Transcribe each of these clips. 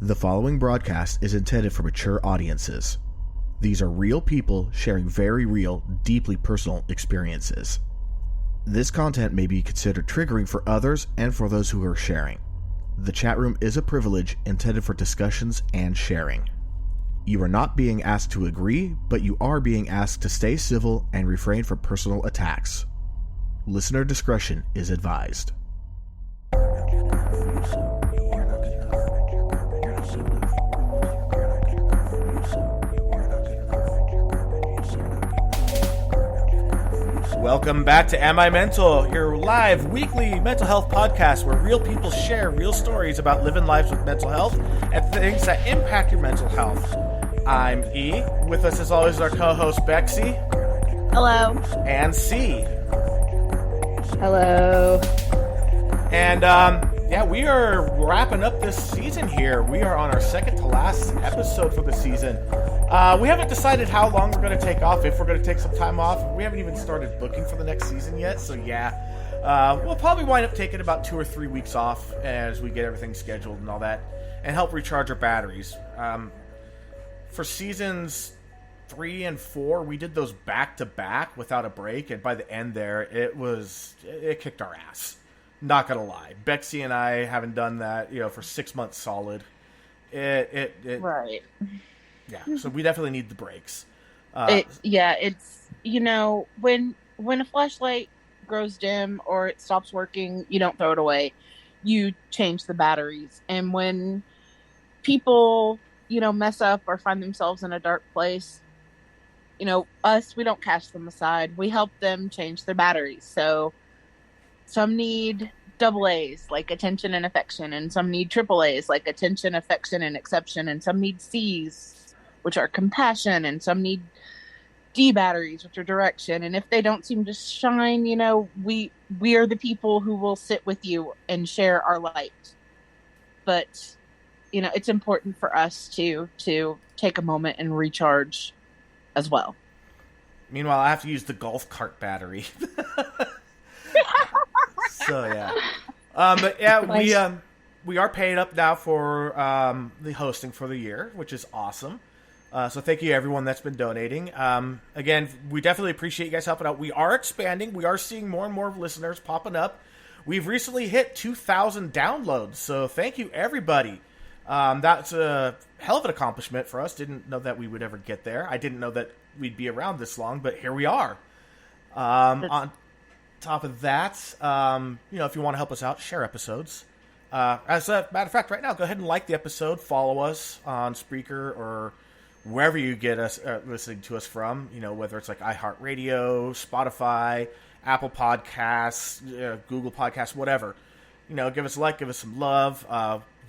The following broadcast is intended for mature audiences. These are real people sharing very real, deeply personal experiences. This content may be considered triggering for others and for those who are sharing. The chat room is a privilege intended for discussions and sharing. You are not being asked to agree, but you are being asked to stay civil and refrain from personal attacks. Listener discretion is advised. Welcome back to Am I Mental, your live weekly mental health podcast where real people share real stories about living lives with mental health and things that impact your mental health. I'm E. With us as always is our co-host Bexy. Hello. And C. Hello. And we are wrapping up this season here. We are on our second to last episode for the season. We haven't decided how long we're going to take off, if we're going to take some time off. We haven't even started booking for the next season yet, so we'll probably wind up taking about 2 or 3 weeks off as we get everything scheduled and all that, and help recharge our batteries. For seasons 3 and 4, we did those back-to-back without a break, and by the end there, it kicked our ass. Not going to lie. Bexy and I haven't done that, for 6 months solid. Right. Yeah, so we definitely need the breaks. It's when a flashlight grows dim or it stops working, you don't throw it away. You change the batteries. And when people, mess up or find themselves in a dark place, we don't cast them aside. We help them change their batteries. So some need AA's, like attention and affection, and some need AAA's, like attention, affection, and exception, and some need C's, which are compassion, and some need D batteries, which are direction. And if they don't seem to shine, we are the people who will sit with you and share our light. But, it's important for us to take a moment and recharge as well. Meanwhile, I have to use the golf cart battery. So, yeah. But, yeah, we are paid up now for the hosting for the year, which is awesome. So thank you, everyone that's been donating. Again, we definitely appreciate you guys helping out. We are expanding. We are seeing more and more listeners popping up. We've recently hit 2,000 downloads, so thank you, everybody. That's a hell of an accomplishment for us. Didn't know that we would ever get there. I didn't know that we'd be around this long, but here we are. On top of that, if you want to help us out, share episodes. As a matter of fact, right now, go ahead and like the episode. Follow us on Spreaker or wherever you get us listening to us from, whether it's like iHeartRadio, Spotify, Apple Podcasts, Google Podcasts, whatever. Give us a like, give us some love,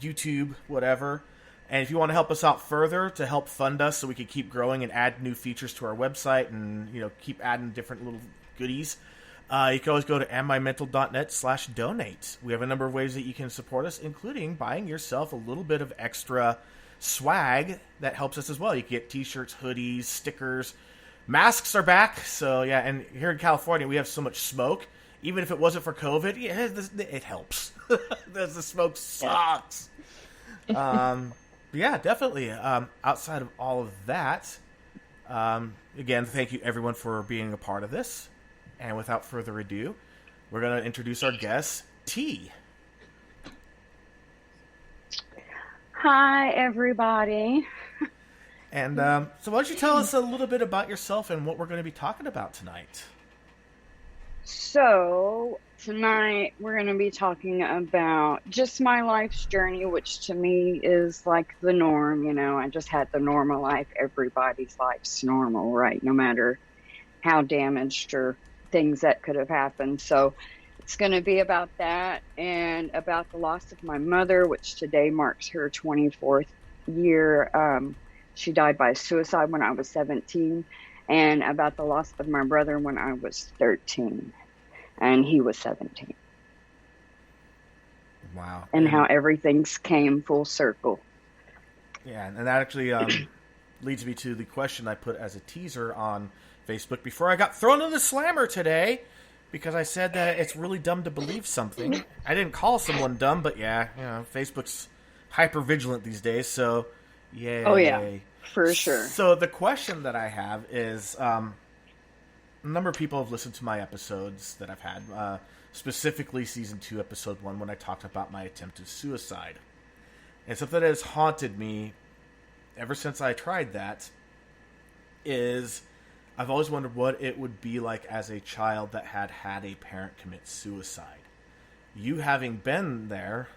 YouTube, whatever. And if you want to help us out further to help fund us so we can keep growing and add new features to our website and, keep adding different little goodies, you can always go to amimental.net/donate. We have a number of ways that you can support us, including buying yourself a little bit of extra swag that helps us as well. You can get t-shirts, hoodies, stickers. Masks are back. So, yeah, and here in California, we have so much smoke. Even if it wasn't for COVID, it helps. The smoke sucks. Yeah, definitely. Outside of all of that, again, thank you, everyone, for being a part of this. And without further ado, we're going to introduce our guest, T. Hi, everybody. And so why don't you tell us a little bit about yourself and what we're going to be talking about tonight? So, tonight we're going to be talking about just my life's journey, which to me is like the norm. I just had the normal life. Everybody's life's normal, right? No matter how damaged or things that could have happened. So, it's going to be about that and about the loss of my mother, which today marks her 24th year. She died by suicide when I was 17, and about the loss of my brother when I was 13, and he was 17. Wow. And how everything came full circle. Yeah, and that actually leads me to the question I put as a teaser on Facebook before I got thrown in the slammer today. Because I said that it's really dumb to believe something. I didn't call someone dumb, but yeah, Facebook's hyper vigilant these days. So, yay! Oh yeah, for sure. So the question that I have is, a number of people have listened to my episodes that I've had, specifically season 2, episode 1, when I talked about my attempted suicide, and something that has haunted me ever since I tried that is I've always wondered what it would be like as a child that had a parent commit suicide. You having been there,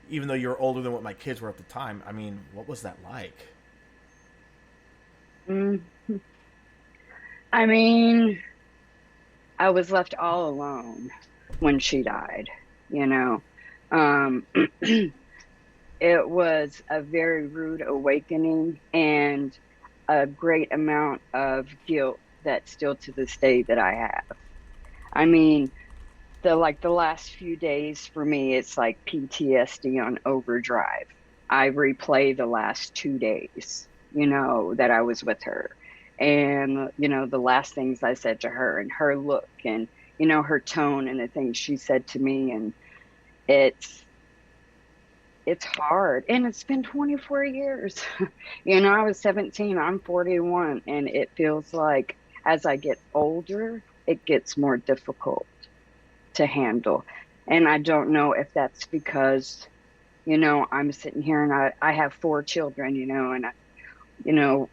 even though you're older than what my kids were at the time, I mean, what was that like? I mean, I was left all alone when she died, you know. It was a very rude awakening and a great amount of guilt that still to this day that I have. I mean, the last few days for me, it's like PTSD on overdrive. I replay the last 2 days, you know, that I was with her. And, you know, the last things I said to her and her look and, you know, her tone and the things she said to me. And it's hard. And it's been 24 years. You know, I was 17, I'm 41. And it feels like as I get older, it gets more difficult to handle. And I don't know if that's because, you know, I'm sitting here and I have 4 children, you know, and I, you know,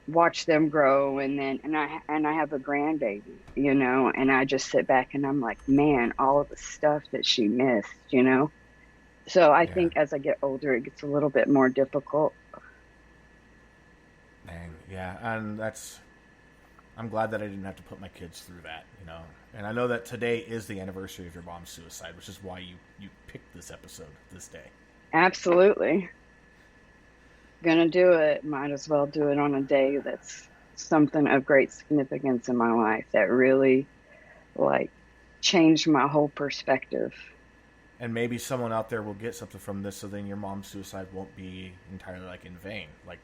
watch them grow, and I have a grandbaby, you know, and I just sit back and I'm like, man, all of the stuff that she missed, you know. So I think as I get older, it gets a little bit more difficult. Dang, yeah, and I'm glad that I didn't have to put my kids through that, you know. And I know that today is the anniversary of your mom's suicide, which is why you picked this episode this day. Absolutely. Gonna do it. Might as well do it on a day that's something of great significance in my life that really, like, changed my whole perspective. And maybe someone out there will get something from this, so then your mom's suicide won't be entirely, like, in vain. Like,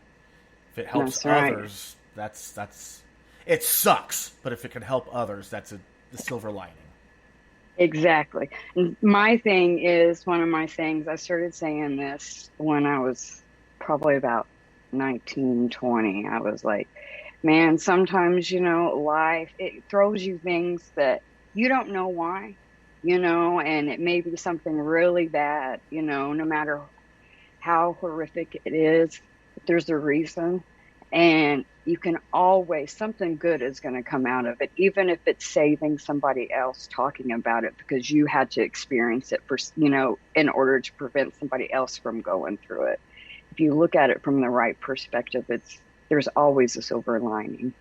if it helps others, that's it sucks, but if it can help others, that's the silver lining. Exactly. And my thing is, one of my things, I started saying this when I was probably about 19, 20. I was like, man, sometimes, you know, life, it throws you things that you don't know why, you know, and it may be something really bad, you know, no matter how horrific it is, there's a reason. And you can always, something good is going to come out of it, even if it's saving somebody else talking about it because you had to experience it for, you know, in order to prevent somebody else from going through it. If you look at it from the right perspective, there's always a silver lining.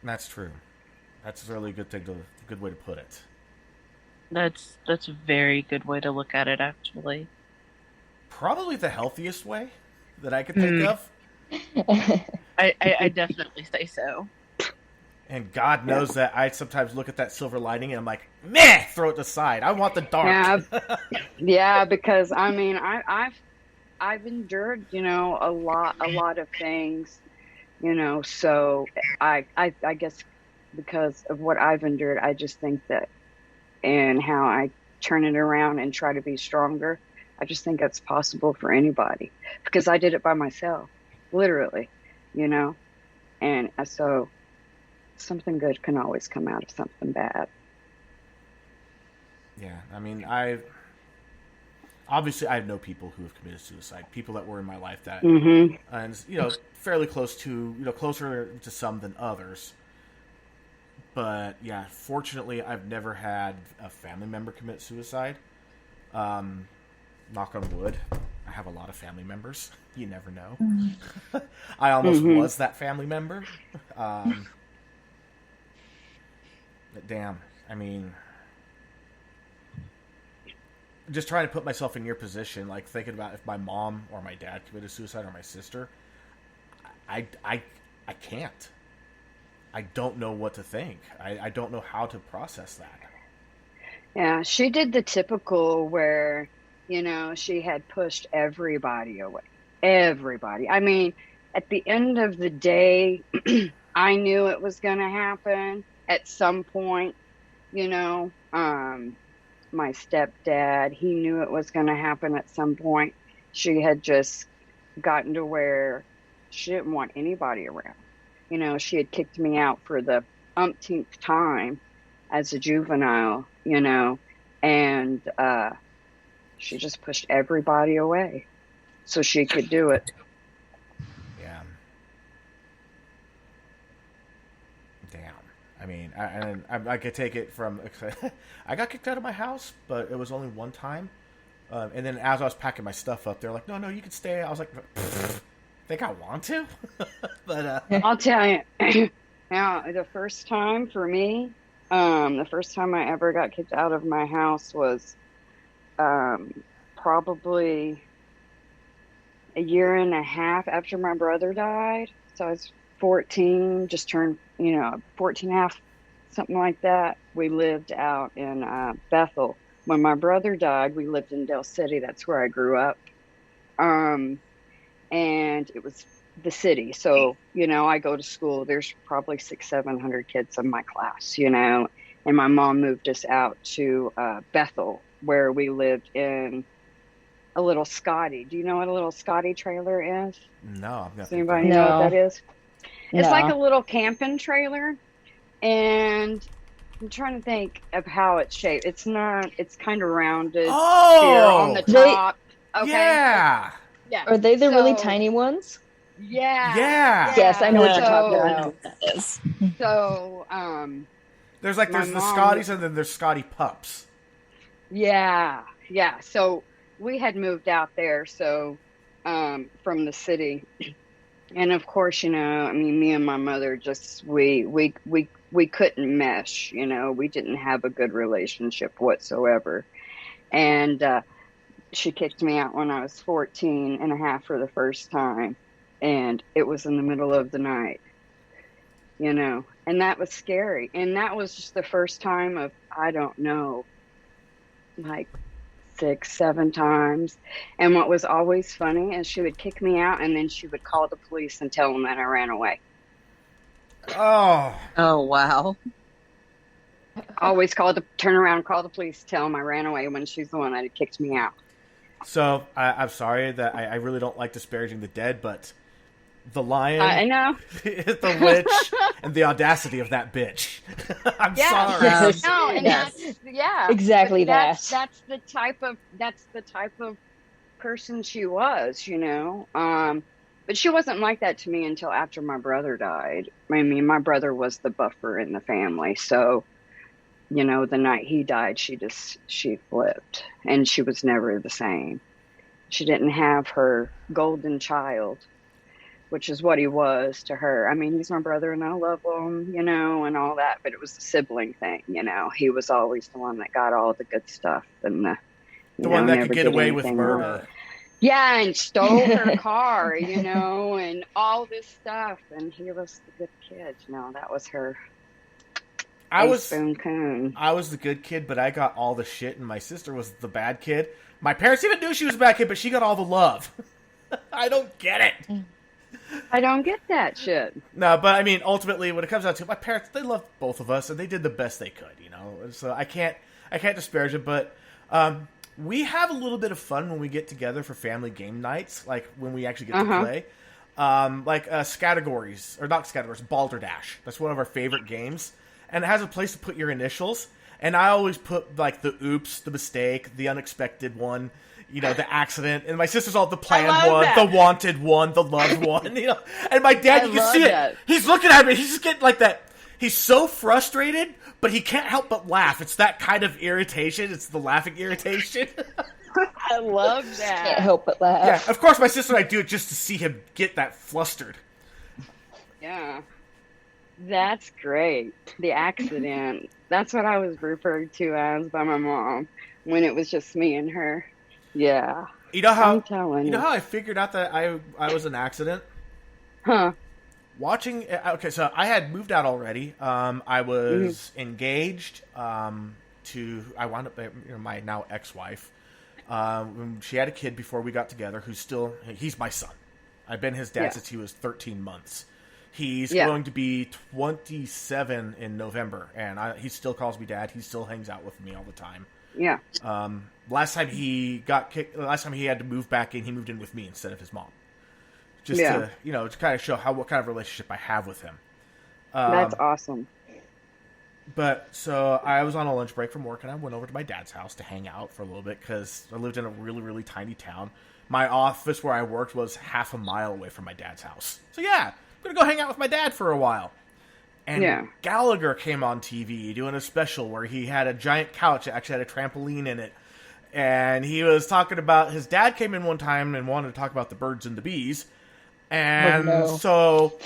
That's true. That's a really good way to put it. That's a very good way to look at it, actually. Probably the healthiest way that I could think of. I definitely say so. And God knows that I sometimes look at that silver lining and I'm like, meh, throw it aside. I want the dark. Yeah, because I mean, I've endured, you know, a lot of things, you know, so I guess because of what I've endured, I just think that, and how I turn it around and try to be stronger, I just think that's possible for anybody because I did it by myself, literally, you know, and so something good can always come out of something bad. Yeah, I mean, I know people who have committed suicide, people that were in my life that, and, you know, fairly close to, you know, closer to some than others. But, yeah, fortunately, I've never had a family member commit suicide. Knock on wood. I have a lot of family members. You never know. I almost was that family member. But damn, I mean, just trying to put myself in your position, like thinking about if my mom or my dad committed suicide or my sister, I can't. I don't know what to think. I don't know how to process that. Yeah, she did the typical where, you know, she had pushed everybody away. Everybody. I mean, at the end of the day, I knew it was going to happen at some point, you know. my stepdad. He knew it was going to happen at some point. She had just gotten to where she didn't want anybody around. You know, she had kicked me out for the umpteenth time as a juvenile, you know, and she just pushed everybody away so she could do it. Yeah. Damn. I mean, I could take it from... I got kicked out of my house, but it was only one time. And then as I was packing my stuff up, they're like, no, you can stay. I was like, think I want to? But I'll tell you. Now, the first time for me, the first time I ever got kicked out of my house was probably a year and a half after my brother died. So I was 14, just turned, 14 and a half, something like that. We lived out in Bethel. When my brother died, we lived in Del City. That's where I grew up. And it was the city. So, I go to school. There's probably 600-700 kids in my class, and my mom moved us out to Bethel, where we lived in a little Scotty. Do you know what a little Scotty trailer is? No. Does anybody know what that is? It's like a little camping trailer. And I'm trying to think of how it's shaped. It's kind of rounded here on the top. Okay. Yeah. Yeah. Are they the really tiny ones? Yeah. Yes, I know what you're talking about. That is. So, there's the Scotties and then there's Scotty Pups. Yeah. So we had moved out there, so from the city, and of course, me and my mother just we couldn't mesh. We didn't have a good relationship whatsoever, and she kicked me out when I was 14 and a half for the first time, and it was in the middle of the night. And that was scary, and that was just the first time of, I don't know, like 6-7 times. And what was always funny is she would kick me out and then she would call the police and tell them that I ran away. Oh wow. Always turn around, call the police, tell them I ran away when she's the one that had kicked me out. So I'm sorry that I really don't like disparaging the dead, but the lion, I know, the witch, and the audacity of that bitch. I'm sorry. Yes. No, and Yes. that's Exactly that. That's the type of person she was, But she wasn't like that to me until after my brother died. I mean, my brother was the buffer in the family, so the night he died, she flipped, and she was never the same. She didn't have her golden child, which is what he was to her. I mean, he's my brother and I love him, and all that, but it was the sibling thing, He was always the one that got all the good stuff and the one that could get away with murder. Wrong. Yeah, and stole her car, and all this stuff, and he was the good kid. That was her. I was the good kid, but I got all the shit, and my sister was the bad kid. My parents even knew she was a bad kid, but she got all the love. I don't get it. I don't get that shit. No, but I mean, ultimately, when it comes down to it, my parents, they loved both of us, and they did the best they could, So I can't disparage it, but we have a little bit of fun when we get together for family game nights, like when we actually get to play. Scattergories, or not Scattergories, Balderdash. That's one of our favorite games, and it has a place to put your initials. And I always put like the oops, the mistake, the unexpected one. The accident, and my sister's all the planned one, the wanted one, the loved one, And my dad, you can see it. He's looking at me. He's just getting like that. He's so frustrated, but he can't help but laugh. It's that kind of irritation. It's the laughing irritation. I love that. Can't help but laugh. Yeah, of course, my sister and I do it just to see him get that flustered. Yeah. That's great. The accident. That's what I was referred to as by my mom when it was just me and her. Yeah. You know how how I figured out that I was an accident? Huh. So I had moved out already. I was engaged to I wound up my now ex-wife. She had a kid before we got together he's my son. I've been his dad since he was 13 months. He's going to be 27 in November, and he still calls me dad. He still hangs out with me all the time. Yeah. Last time he got kicked, last time he had to move back in, he moved in with me instead of his mom. Just to, to kind of show what kind of relationship I have with him. That's awesome. But so I was on a lunch break from work, and I went over to my dad's house to hang out for a little bit because I lived in a really, really tiny town. My office where I worked was half a mile away from my dad's house. So yeah, I'm going to go hang out with my dad for a while. And Gallagher came on TV doing a special where he had a giant couch that actually had a trampoline in it. And he was talking about, his dad came in one time and wanted to talk about the birds and the bees. And so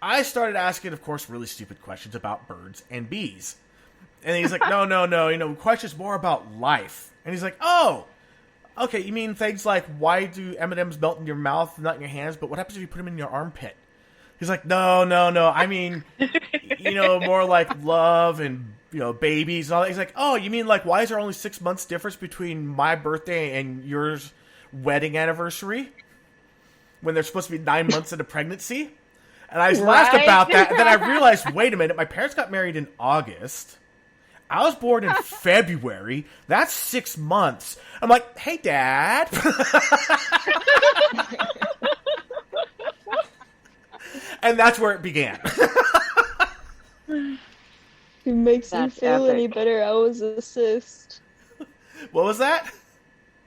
I started asking, of course, really stupid questions about birds and bees. And he's like, no, questions more about life. And he's like, oh, okay, you mean things like, why do M&Ms melt in your mouth, not in your hands, but what happens if you put them in your armpit? He's like, no, I mean, more like love and, babies and all that. He's like, oh, you mean like, why is there only 6 months difference between my birthday and yours wedding anniversary when they're supposed to be 9 months into pregnancy? And I laughed about that, and then I realized, wait a minute, my parents got married in August. I was born in February. That's 6 months. I'm like, hey, Dad. And that's where it began. If it makes you feel any better, I was a cyst. What was that?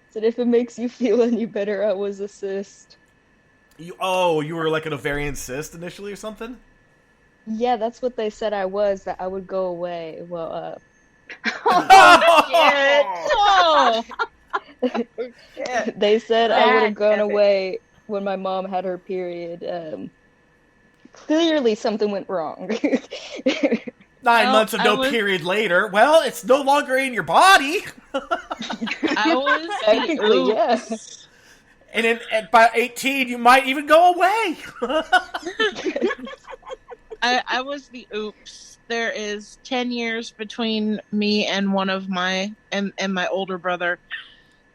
Said if it makes you feel any better, I was a cyst. You were like an ovarian cyst initially or something? Yeah, that's what they said I was, that I would go away. Well, they said I would have gone away when my mom had her period. Clearly something went wrong. 9 months of no period later. Well, it's no longer in your body. I was technically, yeah. And by 18, you might even go away. I was the oops. There is 10 years between me and one of my and my older brother,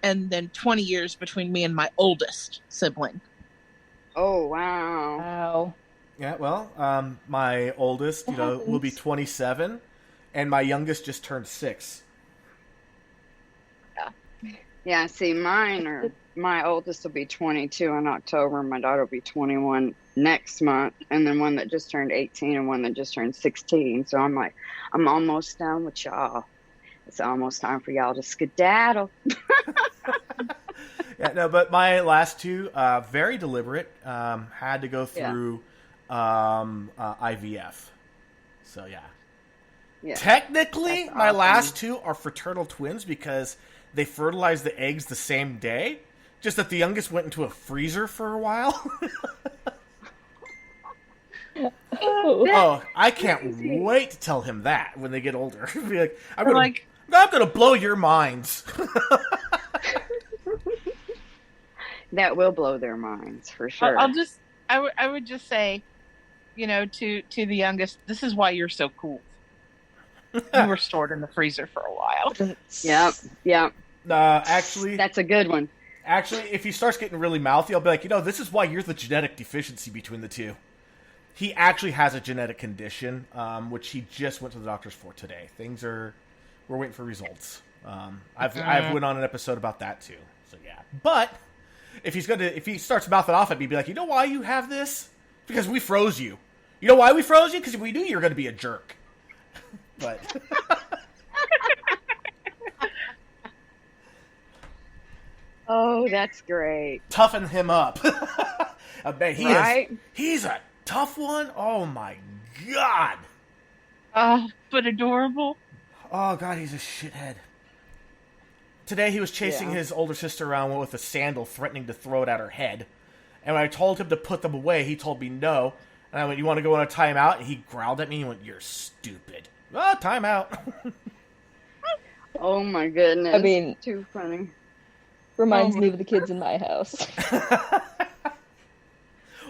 and then 20 years between me and my oldest sibling. Oh wow! Wow. Yeah, well, my oldest, will be 27, and my youngest just turned 6. Yeah, see, my oldest will be 22 in October, and my daughter will be 21 next month, and then one that just turned 18 and one that just turned 16. So I'm like, I'm almost done with y'all. It's almost time for y'all to skedaddle. Yeah, no, but my last two, very deliberate, had to go through IVF. So yeah. Technically, my last two are fraternal twins because they fertilized the eggs the same day. Just that the youngest went into a freezer for a while. I can't wait to tell him that when they get older. Be like, I'm gonna blow your minds. That will blow their minds for sure. I would just say, to the youngest, this is why you're so cool. You were stored in the freezer for a while. Yep. Actually, that's a good one. Actually, if he starts getting really mouthy, I'll be like, this is why you're the genetic deficiency between the two. He actually has a genetic condition, which he just went to the doctors for today. We're waiting for results. I've went on an episode about that too. So yeah, but if he starts mouthing off at me, be like, you know why you have this? Because we froze you. You know why we froze you? Because we knew you were going to be a jerk. But oh, that's great. Toughen him up. I bet he's a tough one. Oh my god. But adorable. Oh god, he's a shithead. Today he was chasing his older sister around with a sandal, threatening to throw it at her head. And when I told him to put them away, he told me no. And I went, you want to go on a timeout? And he growled at me and went, you're stupid. Oh, timeout. Oh my goodness. I mean, too funny. Reminds me of the kids in my house.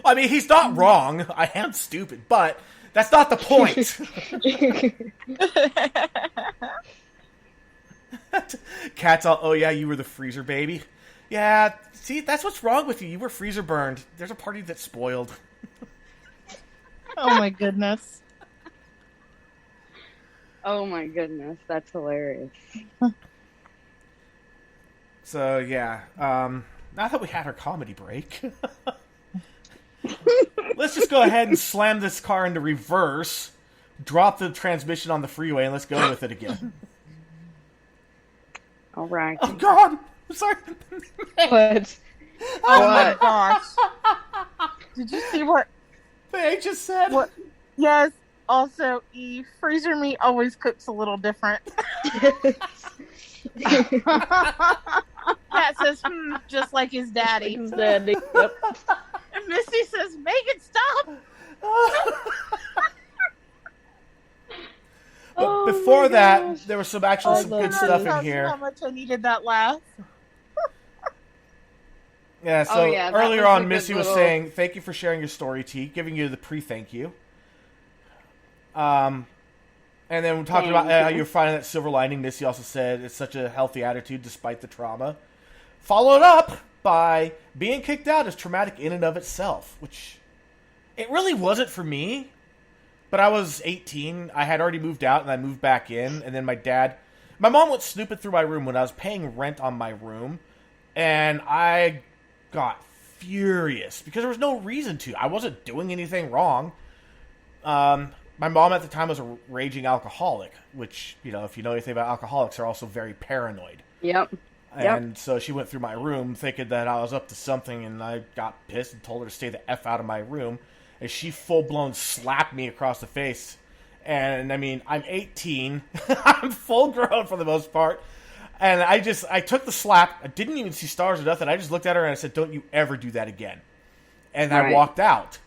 I mean, he's not wrong. I am stupid, but that's not the point. Cat's all, oh yeah, you were the freezer baby. Yeah, see, that's what's wrong with you. You were freezer burned. There's a party that's spoiled. Oh my goodness. Oh my goodness, that's hilarious. So, yeah. Now that we had our comedy break, let's just go ahead and slam this car into reverse, drop the transmission on the freeway, and let's go with it again. All right. Oh, God! I'm sorry. What? Oh my gosh! Did you see what? They just said. What? Yes. Also, Eve, freezer meat always cooks a little different. Pat says, just like his daddy. His daddy. Yep. And Misty says, make it stop. But before that, there was some actual some good stuff in How here. much I needed that laugh. Yeah, so that earlier was a on, good Missy was little- saying, thank you for sharing your story, T, giving you the pre-thank you. And then we're talking about how you're finding that silver lining. Missy also said it's such a healthy attitude despite the trauma. Followed up by being kicked out is traumatic in and of itself, which it really wasn't for me. But I was 18. I had already moved out, and I moved back in. And then my mom went snooping through my room when I was paying rent on my room. And I got furious because there was no reason to. I wasn't doing anything wrong. My mom at the time was a raging alcoholic, which, if you know anything about alcoholics, they're also very paranoid. Yep. And so she went through my room thinking that I was up to something, and I got pissed and told her to stay the F out of my room. And she full-blown slapped me across the face. And, I mean, I'm 18. I'm full-grown for the most part. And I took the slap. I didn't even see stars or nothing. I just looked at her and I said, don't you ever do that again. And I walked out.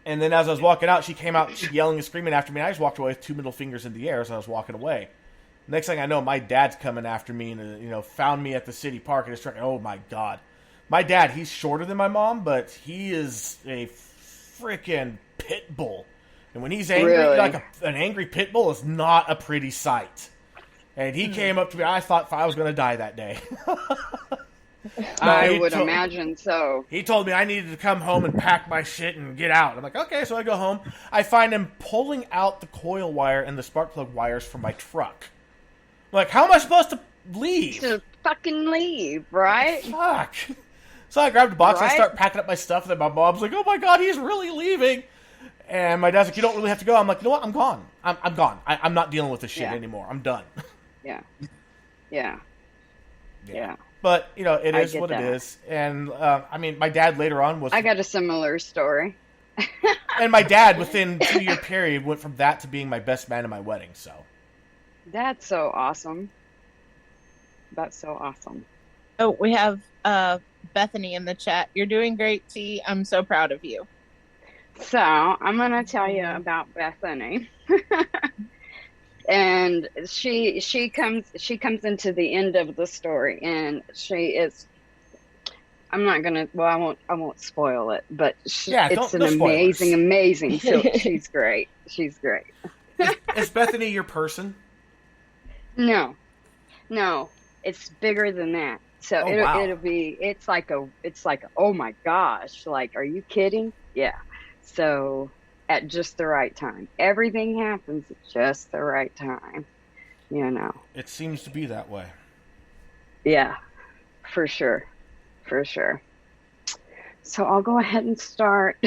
And then as I was walking out, she came out yelling and screaming after me. And I just walked away with 2 middle fingers in the air as I was walking away. Next thing I know, my dad's coming after me and, found me at the city park and it's like, oh my God. My dad, he's shorter than my mom, but he is a freaking pit bull. And when he's angry, an angry pit bull is not a pretty sight. And he came up to me. I thought I was going to die that day. I would imagine so. He told me I needed to come home and pack my shit and get out. I'm like, okay, so I go home. I find him pulling out the coil wire and the spark plug wires from my truck. I'm like, how am I supposed to leave? To fucking leave, right? Fuck. So I grabbed a box, I start packing up my stuff, and then my mom's like, oh my God, he's really leaving. And my dad's like, you don't really have to go. I'm like, you know what? I'm gone. I'm gone. I'm not dealing with this shit anymore. I'm done. Yeah. But, it is what it is. And, my dad later on was... I got a similar story. And my dad, within 2-year period, went from that to being my best man at my wedding, so... That's so awesome. Oh, we have Bethany in the chat. You're doing great, T. I'm so proud of you. So, I'm going to tell you about Bethany. And she comes into the end of the story, and she is. I'm not gonna. Well, I won't spoil it, but it's an amazing. So she's great. She's great. Is Bethany your person? No, it's bigger than that. So it'll be. It's like oh my gosh! Like, are you kidding? Yeah. So. At just the right time. Everything happens at just the right time. It seems to be that way. Yeah, for sure. So I'll go ahead and start.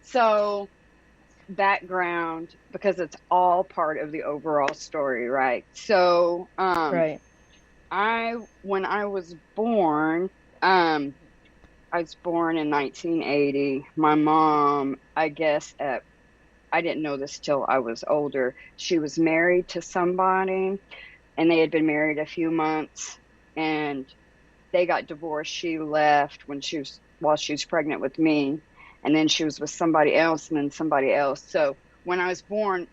So, background, because it's all part of the overall story, right? So, when I was born, I was born in 1980. My mom, I guess, I didn't know this till I was older. She was married to somebody, and they had been married a few months, and they got divorced. She left while she was pregnant with me, and then she was with somebody else, and then somebody else. So when I was born,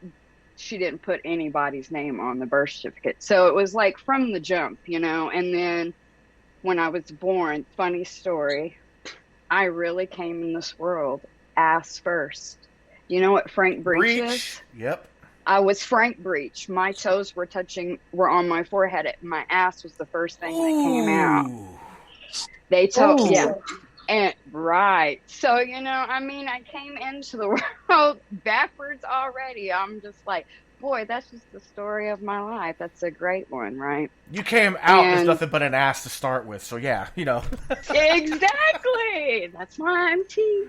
she didn't put anybody's name on the birth certificate. So it was like from the jump, And then when I was born, funny story, I really came in this world ass first. You know what Frank Breech is? Yep. I was Frank Breech. My toes were on my forehead. My ass was the first thing that came out. They told, and right. So, I came into the world backwards already. I'm just like, boy, that's just the story of my life. That's a great one, right? You came out as nothing but an ass to start with, so yeah, Exactly. That's why I'm T.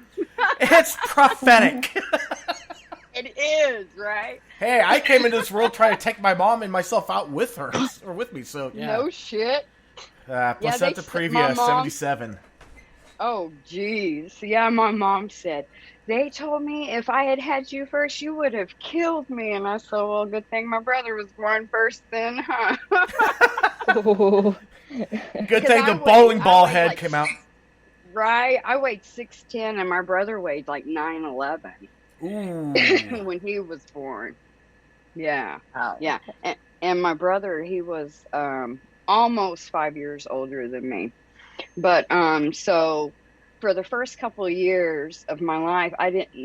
It's prophetic. It is, right? Hey, I came into this world trying to take my mom and myself out with her, or with me, so yeah. No shit. Placenta previa, 77. Oh, geez. Yeah, my mom said, they told me if I had had you first, you would have killed me. And I said, well, good thing my brother was born first then, huh? Good thing the bowling ball head came out. Right. I weighed 6'10", and my brother weighed like 9'11". Ooh. When he was born. Yeah. Oh. Yeah. And my brother, he was almost 5 years older than me. But so for the first couple of years of my life,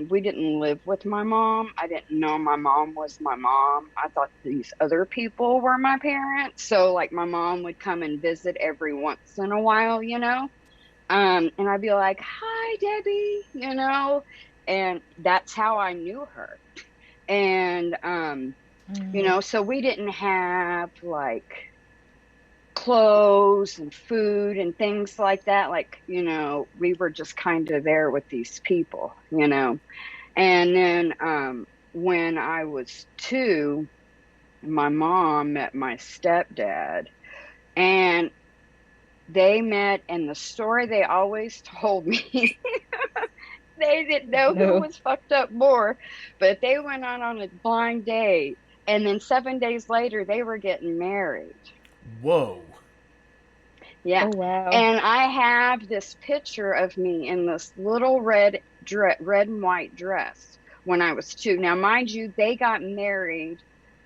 we didn't live with my mom. I didn't know my mom was my mom. I thought these other people were my parents. So like my mom would come and visit every once in a while, and I'd be like, hi, Debbie, and that's how I knew her. And, so we didn't have like clothes and food and things like that. Like, we were just kind of there with these people, and then when I was 2, my mom met my stepdad, and they met, and the story they always told me, they didn't know who was fucked up more, but they went on a blind date, and then 7 days later they were getting married. Whoa. Yeah. Oh, wow. And I have this picture of me in this little red and white dress when I was 2. Now, mind you, they got married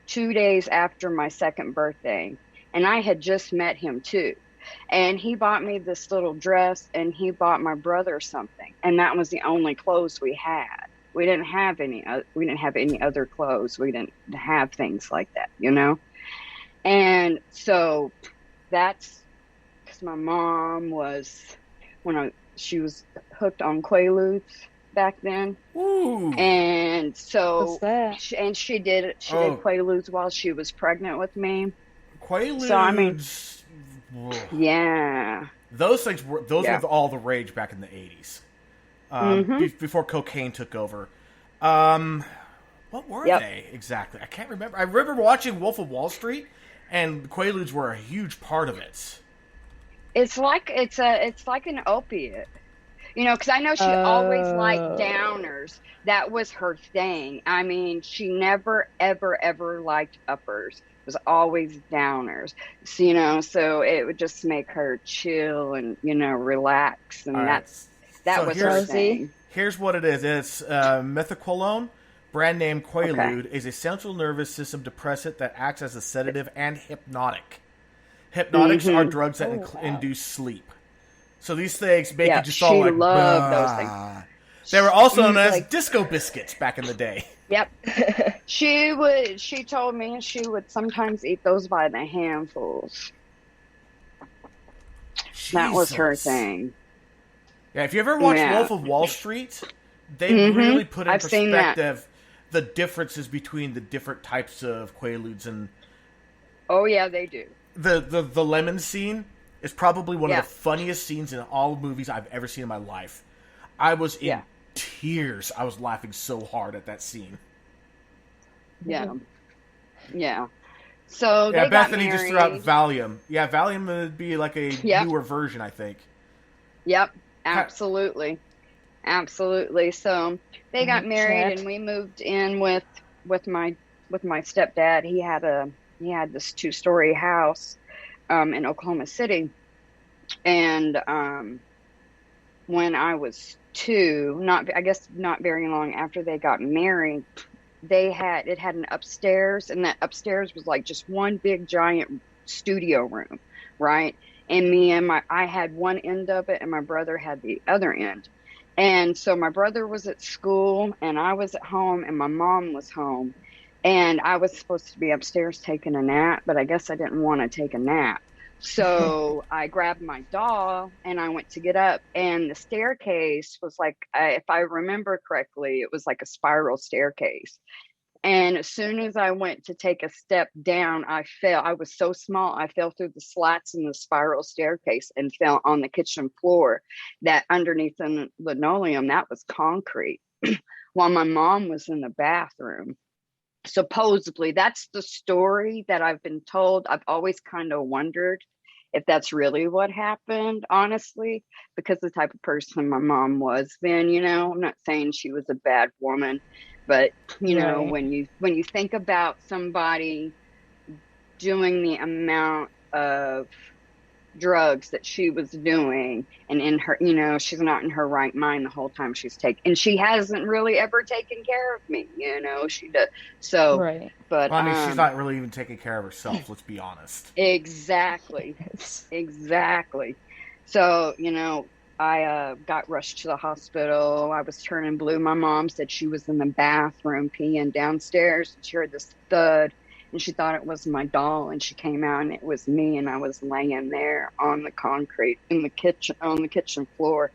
2 days after my 2nd birthday, and I had just met him too. And he bought me this little dress, and he bought my brother something, and that was the only clothes we had. We didn't have any other clothes. We didn't have things like that, And so that's because my mom was, she was hooked on Quaaludes back then. Ooh. And so, What's that? she did Quaaludes while she was pregnant with me. Quaaludes. So, I mean, yeah. Those things were all the rage back in the 80s. Before cocaine took over. What were they exactly? I can't remember. I remember watching Wolf of Wall Street, and Quaaludes were a huge part of it. It's like an opiate, because I know she always liked downers. That was her thing. I mean, she never, ever, ever liked uppers. It was always downers. So, so it would just make her chill and, relax. And that was her thing. Here's what it is. It's methaqualone, brand name Quaalude, is a central nervous system depressant that acts as a sedative and hypnotic. Hypnotics are drugs that induce sleep. So these things make you just all like, loved those things. They were also known as disco biscuits back in the day. Yep. She told me she would sometimes eat those by the handfuls. Jesus. That was her thing. Yeah, if you ever watched Wolf of Wall Street, they really put in perspective the differences between the different types of Quaaludes and. Oh yeah, they do. The lemon scene is probably one of the funniest scenes in all movies I've ever seen in my life. I was in tears. I was laughing so hard at that scene. Yeah. Yeah. So they Bethany got married. just threw out Valium. Yeah, Valium would be like a newer version, I think. Yep. Absolutely. Absolutely. So they got married, and we moved in with my stepdad. He had this 2-story house in Oklahoma City, and when I was 2, not very long after they got married, it had an upstairs, and that upstairs was like just one big giant studio room, right? And I had one end of it, and my brother had the other end. And so my brother was at school, and I was at home, and my mom was home. And I was supposed to be upstairs taking a nap, but I guess I didn't want to take a nap. So I grabbed my doll, and I went to get up, and the staircase was like, if I remember correctly, it was like a spiral staircase. And as soon as I went to take a step down, I fell. I was so small, I fell through the slats in the spiral staircase and fell on the kitchen floor. That underneath the linoleum, that was concrete, while my mom was in the bathroom. Supposedly, that's the story that I've been told. I've always kind of wondered if that's really what happened, honestly, because the type of person my mom was then, I'm not saying she was a bad woman, but Right. when you think about somebody doing the amount of drugs that she was doing, and in her, she's not in her right mind the whole time she's taking, and she hasn't really ever taken care of me, she does. So, Right. but well, I mean, she's not really even taking care of herself. Let's be honest. Exactly. So, I got rushed to the hospital. I was turning blue. My mom said she was in the bathroom peeing downstairs. She heard this thud, and she thought it was my doll. And she came out, and it was me. And I was laying there on the concrete in the kitchen, on the kitchen floor,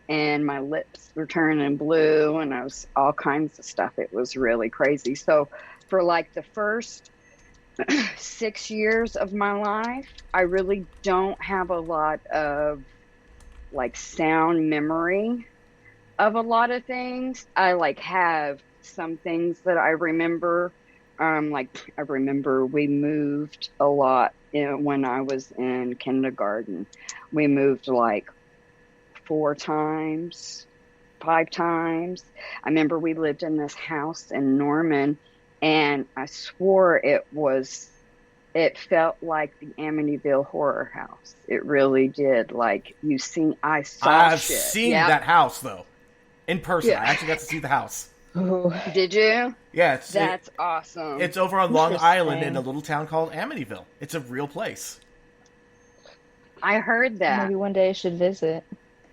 and my lips were turning blue, and I was all kinds of stuff. It was really crazy. So, for like the first 6 years of my life, I really don't have a lot of like sound memory of a lot of things. I like have some things that I remember. Like I remember we moved a lot when I was in kindergarten. We moved like 4 times, 5 times. I remember we lived in this house in Norman, and I swore it felt like the Amityville Horror House. It really did. Like I've seen that house though, in person. Yeah. I actually got to see the house. Did you? Yeah, that's awesome. It's over on Long Island in a little town called Amityville. It's a real place. I heard that. Maybe one day I should visit.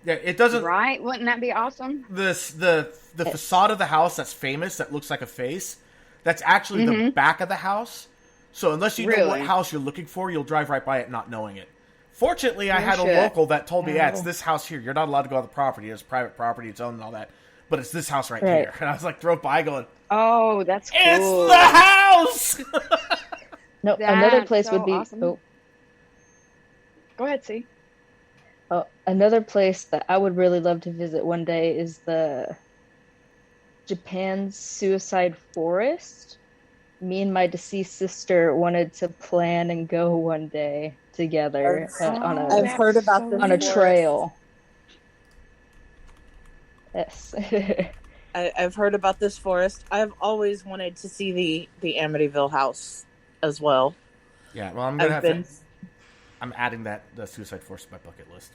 Yeah, it doesn't. Right? Wouldn't that be awesome? The facade of the house that's famous, that looks like a face, that's actually the back of the house. So unless you know what house you're looking for, you'll drive right by it not knowing it. Fortunately, I had a local that told me, yeah, it's this house here. You're not allowed to go on the property. It's private property. It's owned and all that. But it's this house right here. And I was like, drove by going, oh, that's cool. It's the house! No, another place would be... Awesome. Oh. Go ahead, see. Oh, another place that I would really love to visit one day is the Japan's Suicide Forest. Me and my deceased sister wanted to plan and go one day together I've heard about this on a trail. Yes. I've heard about this forest. I've always wanted to see the Amityville house as well. Yeah, well, I'm adding the Suicide Forest to my bucket list.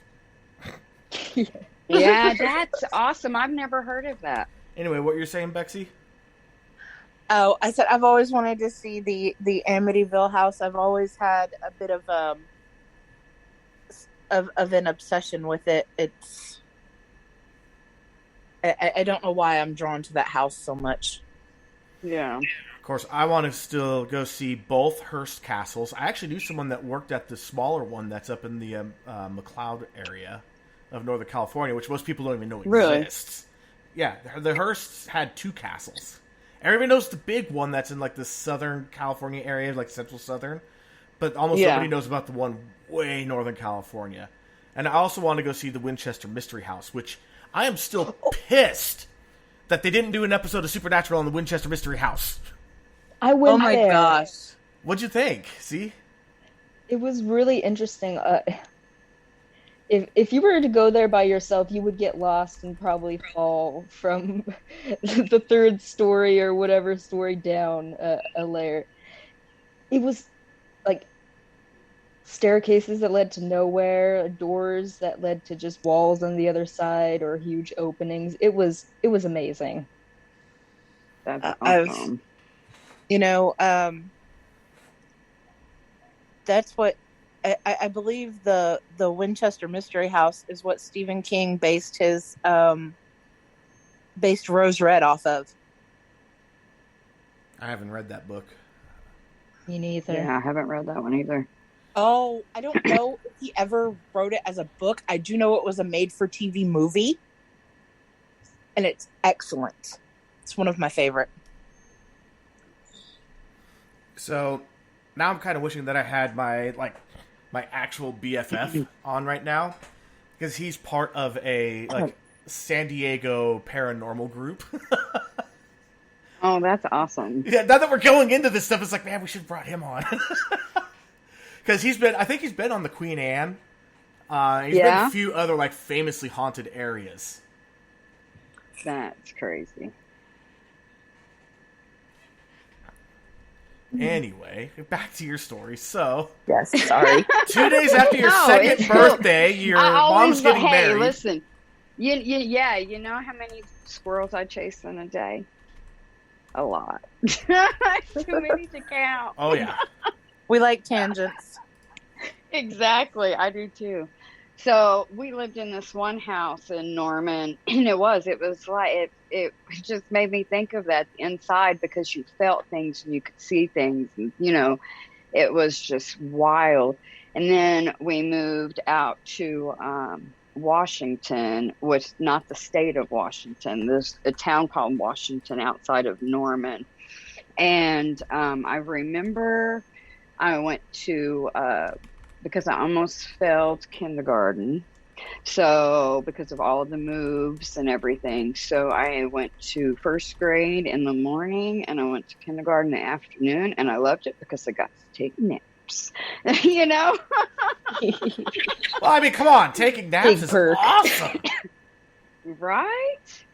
Yeah, that's awesome. I've never heard of that. Anyway, what you're saying, Bexy? Oh, I said I've always wanted to see the Amityville house. I've always had a bit of an obsession with it. I don't know why I'm drawn to that house so much. Yeah. Of course, I want to still go see both Hearst castles. I actually knew someone that worked at the smaller one that's up in the McLeod area of Northern California, which most people don't even know exists. Yeah, the Hearsts had 2 castles. Everybody knows the big one that's in like the Southern California area, like Central Southern, but almost nobody knows about the one way Northern California. And I also want to go see the Winchester Mystery House, which I am still pissed that they didn't do an episode of Supernatural on the Winchester Mystery House. I went there. Oh my gosh. What'd you think? See? It was really interesting. If you were to go there by yourself, you would get lost and probably fall from the 3rd story or whatever story down a layer. It was like staircases that led to nowhere, doors that led to just walls on the other side or huge openings. It was amazing. That's awesome. That's what I believe the Winchester Mystery House is what Stephen King based his Rose Red off of. I haven't read that book. Me neither. Yeah, I haven't read that one either. Oh, I don't know if he ever wrote it as a book. I do know it was a made-for-TV movie, and it's excellent. It's one of my favorite. So now I'm kind of wishing that I had my actual BFF on right now, because he's part of a San Diego paranormal group. Oh, that's awesome. Yeah, now that we're going into this stuff, it's like, man, we should have brought him on. Because I think he's been on the Queen Anne. He's been a few other famously haunted areas. That's crazy. Anyway, back to your story. So, Yes, sorry. 2 days after your second birthday, your mom's getting married. Hey, listen. You know how many squirrels I chase in a day? A lot. Too many to count. Oh, yeah. We like tangents. Exactly. I do too. So we lived in this one house in Norman, and it was like, it just made me think of that inside, because you felt things and you could see things, and, it was just wild. And then we moved out to Washington, was not the state of Washington. There's a town called Washington outside of Norman. And I remember I went to, because I almost failed kindergarten. So because of all of the moves and everything. So I went to first grade in the morning, and I went to kindergarten in the afternoon, and I loved it because I got to take naps. Well, I mean, come on, taking naps is awesome. Right?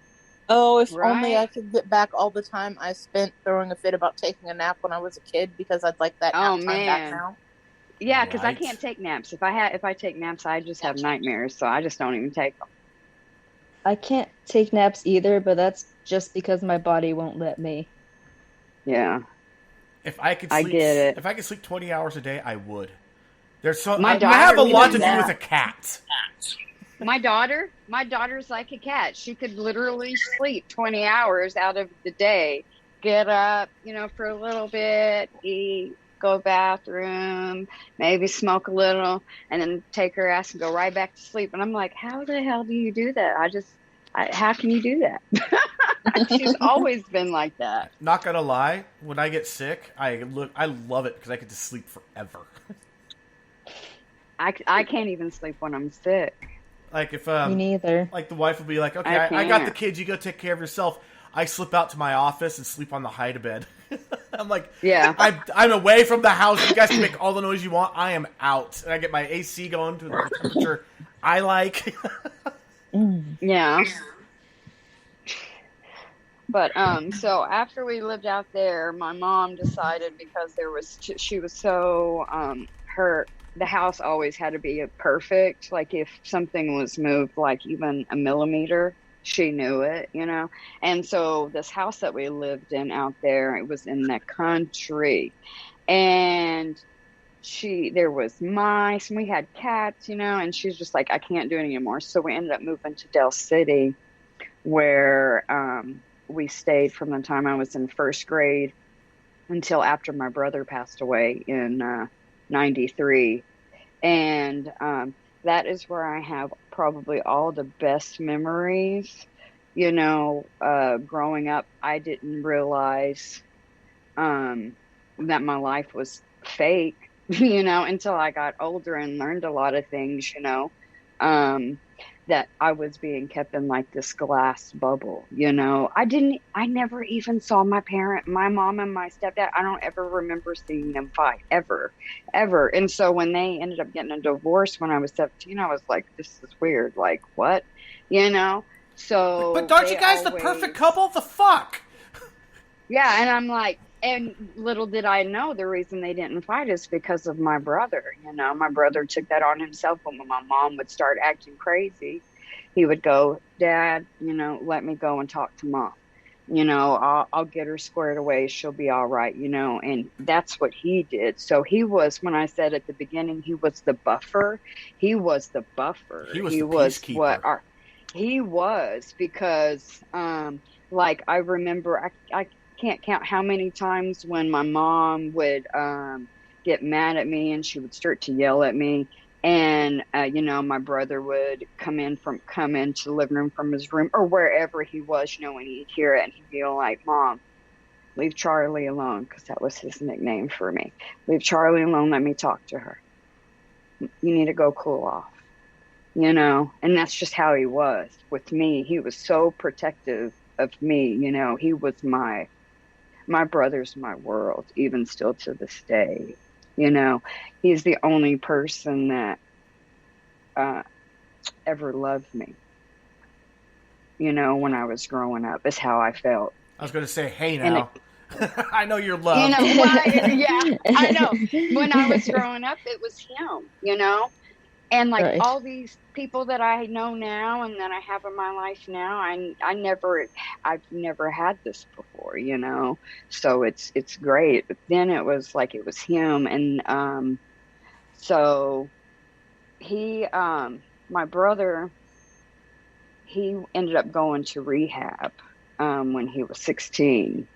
Oh, if only I could get back all the time I spent throwing a fit about taking a nap when I was a kid, because I'd like that nap time back now. Yeah, because I can't take naps. If I take naps, I just have nightmares, so I just don't even take them. I can't take naps either, but that's just because my body won't let me. Yeah. If I could sleep, if I could sleep 20 hours a day, I would. There's so I have a lot to do with a cat. My daughter's like a cat. She could literally sleep 20 hours out of the day, get up, for a little bit, eat, go bathroom, maybe smoke a little, and then take her ass and go right back to sleep. And I'm like, how the hell do you do that? How can you do that? She's always been like that. Not gonna lie, when I get sick, I love it because I get to sleep forever. I can't even sleep when I'm sick. Like if Me neither. Like the wife will be like, okay, I got the kids, you go take care of yourself. I slip out to my office and sleep on the hide-a-bed. I'm like, yeah, I'm away from the house. You guys can make all the noise you want. I am out, and I get my AC going to the temperature I like. Yeah. But so after we lived out there, my mom decided, because she was so the house always had to be perfect. Like if something was moved like even a millimeter, she knew it, And so this house that we lived in out there, it was in the country, and there was mice, and we had cats, and she's just like, I can't do it anymore. So we ended up moving to Del City, where we stayed from the time I was in first grade until after my brother passed away in 93. And that is where I have probably all the best memories. Growing up, I didn't realize that my life was fake, until I got older and learned a lot of things, that I was being kept in like this glass bubble, I never even saw my mom and my stepdad. I don't ever remember seeing them fight ever. And so when they ended up getting a divorce when I was 17, I was like, this is weird. Like what, So, but aren't you guys the perfect couple? The fuck? Yeah, and I'm like, and little did I know the reason they didn't fight is because of my brother. My brother took that on himself. When my mom would start acting crazy, he would go, Dad, let me go and talk to Mom. I'll get her squared away. She'll be all right, and that's what he did. So he was, when I said at the beginning, he was the buffer. He was the buffer. He was the peacekeeper. He was, because, like, I remember, I can't count how many times when my mom would get mad at me and she would start to yell at me, and my brother would come into the living room from his room or wherever he was, and he'd hear it, and he'd be like, Mom, Leave Charlie alone, because that was his nickname for me. Leave Charlie alone. Let me talk to her. You need to go cool off, you know? And that's just how he was with me. He was so protective of me, you know? He was my brother's my world, even still to this day, you know? He's the only person that ever loved me, you know, when I was growing up, is how I felt. I was going to say, hey now. I know you're loved. You know, right? Yeah, I know. When I was growing up, it was him, you know? And like Right. all these people that I know now and that I have in my life now, I've never had this before, you know? So it's great. But then it was like, it was him. And, so he, my brother, he ended up going to rehab, when he was 16.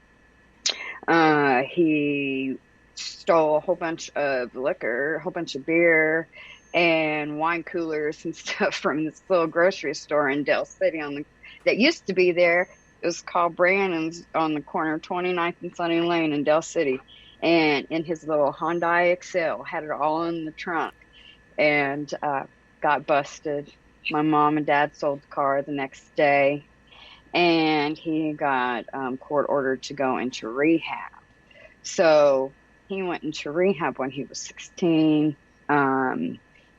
He stole a whole bunch of liquor, a whole bunch of beer and wine coolers and stuff from this little grocery store in Dell City that used to be there. It was called Brandon's on the corner of 29th and Sunny Lane in Dell City. And in his little Hyundai Excel, had it all in the trunk, and got busted. My mom and dad sold the car the next day, and he got court ordered to go into rehab. So he went into rehab when he was 16.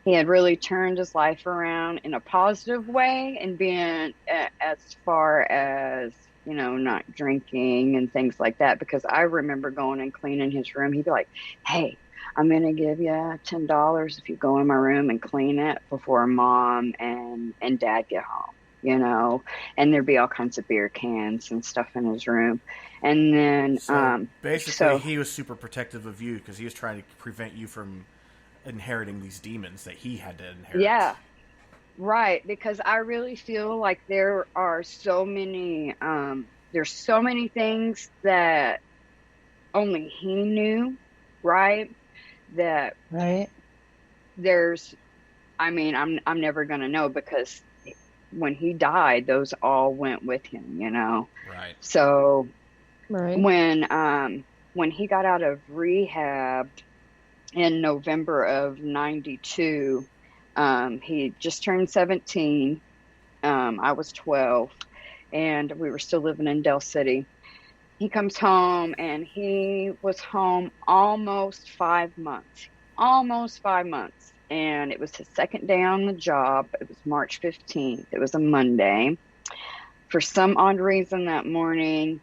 He had really turned his life around in a positive way, and being as far as, you know, not drinking and things like that. Because I remember going and cleaning his room. He'd be like, hey, I'm going to give you $10 if you go in my room and clean it before mom and dad get home, you know? And there'd be all kinds of beer cans and stuff in his room. And then, basically he was super protective of you because he was trying to prevent you from inheriting these demons that he had to inherit. Yeah, right. Because I really feel like there are so many, there's so many things that only he knew, right? That Right. there's, I mean, I'm never going to know, because when he died, those all went with him, you know? Right. So Right. when he got out of rehab in November of 92, he just turned 17. I was 12, and we were still living in Dell City. He comes home, and he was home almost 5 months. Almost 5 months. And it was his second day on the job. It was March 15th. It was a Monday. For some odd reason that morning,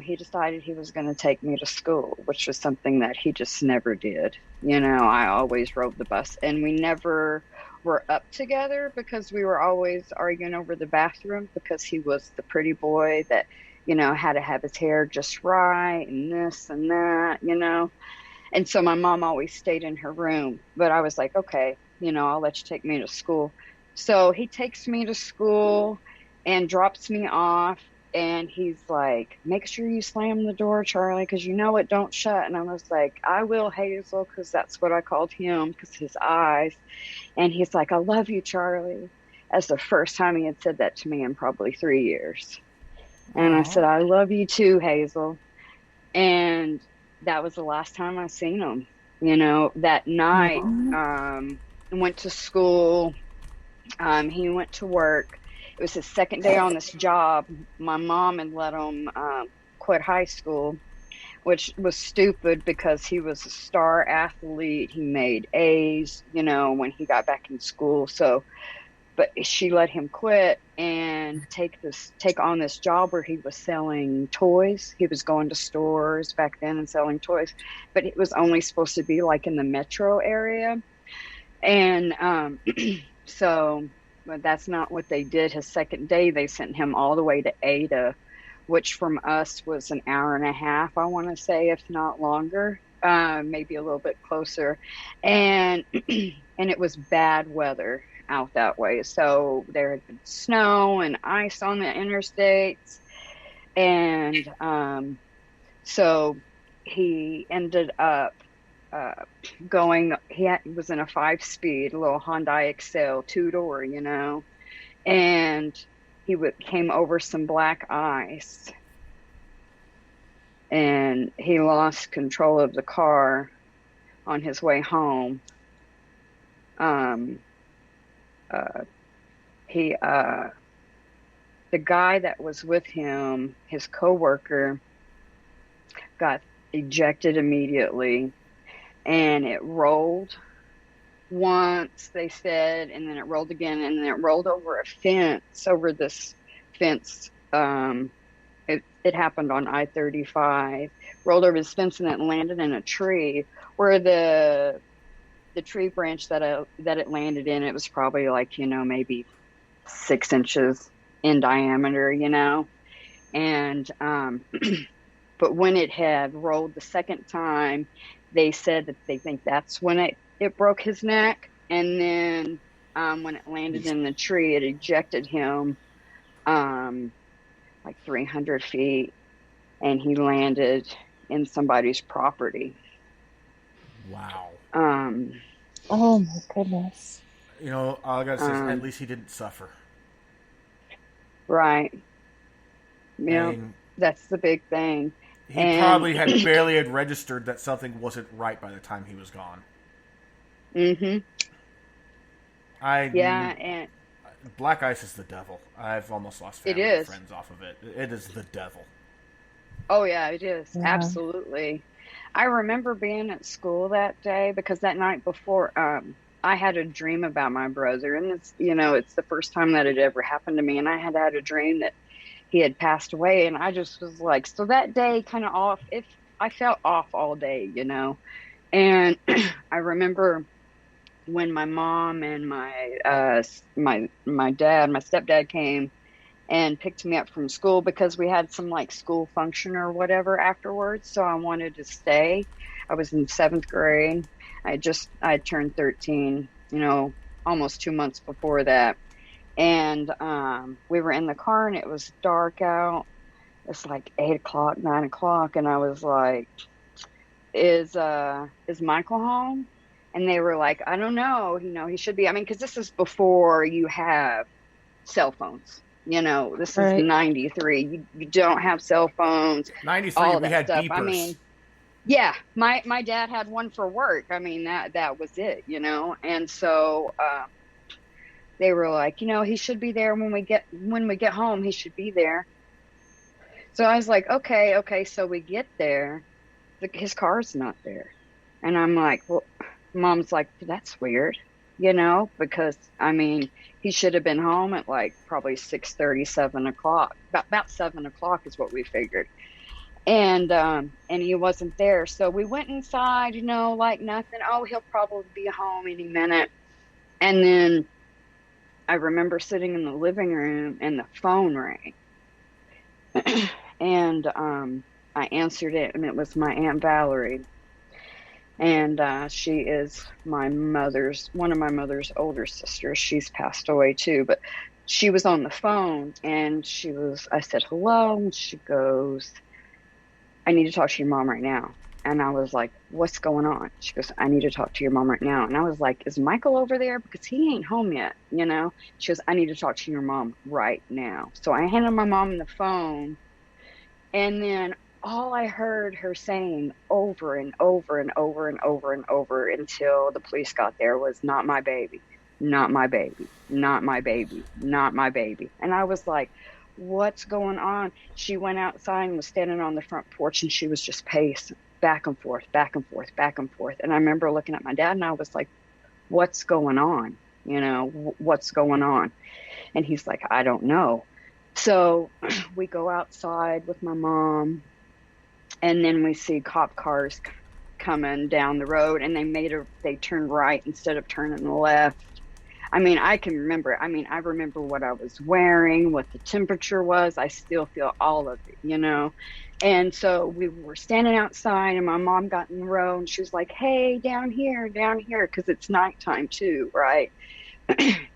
he decided he was going to take me to school, which was something that he just never did. You know, I always rode the bus, and we never were up together because we were always arguing over the bathroom, because he was the pretty boy that, you know, had to have his hair just right and this and that, you know. And so my mom always stayed in her room, but I was like, okay, you know, I'll let you take me to school. So he takes me to school and drops me off, and he's like, make sure you slam the door, Charlie, because you know it don't shut. And I was like, I will, Hazel, because that's what I called him, because his eyes. And he's like, I love you, Charlie. That's the first time he had said that to me in probably 3 years. And I said, I love you too, Hazel. And that was the last time I seen him. You know, that night, went to school. He went to work. It was his second day on this job. My mom had let him quit high school, which was stupid because he was a star athlete. He made A's, you know, when he got back in school. So, but she let him quit and take on this job where he was selling toys. He was going to stores back then and selling toys, but it was only supposed to be like in the metro area. And so, but that's not what they did. His second day, they sent him all the way to Ada, which from us was an hour and a half, I want to say, if not longer, maybe a little bit closer. And and it was bad weather out that way. So there had been snow and ice on the interstates. And so he ended up going, he was in a 5-speed, a little Hyundai Excel 2-door, you know, and he came over some black ice. and he lost control of the car on his way home. He the guy that was with him, his coworker, got ejected immediately, and it rolled once, they said, and then it rolled again, and then it rolled over a fence, over this fence. It happened on I-35, rolled over this fence, and it landed in a tree, where the tree branch that it landed in, it was probably like, maybe 6 inches in diameter, and but when it had rolled the second time, they said that they think that's when it broke his neck, and then when it landed in the tree, it ejected him like 300 feet, and he landed in somebody's property. Wow. Oh my goodness. All I gotta say is at least he didn't suffer. Right. Yeah, I mean, that's the big thing. He probably barely had registered that something wasn't right by the time he was gone. Mm-hmm. And black ice is the devil. I've almost lost family and friends off of it. It is the devil. Oh yeah, it is. Yeah. Absolutely. I remember being at school that day, because that night before, I had a dream about my brother, and it's the first time that it ever happened to me, and I had had a dream that he had passed away, and I just was like, so that day kind of off. I felt off all day, and I remember when my mom and my stepdad came and picked me up from school, because we had some like school function or whatever afterwards. So I wanted to stay. I was in 7th grade. I turned 13, almost 2 months before that. And we were in the car, and it was dark out. It's like 8 o'clock, 9 o'clock. And I was like, is Michael home? And they were like, I don't know. He should be. I mean, because this is before you have cell phones. This is 93. You don't have cell phones. 93, we had stuff. beepers. I mean, yeah, my dad had one for work. I mean, that was it, And so they were like, he should be there when we get home. He should be there. So I was like, okay. So we get there, his car's not there, and I'm like, well, Mom's like, that's weird, because I mean, he should have been home at like probably 6:30, 7 o'clock. About 7 o'clock is what we figured. And he wasn't there. So we went inside, like nothing. Oh, he'll probably be home any minute. And then I remember sitting in the living room, and the phone rang. And I answered it, and it was my Aunt Valerie. And she is one of my mother's older sisters. She's passed away too, but she was on the phone, and I said, hello. And she goes, I need to talk to your mom right now. And I was like, what's going on? She goes, I need to talk to your mom right now. And I was like, is Michael over there? Because he ain't home yet, She goes, I need to talk to your mom right now. So I handed my mom the phone, and then all I heard her saying over and over and over and over and over until the police got there was, not my baby, not my baby, not my baby, not my baby. And I was like, what's going on? She went outside and was standing on the front porch, and she was just pacing back and forth, back and forth, back and forth. And I remember looking at my dad, and I was like, what's going on? What's going on? And he's like, I don't know. So we go outside with my mom, and then we see cop cars coming down the road, and they turned right instead of turning left. I mean, I can remember. I mean, I remember what I was wearing, what the temperature was. I still feel all of it, And so we were standing outside, and my mom got in the row, and she was like, hey, down here, because it's nighttime too, right?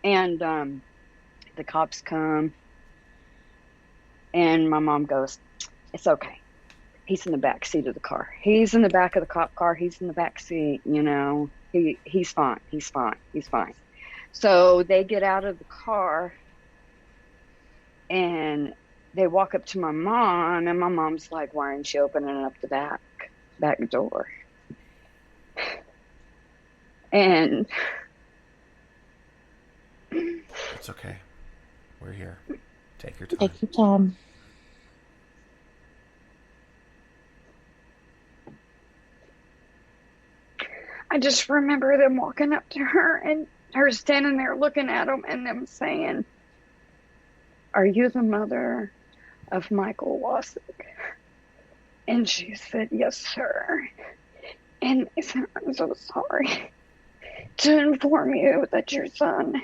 And the cops come, and my mom goes, it's okay. He's in the back seat of the car. He's in the back of the cop car. He's in the back seat, he's fine. He's fine. So they get out of the car, and they walk up to my mom, and my mom's like, why aren't you opening up the back door? And It's okay. We're here. Take your time. Take your time. I just remember them walking up to her and her standing there looking at them and them saying, are you the mother of Michael Wasik? And she said, yes, sir. And they said, I'm so sorry to inform you that your son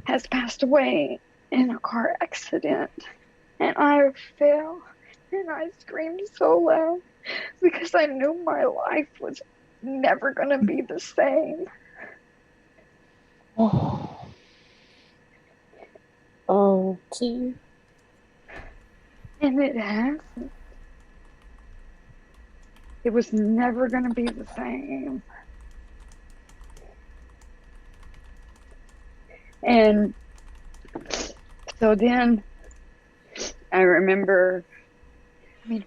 has passed away in a car accident. And I fell and I screamed so loud because I knew my life was never going to be the same. Oh, dear. And it hasn't. It was never going to be the same. And so then I remember,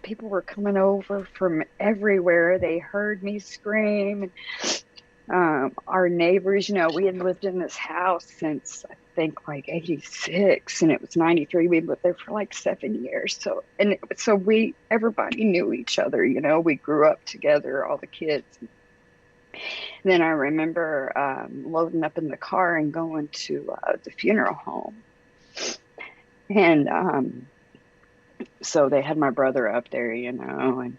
people were coming over from everywhere. They heard me scream. Our neighbors, we had lived in this house since I think like 86, and it was 93. We lived there for like 7 years. So everybody knew each other, we grew up together, all the kids. And then I remember loading up in the car and going to the funeral home. And so they had my brother up there, and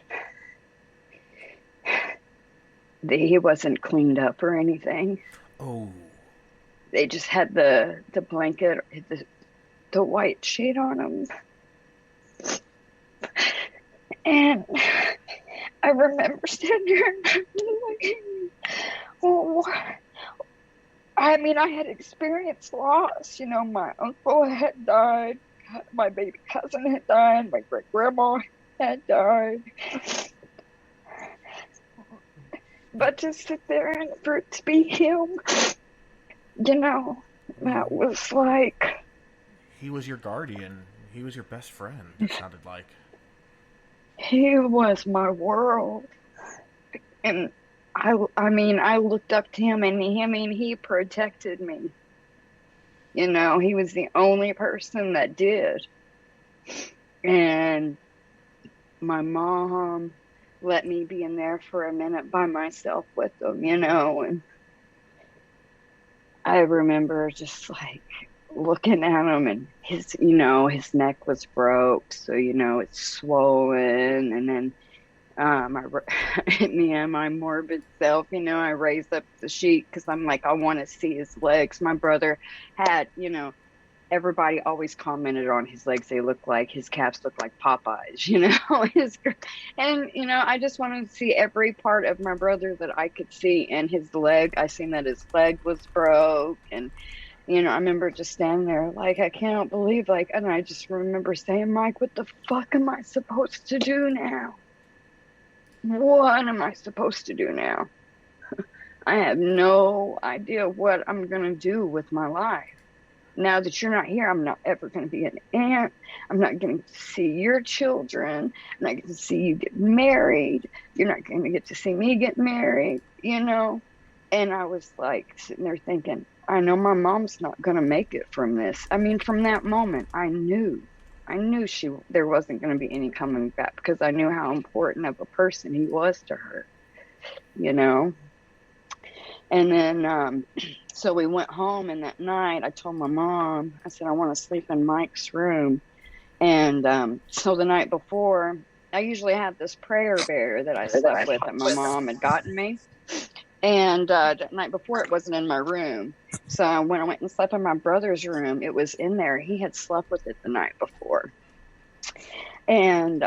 he wasn't cleaned up or anything. Oh. They just had the blanket, the white sheet on him. And I remember standing there and like, oh, I had experienced loss. My uncle had died. My baby cousin had died. My great grandma had died. But to sit there and for it to be him, that was like... He was your guardian. He was your best friend, it sounded like. He was my world. And I looked up to him, and he protected me. He was the only person that did. And my mom let me be in there for a minute by myself with him, and I remember just like looking at him, and his neck was broke, so it's swollen. And then me and my morbid self, I raised up the sheet because I'm like, I want to see his legs. My brother had, everybody always commented on his legs. His calves look like Popeyes, and I just wanted to see every part of my brother that I could see. And his leg, I seen that his leg was broke. And, I remember just standing there like, I can't believe, and I just remember saying, Mike, what the fuck am I supposed to do now? What am I supposed to do now? I have no idea what I'm going to do with my life. Now that you're not here, I'm not ever going to be an aunt. I'm not going to see your children. I'm not going to see you get married. You're not going to get to see me get married, And I was like sitting there thinking, I know my mom's not going to make it from this. From that moment, I knew there wasn't going to be any coming back because I knew how important of a person he was to her, And then, so we went home, and that night I told my mom, I said, I want to sleep in Mike's room. And so the night before, I usually have this prayer bear that I slept with that my mom had gotten me. And the night before, it wasn't in my room. So when I went and slept in my brother's room, it was in there. He had slept with it the night before. And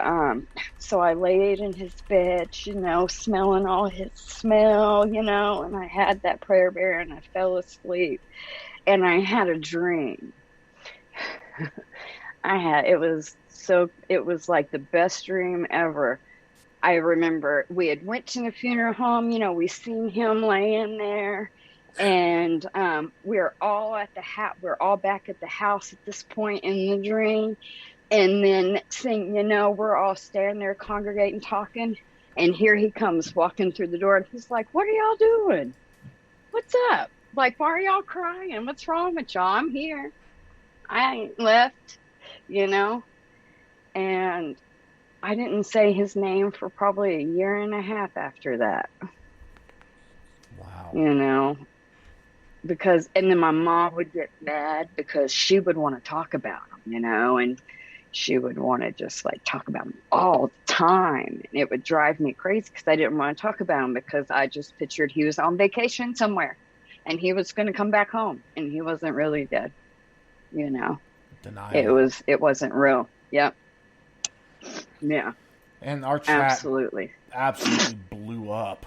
so I laid in his bed, smelling all his smell, and I had that prayer bear, and I fell asleep. And I had a dream. It was like the best dream ever. I remember we had went to the funeral home, we seen him laying there, and we're all at the house. We're all back at the house at this point in the dream. And then next thing you know, we're all standing there congregating, talking. And here he comes walking through the door. And he's like, what are y'all doing? What's up? Like, why are y'all crying? What's wrong with y'all? I'm here. I ain't left, you know? And I didn't say his name for probably a year and a half after that. Wow. You know? Because, and then my mom would get mad because she would want to talk about him, you know? And she would want to just like talk about him all the time. And it would drive me crazy because I didn't want to talk about him because I just pictured he was on vacation somewhere and he was going to come back home and he wasn't really dead, you know? Denial. It wasn't real. Yep. Yeah. And our chat absolutely blew up.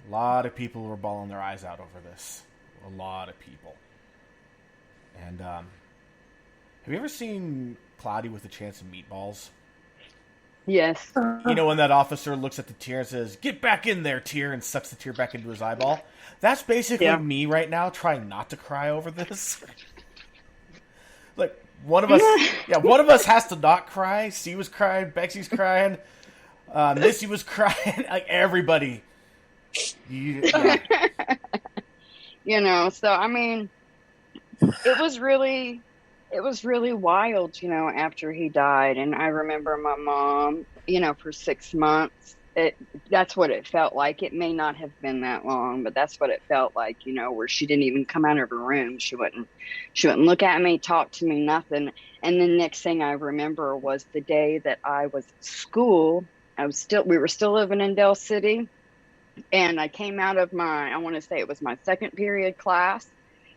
A lot of people were bawling their eyes out over this. A lot of people. And have you ever seen Cloudy with a Chance of Meatballs? Yes. You know when that officer looks at the tear and says, "Get back in there, tear," and sucks the tear back into his eyeball? That's basically me right now, trying not to cry over this. Like, one of us has to not cry. C was crying, Bexy's crying, Missy was crying, like everybody. You know, so I mean, it was really wild, you know, after he died. And I remember my mom, you know, for 6 months, that's what it felt like. It may not have been that long, but that's what it felt like, you know, where she didn't even come out of her room. She wouldn't look at me, talk to me, nothing. And the next thing I remember was the day that I was at school. We were still living in Del City. And I came out of I want to say it was my second period class,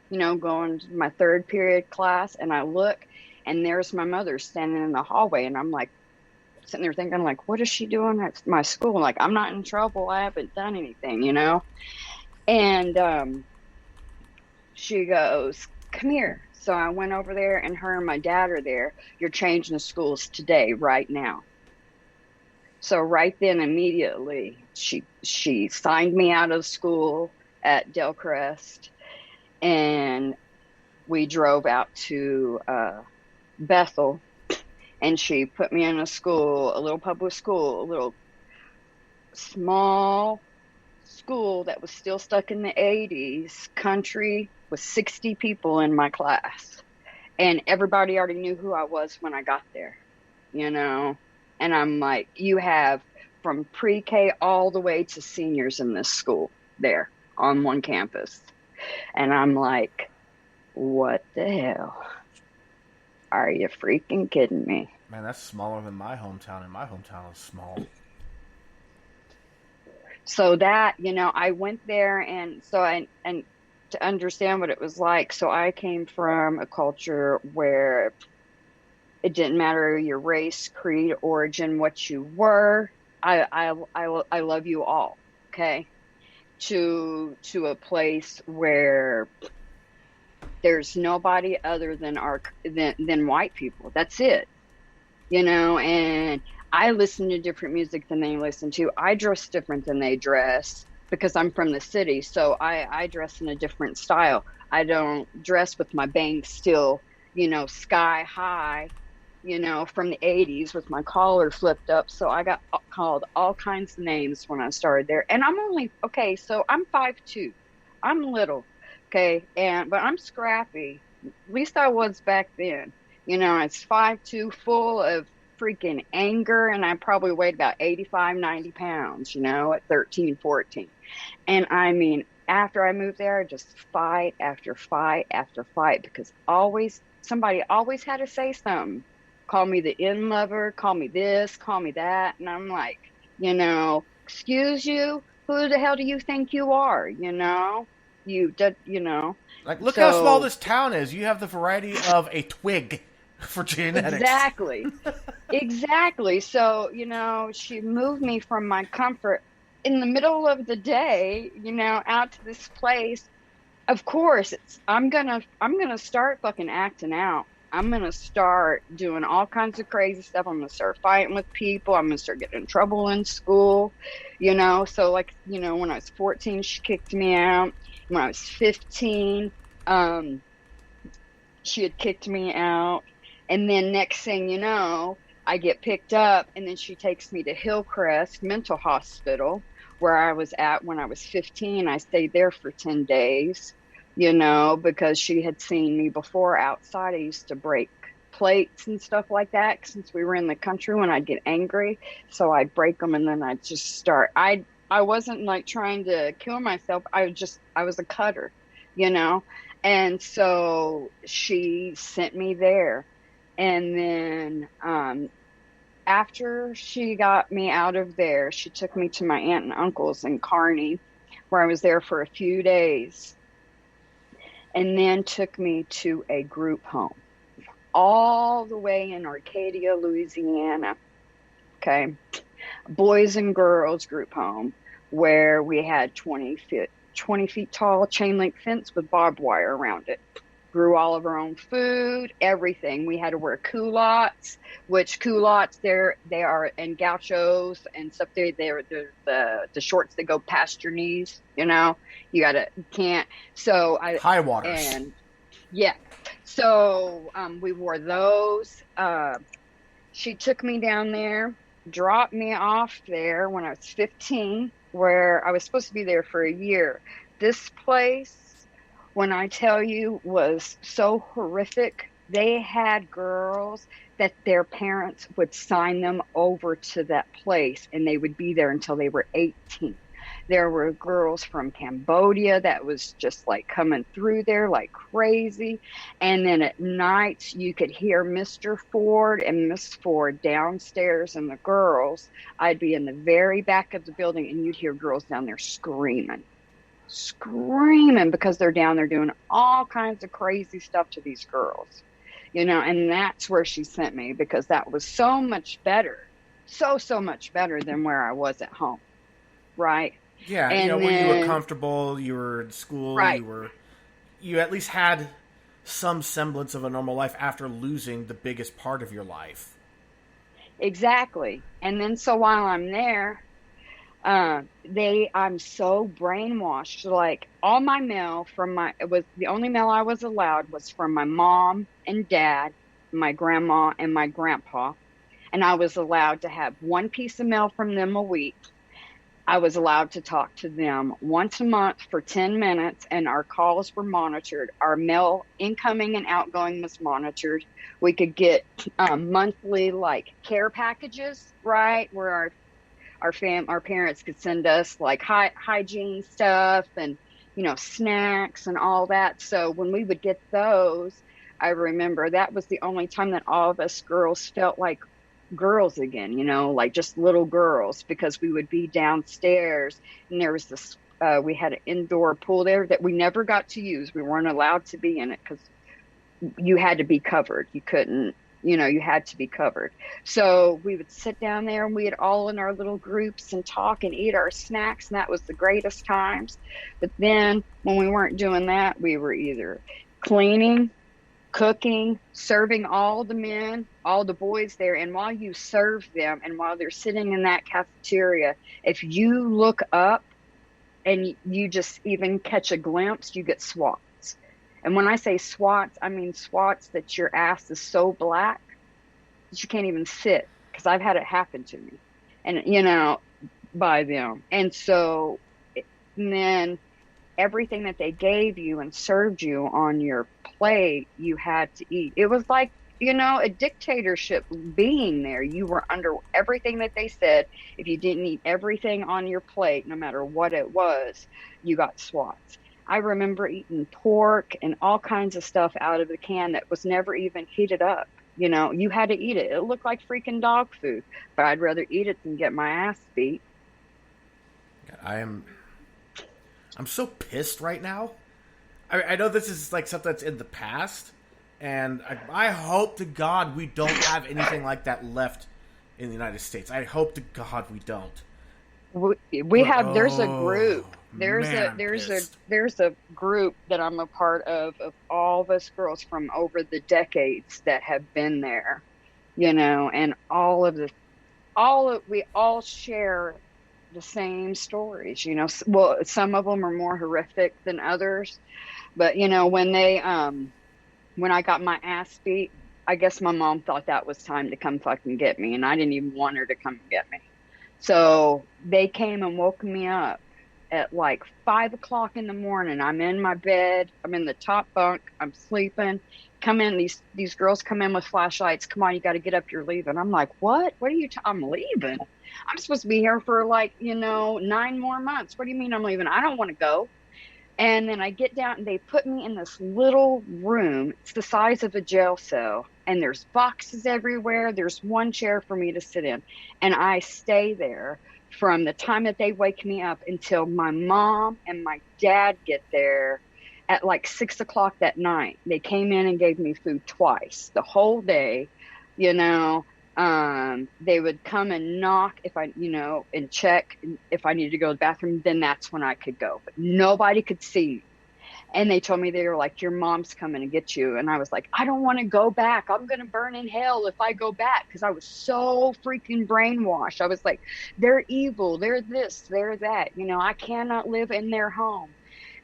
you know, going to my third period class. And I look and there's my mother standing in the hallway. And I'm like, sitting there thinking, like, what is she doing at my school? Like, I'm not in trouble. I haven't done anything, you know? And she goes, come here. So I went over there and her and my dad are there. You're changing the schools today, right now. So right then, immediately, she signed me out of school at Del Crest, and we drove out to Bethel, and she put me in a little public school, a little small school that was still stuck in the 80s, country, with 60 people in my class. And everybody already knew who I was when I got there, you know? And I'm like, you have from pre-K all the way to seniors in this school there on one campus. And I'm like, what the hell? Are you freaking kidding me? Man, that's smaller than my hometown, and my hometown is small. So that, you know, I went there and to understand what it was like. So I came from a culture where it didn't matter your race, creed, origin, what you were. I love you all. Okay. To a place where there's nobody other than than white people. That's it. You know, and I listen to different music than they listen to. I dress different than they dress because I'm from the city. So I dress in a different style. I don't dress with my bangs still, you know, sky high, you know, from the 80s with my collar flipped up. So I got called all kinds of names when I started there. And I'm so I'm 5'2". I'm little, okay, but I'm scrappy. At least I was back then. You know, it's 5'2", full of freaking anger, and I probably weighed about 85, 90 pounds, you know, at 13, 14. And I mean, after I moved there, just fight after fight after fight, because somebody always had to say something. Call me the in lover, call me this, call me that. And I'm like, you know, excuse you, who the hell do you think you are? You know, you know. Like, look how small this town is. You have the variety of a twig for genetics. Exactly. Exactly. So, you know, she moved me from my comfort in the middle of the day, you know, out to this place. Of course, I'm gonna start fucking acting out. I'm going to start doing all kinds of crazy stuff. I'm going to start fighting with people. I'm going to start getting in trouble in school, you know. So, like, you know, when I was 14, she kicked me out. When I was 15, she had kicked me out. And then next thing you know, I get picked up, and then she takes me to Hillcrest Mental Hospital, where I was at when I was 15. I stayed there for 10 days, because she had seen me before outside. I used to break plates and stuff like that since we were in the country when I'd get angry. So I'd break them, and then I'd just start. I wasn't like trying to kill myself. I was a cutter, you know? And so she sent me there. And then after she got me out of there, she took me to my aunt and uncle's in Kearney, where I was there for a few days, and then took me to a group home all the way in Arcadia, Louisiana. Okay. Boys and girls group home, where we had 20 feet tall chain link fence with barbed wire around it. Grew all of our own food, everything. We had to wear culottes, which culottes they are, and gauchos and stuff. They're the shorts that go past your knees. You can't. So high waters. And yeah, so we wore those. She took me down there, dropped me off there when I was 15, where I was supposed to be there for a year. This place, when I tell you, was so horrific. They had girls that their parents would sign them over to that place, and they would be there until they were 18. There were girls from Cambodia that was just like coming through there like crazy. And then at night, you could hear Mr. Ford and Miss Ford downstairs, and the girls. I'd be in the very back of the building, and you'd hear girls down there screaming because they're down there doing all kinds of crazy stuff to these girls, and that's where she sent me, because that was so much better, so much better than where I was at home. Right. Yeah. And when you were comfortable, you were in school, right. You at least had some semblance of a normal life after losing the biggest part of your life. Exactly. And then so while I'm there, I'm so brainwashed. Like, all my mail the only mail I was allowed was from my mom and dad, my grandma and my grandpa. And I was allowed to have one piece of mail from them a week. I was allowed to talk to them once a month for 10 minutes, and our calls were monitored. Our mail incoming and outgoing was monitored. We could get monthly like care packages, right, where our parents could send us like hygiene stuff and snacks and all that. So when we would get those, I remember that was the only time that all of us girls felt like girls again, like just little girls, because we would be downstairs, and there was this we had an indoor pool there that we never got to use. We weren't allowed to be in it because you had to be covered. You couldn't, you had to be covered. So we would sit down there, and we'd all in our little groups and talk and eat our snacks, and that was the greatest times. But then when we weren't doing that, we were either cleaning, cooking, serving all the men, all the boys there. And while you serve them, and while they're sitting in that cafeteria, if you look up and you just even catch a glimpse, you get swats. And when I say swats, I mean swats that your ass is so black that you can't even sit, because I've had it happen to me, and by them. And so then everything that they gave you and served you on your plate, you had to eat. It was like, a dictatorship being there. You were under everything that they said. If you didn't eat everything on your plate, no matter what it was, you got swats. I remember eating pork and all kinds of stuff out of the can that was never even heated up. You had to eat it. It looked like freaking dog food, but I'd rather eat it than get my ass beat. I'm so pissed right now. I know this is like something that's in the past, and I hope to God we don't have anything like that left in the United States. I hope to God we don't. We have. There's a group. There's a group that I'm a part of all of us girls from over the decades that have been there, and we all share the same stories. Well, some of them are more horrific than others, but when I got my ass beat, I guess my mom thought that was time to come fucking get me, and I didn't even want her to come get me. So they came and woke me up at like 5 o'clock in the morning. I'm in my bed. I'm in the top bunk. I'm sleeping. Come in. These girls come in with flashlights. Come on, you got to get up. You're leaving. I'm like, what? What are you? I'm leaving. I'm supposed to be here for like 9 more months. What do you mean I'm leaving? I don't want to go. And then I get down and they put me in this little room. It's the size of a jail cell. And there's boxes everywhere. There's one chair for me to sit in. And I stay there from the time that they wake me up until my mom and my dad get there at like 6 o'clock that night. They came in and gave me food twice the whole day. They would come and knock if I, and check if I needed to go to the bathroom, then that's when I could go. But nobody could see me. And they told me, they were like, your mom's coming to get you. And I was like, I don't want to go back. I'm going to burn in hell if I go back. Because I was so freaking brainwashed. I was like, they're evil. They're this, they're that. I cannot live in their home.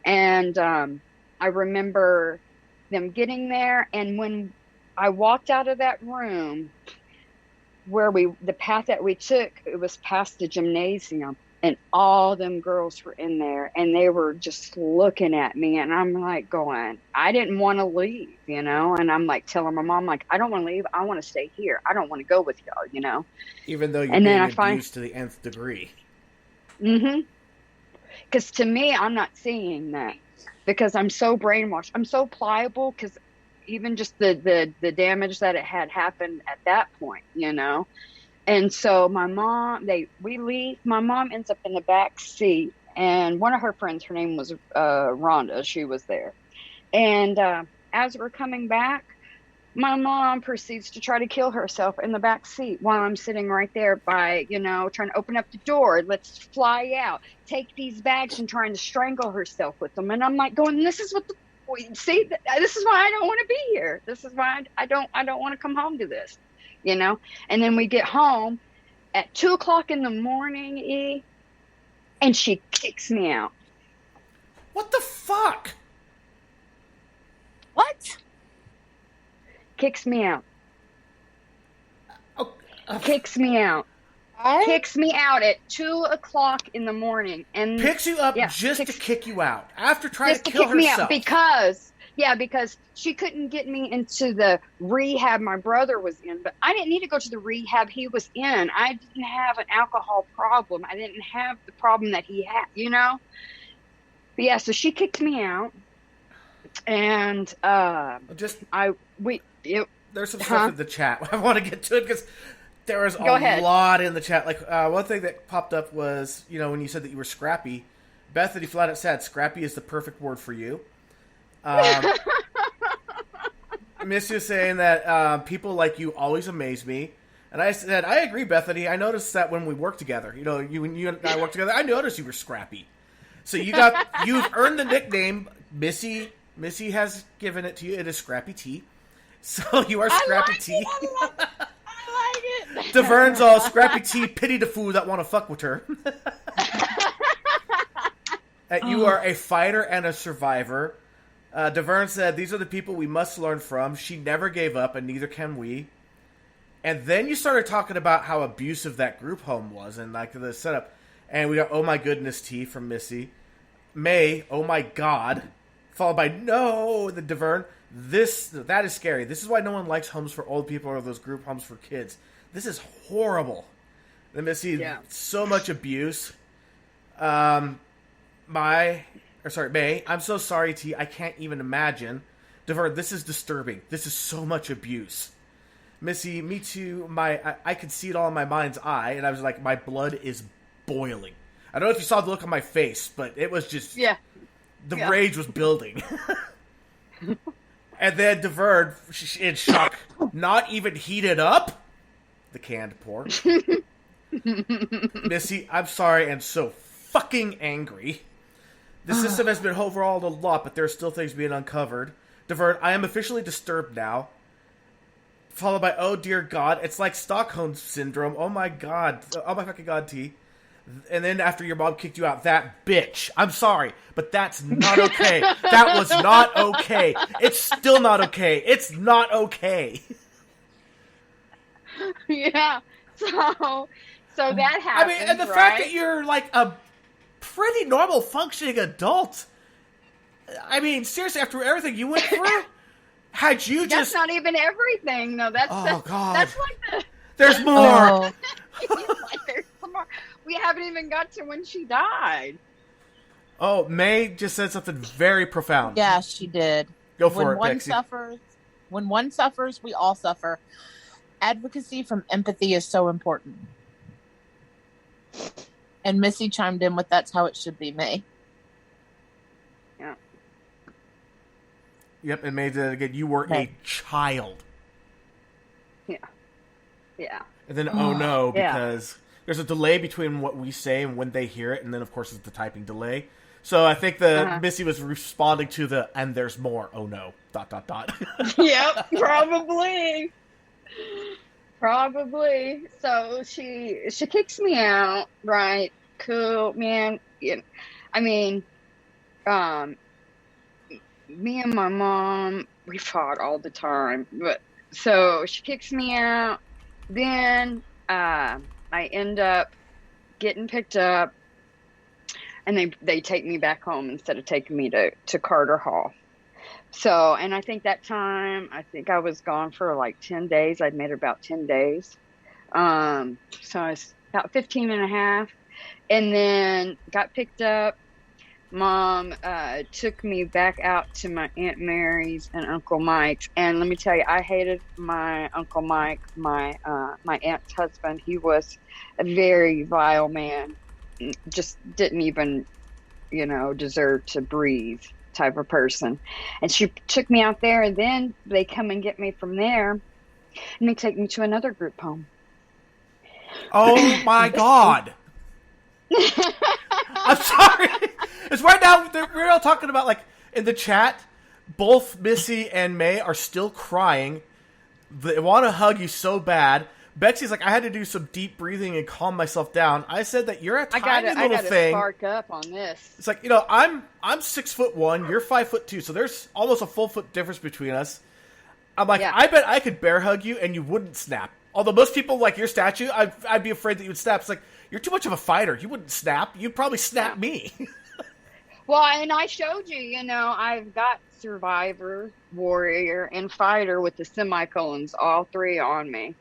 And I remember them getting there. And when I walked out of that room, the path that we took, it was past the gymnasium. And all them girls were in there and they were just looking at me. And I'm like going, I didn't want to leave, and I'm like telling my mom, like, I don't want to leave. I want to stay here. I don't want to go with y'all, Even though you're being abused to the nth degree. Mm-hmm. Because to me, I'm not seeing that because I'm so brainwashed. I'm so pliable because even just the damage that it had happened at that point, And so my mom, we leave. My mom ends up in the back seat, and one of her friends, her name was Rhonda. She was there, and as we're coming back, my mom proceeds to try to kill herself in the back seat while I'm sitting right there by, trying to open up the door. Let's fly out. Take these bags and trying to strangle herself with them. And I'm like going, this is this is why I don't want to be here. This is why I don't want to come home to this. And then we get home at 2 o'clock in the morning, and she kicks me out. What the fuck? What? Kicks me out. Kicks me out At 2 o'clock in the morning. And picks you up to kick you out after trying to kill herself. Me out because she couldn't get me into the rehab my brother was in. But I didn't need to go to the rehab he was in. I didn't have an alcohol problem. I didn't have the problem that he had, But yeah, so she kicked me out. And there's some stuff in the chat. I want to get to it because there was a lot in the chat. Like one thing that popped up was, when you said that you were scrappy, Bethany flat out said scrappy is the perfect word for you. Missy was saying that people like you always amaze me. And I said, I agree, Bethany. I noticed that when we worked together, when you and I worked together, I noticed you were scrappy. So you've earned the nickname. Missy has given it to you. It is Scrappy T. So you are Scrappy T. I like it. DeVern's all Scrappy T. Pity the fool that want to fuck with her. That you are a fighter and a survivor. DeVern said, these are the people we must learn from. She never gave up, and neither can we. And then you started talking about how abusive that group home was and like the setup. And we got, oh my goodness, T from Missy. May, oh my god. Followed by, no, the DeVern. That is scary. This is why no one likes homes for old people or those group homes for kids. This is horrible. Then Missy, so much abuse. May, I'm so sorry, T. I can't even imagine. DeVern, this is disturbing. This is so much abuse. Missy, me too. I could see it all in my mind's eye, and I was like, my blood is boiling. I don't know if you saw the look on my face, but it was just... Yeah. The rage was building. And then DeVern, in shock, not even heated up the canned pork. Missy, I'm sorry and so fucking angry. The system has been overhauled a lot, but there are still things being uncovered. DeVern, I am officially disturbed now. Followed by, oh dear God, it's like Stockholm Syndrome. Oh my God. Oh my fucking God, T. And then after your mom kicked you out, that bitch. I'm sorry, but that's not okay. That was not okay. It's still not okay. It's not okay. Yeah. So that I happens. mean, and the right? fact that you're like a pretty normal functioning adult. I mean, seriously, after everything you went through, had you that's just... not even everything, though. That's Oh, God. That's like There's more. Oh, like there's some more. We haven't even got to when she died. Oh, May just said something very profound. yeah, she did. Go for When it, one Pixie. when one suffers, we all suffer. Advocacy from empathy is so important. And Missy chimed in with "That's how it should be, May." Yeah. Yep, and May did it again. You were a child. Yeah. Yeah. And then, oh no, Yeah. because there's a delay between what we say and when they hear it, and then, of course, it's the typing delay. So I think Missy was responding to the, and there's more, oh no, ... Yep, probably. Probably. So she kicks me out, right? Cool, man. Yeah. I mean, me and my mom, we fought all the time. But so she kicks me out. Then I end up getting picked up, and they take me back home instead of taking me to Carter Hall. So, and I think that time, I think I was gone for like 10 days. I'd made it about 10 days. So I was about 15 and a half. And then got picked up. Mom took me back out to my Aunt Mary's and Uncle Mike's. And let me tell you, I hated my Uncle Mike, my aunt's husband. He was a very vile man. Just didn't even, deserve to breathe type of person. And she took me out there, and then they come and get me from there, and they take me to another group home. Oh my God. I'm sorry. It's right now, we're all talking about, like, in the chat, both Missy and May are still crying. They want to hug you so bad. Bexy's like, I had to do some deep breathing and calm myself down. I said that you're a tiny little I gotta thing. spark up on this. It's like, I'm 6'1", you're 5'2", so there's almost a full foot difference between us. I'm like, Yeah. I bet I could bear hug you and you wouldn't snap. Although most people, like your statue, I'd be afraid that you would snap. It's like, you're too much of a fighter. You wouldn't snap. You'd probably snap me. Well, and I showed you, I've got Survivor, Warrior, and Fighter with the semicolons, all three on me.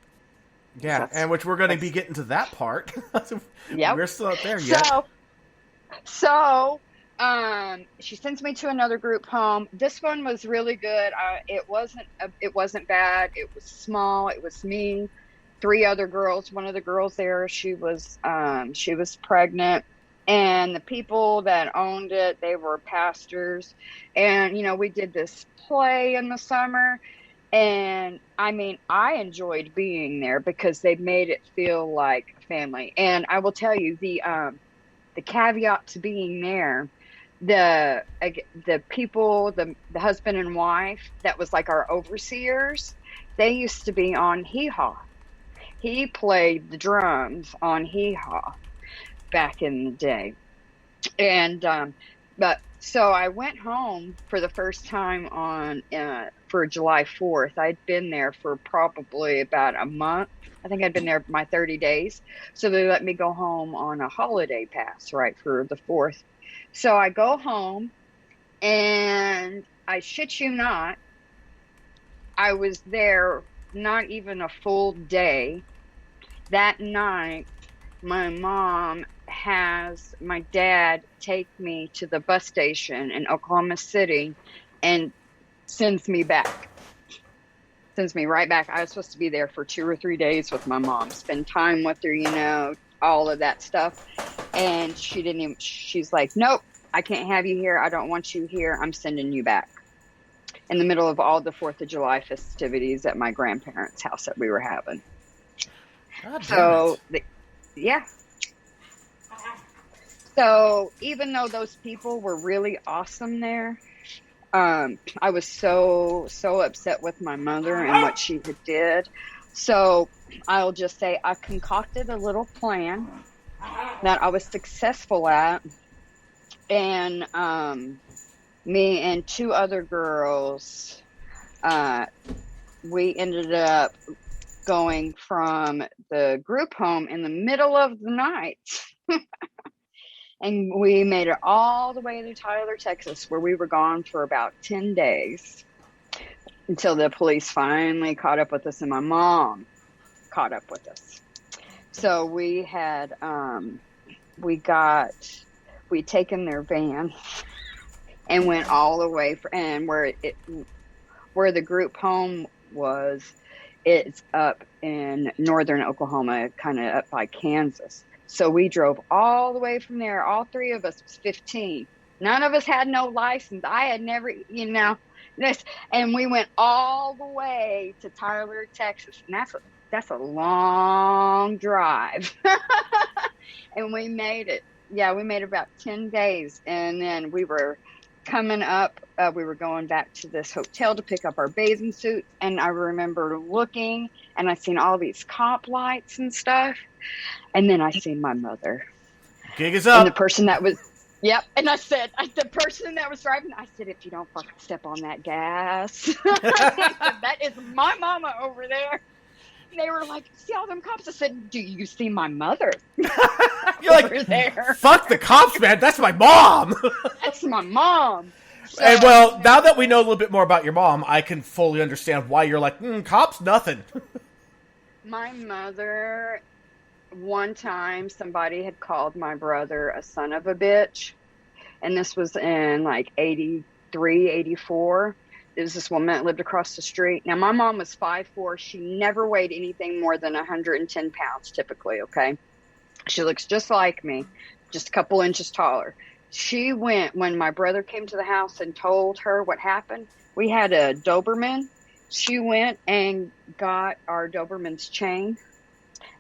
Yeah, and which we're going to be getting to that part. Yep. We're still not there yet. So, she sends me to another group home. This one was really good. It wasn't bad. It was small. It was me, 3 other girls. One of the girls there, she was pregnant, and the people that owned it, they were pastors, and we did this play in the summer. And I mean, I enjoyed being there because they made it feel like family. And I will tell you, the caveat to being there, the people, the husband and wife that was like our overseers, they used to be on Hee Haw. He played the drums on Hee Haw back in the day. And but so I went home for the first time for July 4th. I'd been there for probably about a month. I think I'd been there my 30 days. So they let me go home on a holiday pass, right, for the 4th. So I go home, and I shit you not, I was there not even a full day. That night, my mom has my dad take me to the bus station in Oklahoma City and sends me back. Sends me right back. I was supposed to be there for 2 or 3 days with my mom, spend time with her, all of that stuff. And she's like, nope, I can't have you here. I don't want you here. I'm sending you back. In the middle of all the 4th of July festivities at my grandparents' house that we were having. God damn So, it. yeah. So even though those people were really awesome there, I was so upset with my mother and what she had did. So I'll just say I concocted a little plan that I was successful at, and me and 2 other girls, we ended up going from the group home in the middle of the night. And we made it all the way to Tyler, Texas, where we were gone for about 10 days until the police finally caught up with us and my mom caught up with us. So we had, we'd taken their van and went all the way and where the group home was, it's up in northern Oklahoma, kind of up by Kansas. So we drove all the way from there. All three of us was 15. None of us had no license. I had never, and we went all the way to Tyler, Texas. And that's a long drive. And we made it. Yeah, we made about 10 days. And then we were coming up, we were going back to this hotel to pick up our bathing suits. And I remember looking and I seen all these cop lights and stuff. And then I seen my mother. Gig is up. And the person that was, yep. And I said, the person that was driving, I said, if you don't fucking step on that gas, that is my mama over there. And they were like, see all them cops? I said, do you see my mother? You're like, there. Fuck the cops, man. That's my mom. That's my mom. So, and well, now that we know a little bit more about your mom, I can fully understand why you're like, cops, nothing. My mother, one time somebody had called my brother a son of a bitch. And this was in like 83, 84. There was this woman that lived across the street. Now, my mom was 5'4". She never weighed anything more than 110 pounds, typically, okay? She looks just like me, just a couple inches taller. She went, when my brother came to the house and told her what happened, we had a Doberman. She went and got our Doberman's chain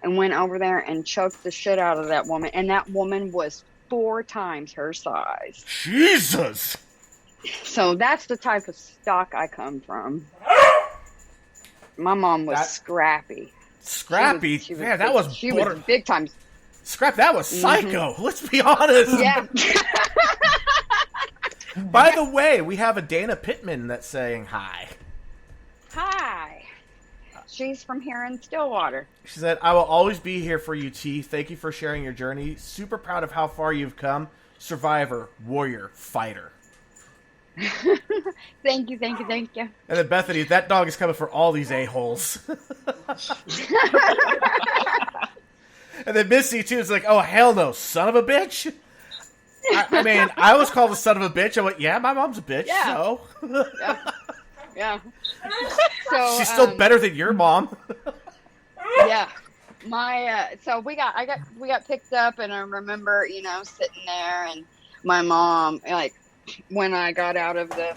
and went over there and choked the shit out of that woman. And that woman was 4 times her size. Jesus! So that's the type of stock I come from. My mom was scrappy. Scrappy? She was Man, that big, was she was big time. Scrap, that was psycho. Let's be honest. Yeah. By the way, we have a Dana Pittman that's saying hi. Hi. She's from here in Stillwater. She said, I will always be here for you, T. Thank you for sharing your journey. Super proud of how far you've come. Survivor, warrior, fighter. Thank you. And then Bethany, that dog is coming for all these a-holes. And then Missy, too, is like, oh, hell no, son of a bitch? I mean, I was called a son of a bitch. I went, yeah, my mom's a bitch, yeah. So. Yeah. So she's still better than your mom. Yeah. So we got picked up, and I remember, sitting there, and my mom, like, when I got out of the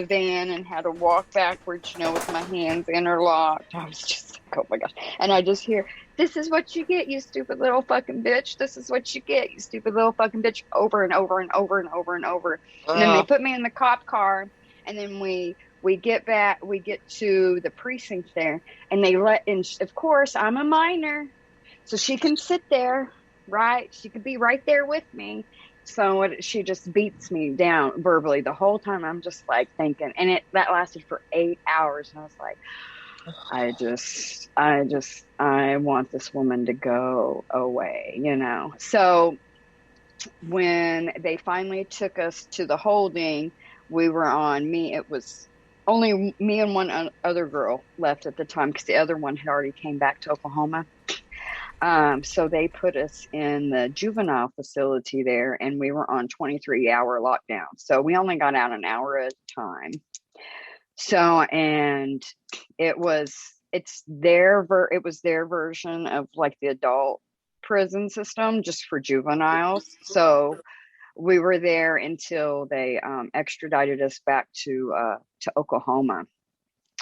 van and had to walk backwards, with my hands interlocked, I was just like, oh my gosh. And I just hear, this is what you get, you stupid little fucking bitch. This is what you get, you stupid little fucking bitch, over and over and over and over and over. And then they put me in the cop car, and then we get to the precinct there, and of course, I'm a minor, so she can sit there, right? She could be right there with me. So she just beats me down verbally the whole time. I'm just like thinking, and that lasted for 8 hours. And I was like, I want this woman to go away, So when they finally took us to the holding, we were it was only me and one other girl left at the time, because the other one had already came back to Oklahoma. So they put us in the juvenile facility there, and we were on 23-hour lockdown. So we only got out an hour at a time. So, and it was their version of like the adult prison system, just for juveniles. So we were there until they extradited us back to Oklahoma.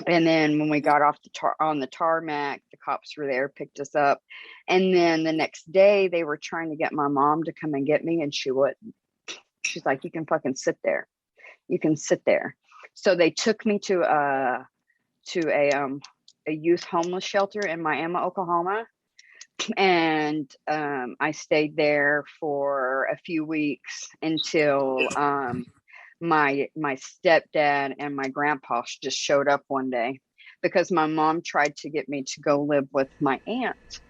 And then when we got off on the tarmac, the cops were there, picked us up. And then the next day they were trying to get my mom to come and get me, and she wouldn't. She's like, you can fucking sit there. You can sit there. So they took me to a youth homeless shelter in Miami, Oklahoma. And I stayed there for a few weeks until my stepdad and my grandpa just showed up one day. because my mom tried to get me to go live with my aunt,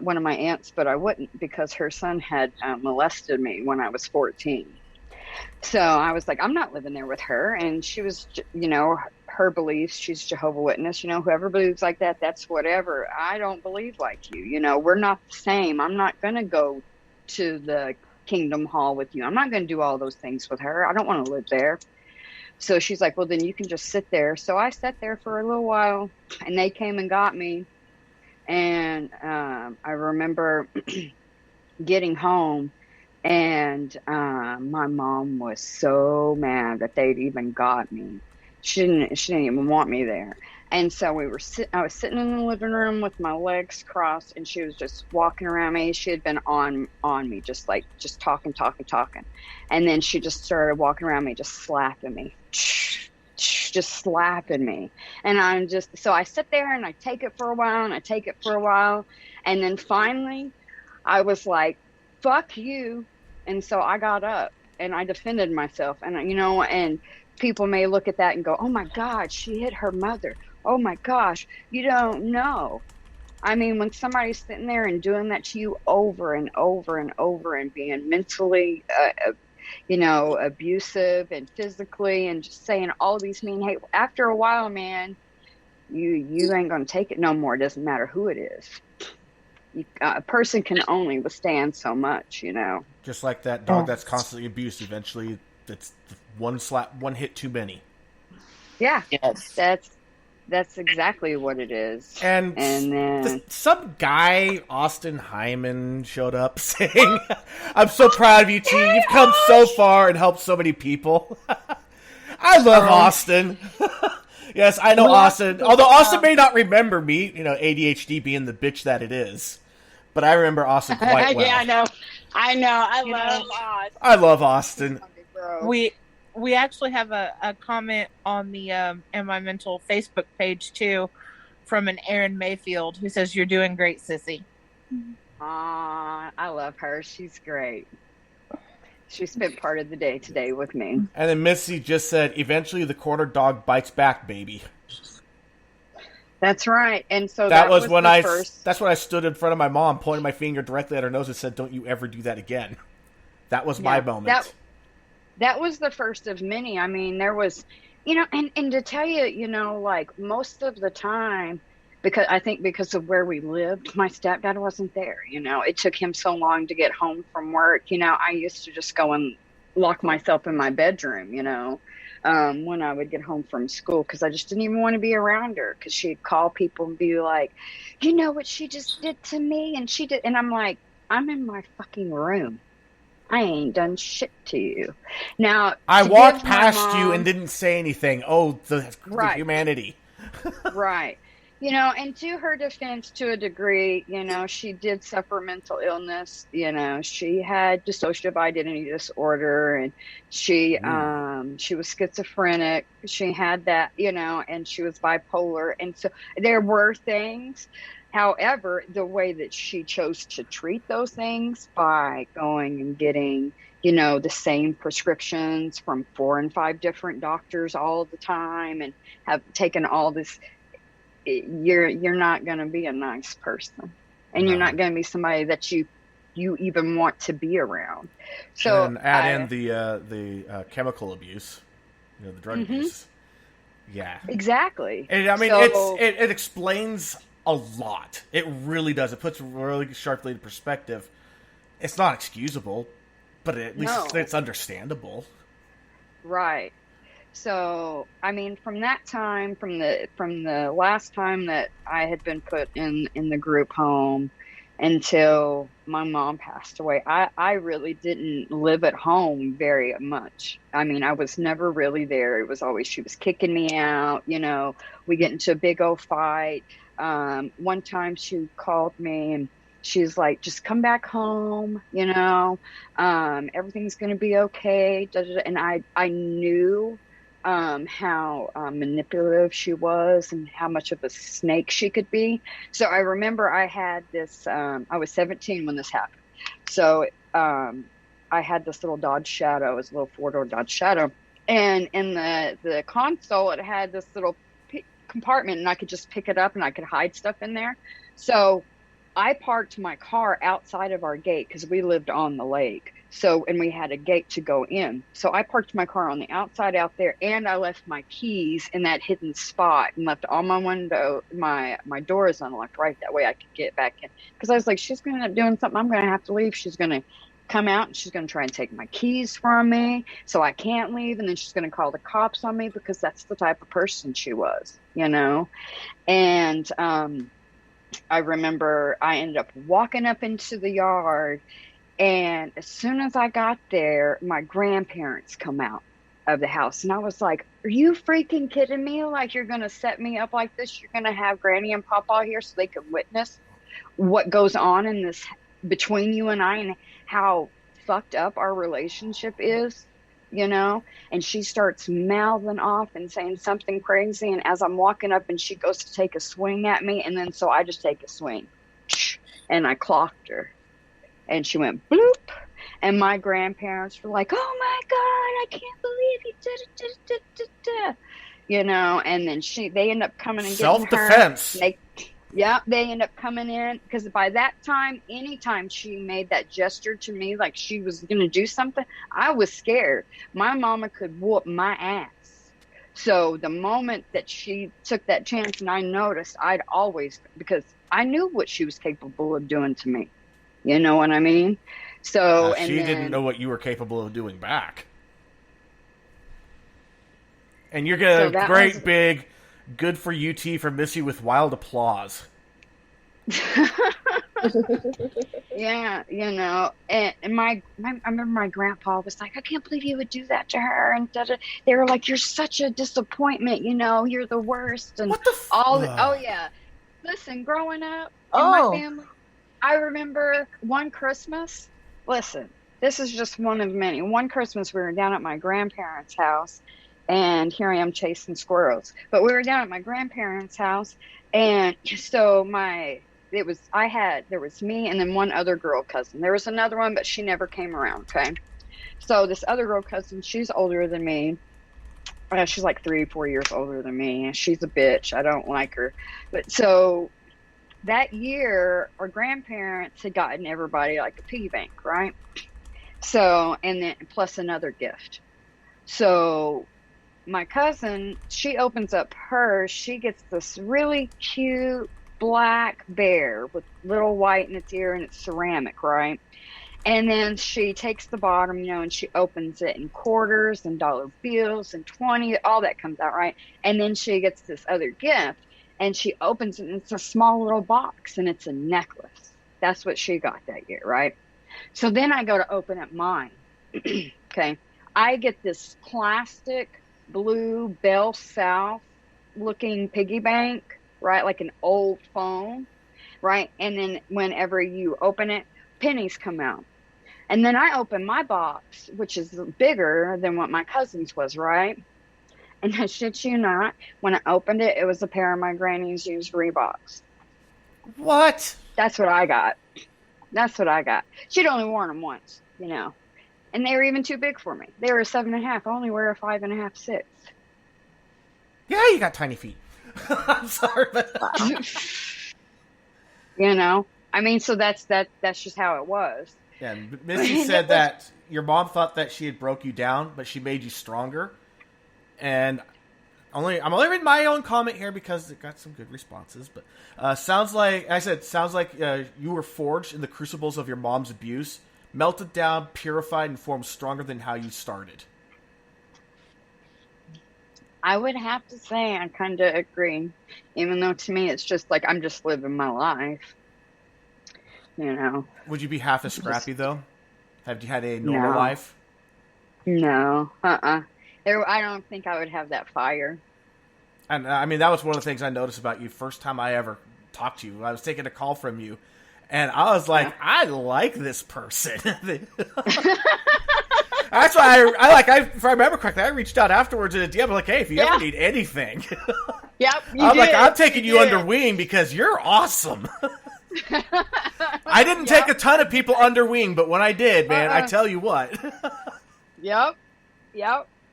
one of my aunts, but I wouldn't because her son had molested me when I was 14. So I was like, I'm not living there with her. And she was, her beliefs, she's Jehovah's Witness, whoever believes like that, that's whatever. I don't believe like you. We're not the same. I'm not going to go to the Kingdom Hall with you. I'm not going to do all those things with her. I don't want to live there. So she's like, well, then you can just sit there. So I sat there for a little while, and they came and got me. And I remember getting home, and my mom was so mad that they'd even got me. She didn't even want me there. And so I was sitting in the living room with my legs crossed, and she was just walking around me. She had been on me, just talking. And then she just started walking around me, just slapping me, just slapping me. And so I sit there and I take it for a while. And then finally I was like, fuck you. And so I got up and I defended myself. And, and people may look at that and go, oh my God, she hit her mother. Oh my gosh, you don't know. I mean, when somebody's sitting there and doing that to you over and over and over and being mentally, abusive and physically and just saying all these mean hate, after a while, man, you ain't going to take it no more. It doesn't matter who it is. A person can only withstand so much, Just like that dog that's constantly abused, eventually that's one hit too many. Yeah. Yes. That's exactly what it is. And then some guy, Austin Hyman, showed up saying, I'm so proud of you, T. You've come so far and helped so many people. I love Austin. Yes, I know Austin. Although Austin may not remember me, ADHD being the bitch that it is. But I remember Austin quite well. Yeah, I know. I love Austin. I love Austin. We actually have a comment on the Environmental Facebook page, too, from an Erin Mayfield who says, you're doing great, sissy. I love her. She's great. She spent part of the day today with me. And then Missy just said, eventually the corner dog bites back, baby. That's right. And so that was when that's when I stood in front of my mom, pointed my finger directly at her nose and said, don't you ever do that again. That was my moment. That was the first of many. I mean, there was, and to tell you, like most of the time, because of where we lived, my stepdad wasn't there. It took him so long to get home from work. I used to just go and lock myself in my bedroom, when I would get home from school, because I just didn't even want to be around her, because she'd call people and be like, you know what she just did to me? And she did. And I'm like, I'm in my fucking room. I ain't done shit to you. Now, I walked past you and didn't say anything. Oh, the humanity. Right. And to her defense, to a degree, she did suffer mental illness. She had dissociative identity disorder, and she was schizophrenic. She had that, and she was bipolar. And so there were things. However, the way that she chose to treat those things by going and getting, the same prescriptions from 4 and 5 different doctors all the time, and have taken all this, you're not going to be a nice person, and you're not going to be somebody that you even want to be around. So and add in the chemical abuse, the drug abuse. Yeah, exactly. And I mean, it explains a lot. It really does. It puts really sharply into perspective. It's not excusable, but at least it's understandable. Right. So, I mean, from that time, from the last time that I had been put in the group home until my mom passed away, I really didn't live at home very much. I mean, I was never really there. It was always, she was kicking me out, we get into a big old fight. One time she called me and she's like, just come back home, everything's going to be okay. And I knew how manipulative she was and how much of a snake she could be. So I remember I had this, I was 17 when this happened. So I had this little Dodge Shadow, it was a little 4-door Dodge Shadow. And in the console, it had this little compartment, and I could just pick it up and I could hide stuff in there. So I parked my car outside of our gate because we lived on the lake. So, and we had a gate to go in. So I parked my car on the outside out there, and I left my keys in that hidden spot and left all my window, my doors unlocked, right? That way I could get back in. Because I was like, she's going to end up doing something. I'm going to have to leave. She's going to come out and she's going to try and take my keys from me. So I can't leave. And then she's going to call the cops on me because that's the type of person she was, you know? And I remember I ended up walking up into the yard. And as soon as I got there, my grandparents come out of the house. And I was like, are you freaking kidding me? Like, you're going to set me up like this? You're going to have Granny and Papa here so they can witness what goes on in this between you and I and how fucked up our relationship is, you know? And she starts mouthing off and saying something crazy. And as I'm walking up and she goes to take a swing at me. And then so I just take a swing and I clocked her. And she went bloop, and my grandparents were like, "Oh my God, I can't believe you did it, you know." And then they end up coming and getting her. Self-defense. They end up coming in because by that time, anytime she made that gesture to me, like she was going to do something, I was scared. My mama could whoop my ass. So the moment that she took that chance, and I noticed, because I knew what she was capable of doing to me. You know what I mean? So she didn't know what you were capable of doing back. And you're getting a great big good for UT for Missy with wild applause. Yeah, you know, and I remember my grandpa was like, I can't believe you would do that to her, and they were like, you're such a disappointment, you know, you're the worst, and what the oh yeah. Listen, growing up in my family, I remember one Christmas, listen, this is just one of many. One Christmas, we were down at my grandparents' house, and here I am chasing squirrels. But we were down at my grandparents' house, and so there was me and then one other girl cousin. There was another one, but she never came around, okay? So this other girl cousin, she's older than me. She's like 3-4 years older than me. She's a bitch. I don't like her. But so that year, our grandparents had gotten everybody like a piggy bank, right? So, and then plus another gift. So my cousin, she opens up hers. She gets this really cute black bear with little white in its ear, and it's ceramic, right? And then she takes the bottom, you know, and she opens it in quarters and dollar bills and 20, all that comes out, right? And then she gets this other gift. And she opens it, and it's a small little box, and it's a necklace. That's what she got that year, right? So then I go to open up mine. Okay. I get this plastic blue Bell South looking piggy bank, right? Like an old phone, right? And then whenever you open it, pennies come out. And then I open my box, which is bigger than what my cousin's was, right? And I shit you not, when I opened it, it was a pair of my granny's used Reeboks. What? That's what I got. She'd only worn them once, you know. And they were even too big for me. They were a 7.5. I only wear a 5.5, 6. Yeah, you got tiny feet. I'm sorry, but you know, I mean, so that's just how it was. Yeah, Missy said that your mom thought that she had broke you down, but she made you stronger. And I'm only reading my own comment here because it got some good responses. But sounds like you were forged in the crucibles of your mom's abuse, melted down, purified, and formed stronger than how you started. I would have to say I kind of agree, even though to me it's just like I'm just living my life. You know. Would you be half as scrappy though? Have you had a normal life? No. I don't think I would have that fire. And I mean, that was one of the things I noticed about you first time I ever talked to you. I was taking a call from you, and I was like, I like this person. That's why if I remember correctly, I reached out afterwards in a DM. I'm like, hey, if you ever need anything. Yep, I'm taking you under wing because you're awesome. I didn't take a ton of people under wing, but when I did, man, I tell you what. Yep.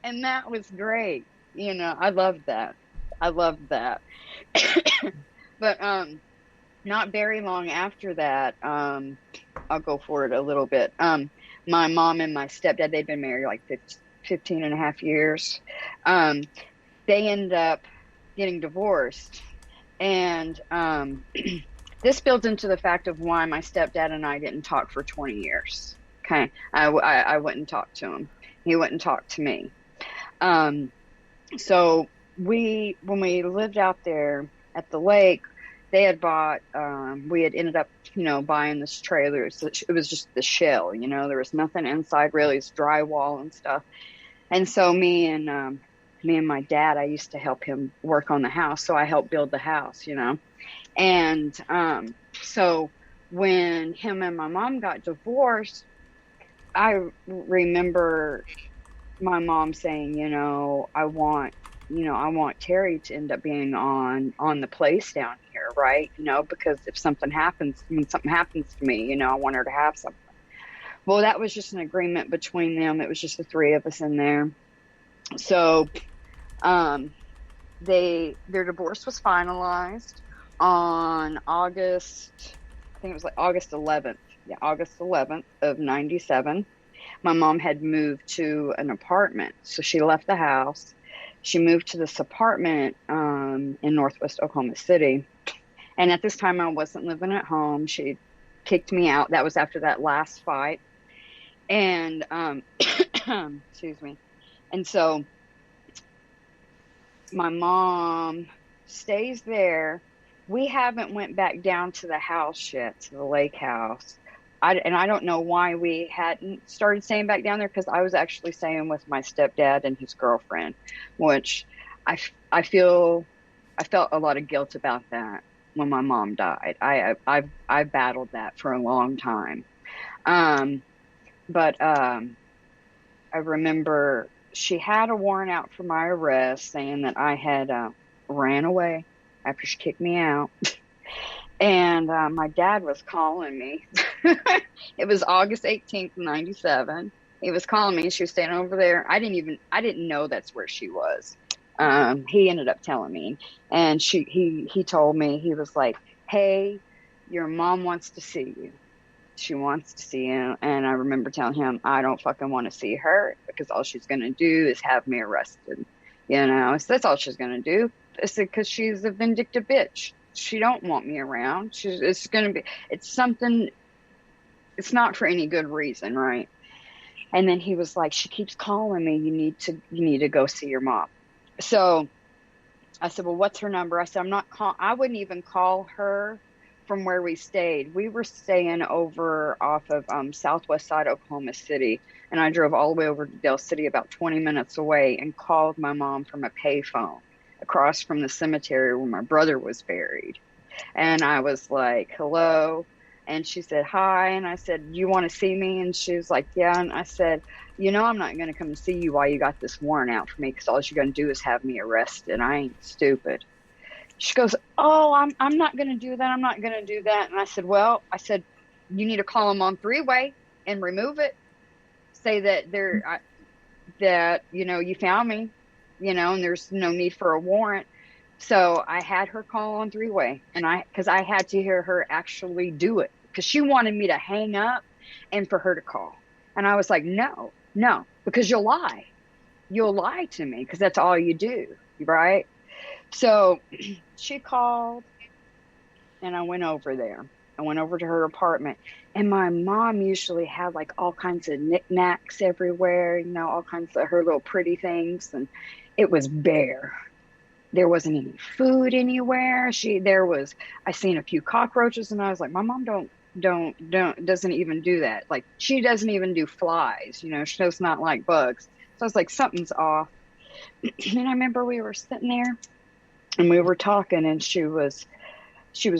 And that was great. You know, I loved that. I love that. But not very long after that, I'll go forward a little bit. My mom and my stepdad, they'd been married like 15 and a half years. They ended up getting divorced. And this builds into the fact of why my stepdad and I didn't talk for 20 years. Okay. I wouldn't talk to him. He wouldn't talk to me. So when we lived out there at the lake, they had bought, we had ended up, buying this trailer. It was just the shell, there was nothing inside really. It's drywall and stuff. And so me and my dad, I used to help him work on the house. So I helped build the house, And so when him and my mom got divorced, I remember my mom saying, I want Terry to end up being on the place down here, right? Because when something happens to me, I want her to have something. Well, that was just an agreement between them. It was just the three of us in there. So, their divorce was finalized on August 11th. Yeah, August 11th of 97. My mom had moved to an apartment. So she left the house. She moved to this apartment in Northwest Oklahoma City. And at this time, I wasn't living at home. She kicked me out. That was after that last fight. And, excuse me. And so my mom stays there. We haven't went back down to the house yet, to the lake house. I don't know why we hadn't started staying back down there, because I was actually staying with my stepdad and his girlfriend, which I felt a lot of guilt about that when my mom died. I battled that for a long time. But I remember she had a warrant out for my arrest saying that I had ran away after she kicked me out. And my dad was calling me. It was August 18th, 97. He was calling me. She was staying over there. I didn't know that's where she was. He ended up telling me. And he told me, he was like, hey, your mom wants to see you. She wants to see you. And I remember telling him, I don't fucking want to see her, because all she's going to do is have me arrested. So that's all she's going to do. It's because she's a vindictive bitch. She don't want me around. It's not for any good reason, right? And then he was like, she keeps calling me. You need to go see your mom. So I said, well, what's her number? I said, I wouldn't even call her from where we stayed. We were staying over off of southwest side Oklahoma City, and I drove all the way over to Dale City, about 20 minutes away, and called my mom from a payphone across from the cemetery where my brother was buried. And I was like, hello. And she said, hi. And I said, you want to see me? And she was like, yeah. And I said, I'm not going to come see you while you got this warrant out for me, because all you're going to do is have me arrested. I ain't stupid. She goes, oh, I'm not going to do that. I'm not going to do that. And I said, you need to call them on three-way and remove it. Say that you found me, and there's no need for a warrant. So I had her call on three-way, because I had to hear her actually do it, because she wanted me to hang up and for her to call. And I was like, no, because you'll lie to me, because that's all you do, right? So she called, and I went over there. I went over to her apartment, and my mom usually had like all kinds of knickknacks everywhere, all kinds of her little pretty things, and it was bare. There wasn't any food anywhere. I seen a few cockroaches, and I was like, my mom doesn't even do that. Like, she doesn't even do flies, she does not like bugs. So I was like, something's off. And I remember we were sitting there and we were talking, and she was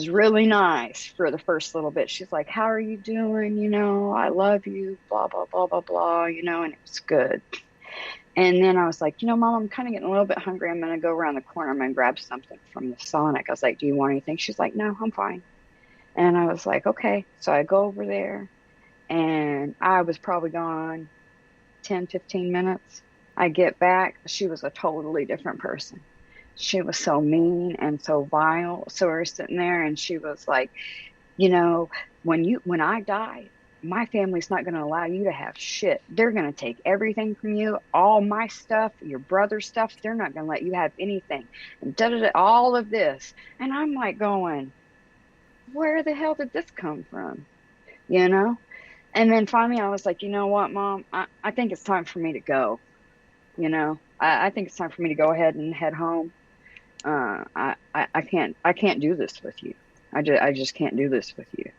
really nice for the first little bit. She's like, how are you doing? I love you, blah, blah, blah, blah, blah, and it was good. And then I was like, Mom, I'm kind of getting a little bit hungry. I'm going to go around the corner. I'm going to grab something from the Sonic. I was like, do you want anything? She's like, no, I'm fine. And I was like, okay. So I go over there, and I was probably gone 10, 15 minutes. I get back. She was a totally different person. she was so mean and so vile. So we were sitting there and she was like, you know, when I die, my family's not going to allow you to have shit. They're going to take everything from you, all my stuff, your brother's stuff. They're not going to let you have anything. And all of this. And I'm like going, where the hell did this come from? You know? And then finally I was like, you know what, Mom, I think it's time for me to go. You know, I think it's time for me to go ahead and head home. I can't do this with you. I just can't do this with you.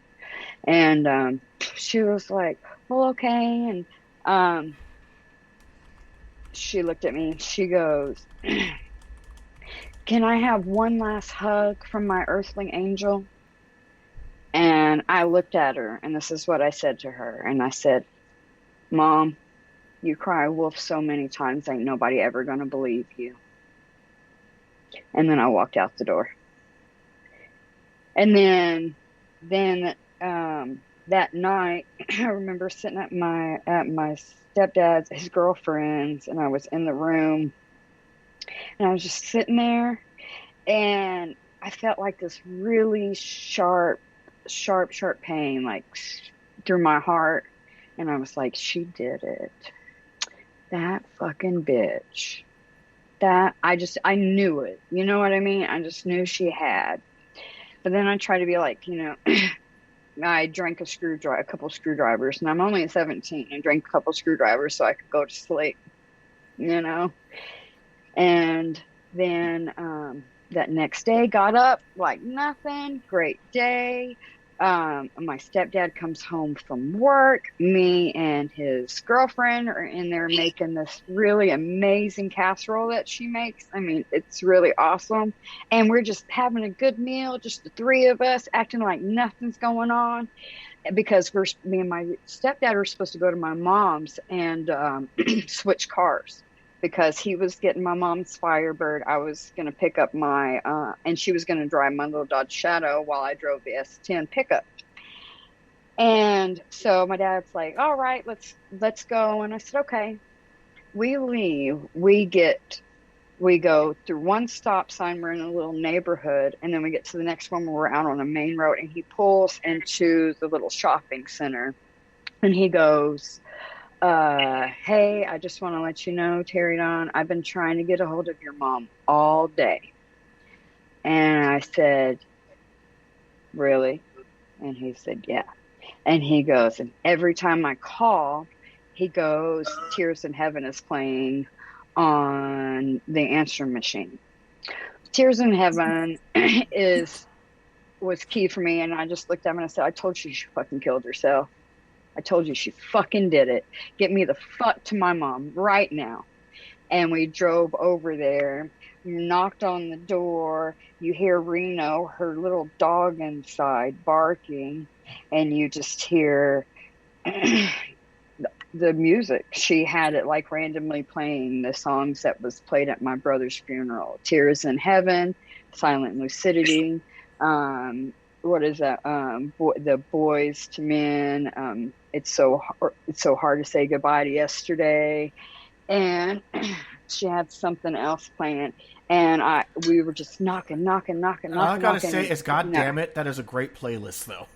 And she was like, well, okay. And she looked at me and she goes, can I have one last hug from my earthling angel? And I looked at her, and this is what I said to her. And I said, Mom, you cry wolf so many times, ain't nobody ever gonna believe you. And then I walked out the door. And then that night, I remember sitting at my stepdad's, his girlfriend's, and I was in the room, and I was just sitting there, and I felt like this really sharp pain, like through my heart, and I was like, she did it. That fucking bitch. That I knew it. You know what I mean? I just knew she had. But then I tried to be like, you know, I drank a couple screwdrivers, and I'm only 17. I drank a couple screwdrivers so I could go to sleep, you know. And then that next day, got up like nothing. Great day. My stepdad comes home from work. Me and his girlfriend are in there making this really amazing casserole that she makes. I mean, it's really awesome. And we're just having a good meal, just the three of us, acting like nothing's going on. Because me and my stepdad were supposed to go to my mom's and switch cars. Because he was getting my mom's Firebird. I was going to pick up and she was going to drive my little Dodge Shadow while I drove the S10 pickup. And so my dad's like, all right, let's go. And I said, okay. We leave. We go through one stop sign. We're in a little neighborhood. And then we get to the next one where we're out on a main road. And he pulls into the little shopping center. And he goes, hey, I just want to let you know, Terry Don, I've been trying to get a hold of your mom all day. And I said, really? And he said, yeah. And he goes, and every time I call, he goes, Tears in Heaven is playing on the answering machine. Tears in Heaven was key for me. And I just looked at him and I said, I told you she fucking killed herself. I told you she fucking did it. Get me the fuck to my mom right now. And we drove over there, knocked on the door. You hear Reno, her little dog inside, barking. And you just hear the music. She had it like randomly playing the songs that was played at my brother's funeral. Tears in Heaven, Silent Lucidity. What is that? The Boys to Men. It's so hard to say goodbye to yesterday. And she had something else playing. And we were just knocking. I gotta say, it's God damn it. That is a great playlist, though.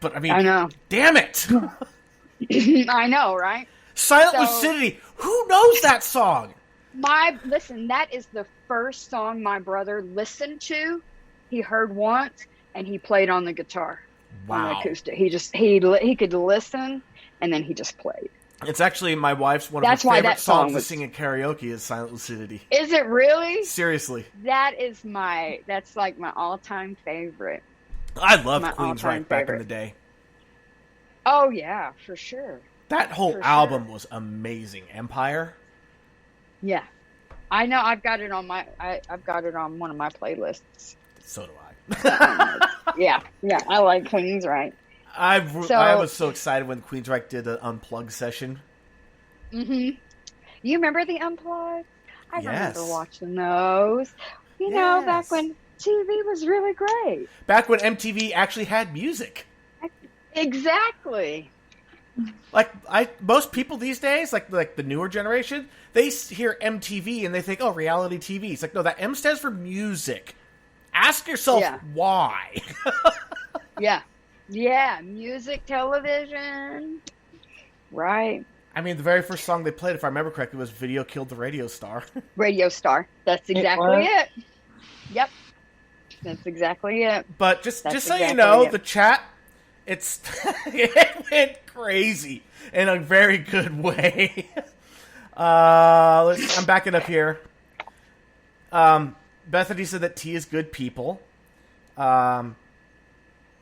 But I mean, I know. Damn it! I know, right? Silent Lucidity. Who knows that song? Listen, that is the first song my brother listened to. He heard once, and he played on the guitar. Wow. On the acoustic. He could listen, and then he just played. It's actually my wife's one of her favorite songs to sing in karaoke is Silent Lucidity. Is it really? Seriously. That's like my all-time favorite. I loved Queensryche back in the day. Oh, yeah, for sure. That whole album was amazing. Empire? Yeah. I know. I've got it on one of my playlists. So do I. Yeah. I like Queensryche. I was so excited when Queensryche did the Unplugged session. Mm-hmm. You remember the Unplugged? I remember watching those. You know, back when TV was really great. Back when MTV actually had music. Exactly. Like most people these days, like the newer generation, they hear MTV and they think, oh, reality TV. It's like, no, that M stands for music. Ask yourself why. Yeah. Yeah, music, television. Right. I mean, the very first song they played, if I remember correctly, was Video Killed the Radio Star. Radio Star. That's exactly it. Yep. That's exactly it. But just so you know, the chat, it went crazy in a very good way. I'm backing up here. Bethany said that T is good people.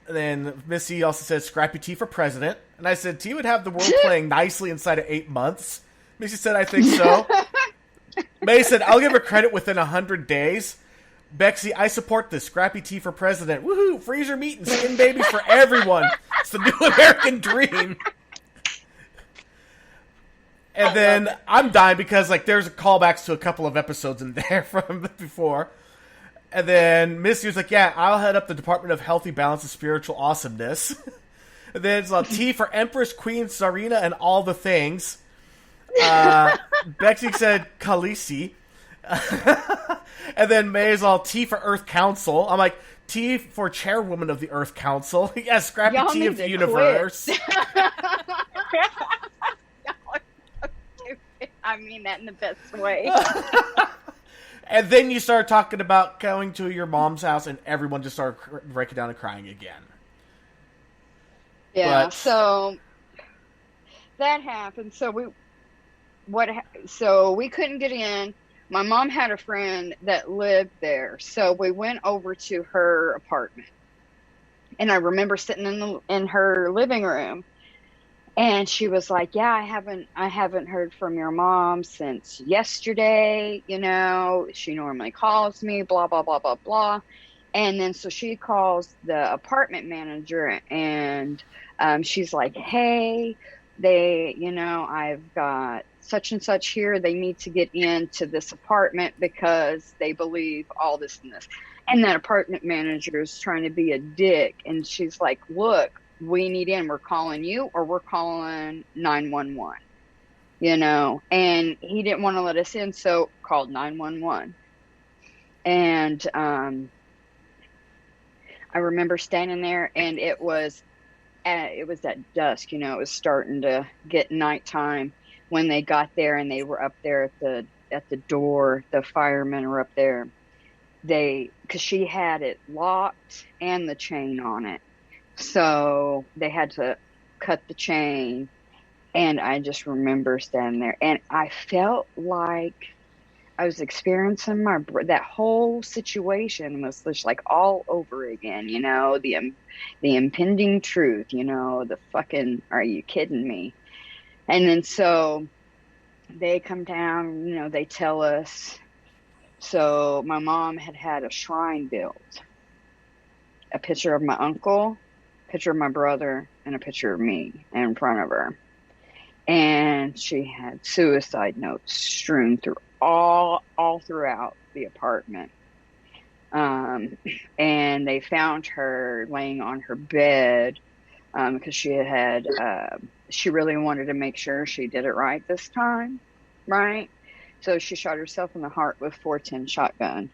Then Missy also said Scrappy T for president. And I said T would have the world playing nicely inside of 8 months. Missy said, I think so. May said, I'll give her credit within 100 days. Bexy, I support this. Scrappy T for president. Woohoo! Freezer meat and skin babies for everyone. It's the new American dream. And then I'm dying because there's callbacks to a couple of episodes in there from before. And then Missy was like, yeah, I'll head up the Department of Healthy Balance and Spiritual Awesomeness. And then it's T for Empress, Queen, Tsarina, and all the things. Bexy said Khaleesi. And then May is all T for Earth Council. I'm like, T for Chairwoman of the Earth Council. Yeah, Scrappy T of the universe. I mean that in the best way. And then you start talking about going to your mom's house, and everyone just started breaking down and crying again. Yeah, so that happened. So we couldn't get in. My mom had a friend that lived there, so we went over to her apartment. And I remember sitting in her living room, and she was like, "Yeah, I haven't heard from your mom since yesterday. You know, she normally calls me, blah blah blah blah blah." And then so she calls the apartment manager, and she's like, "Hey, I've got such and such here. They need to get into this apartment because they believe all this and this." And that apartment manager is trying to be a dick, and she's like, "Look, we need in. We're calling you, or we're calling 911." And he didn't want to let us in, so called 911. And I remember standing there, and it was at dusk. It was starting to get nighttime when they got there, and they were up there at the door. The firemen were up there. Because she had it locked and the chain on it. So they had to cut the chain, and I just remember standing there, and I felt like I was experiencing that whole situation was just like all over again, the impending truth, the fucking, are you kidding me? And then so they come down, they tell us. So my mom had a shrine built, a picture of my uncle, picture of my brother, and a picture of me in front of her. And she had suicide notes strewn through all throughout the apartment. And they found her laying on her bed because she really wanted to make sure she did it right this time, right? So she shot herself in the heart with .410 shotgun.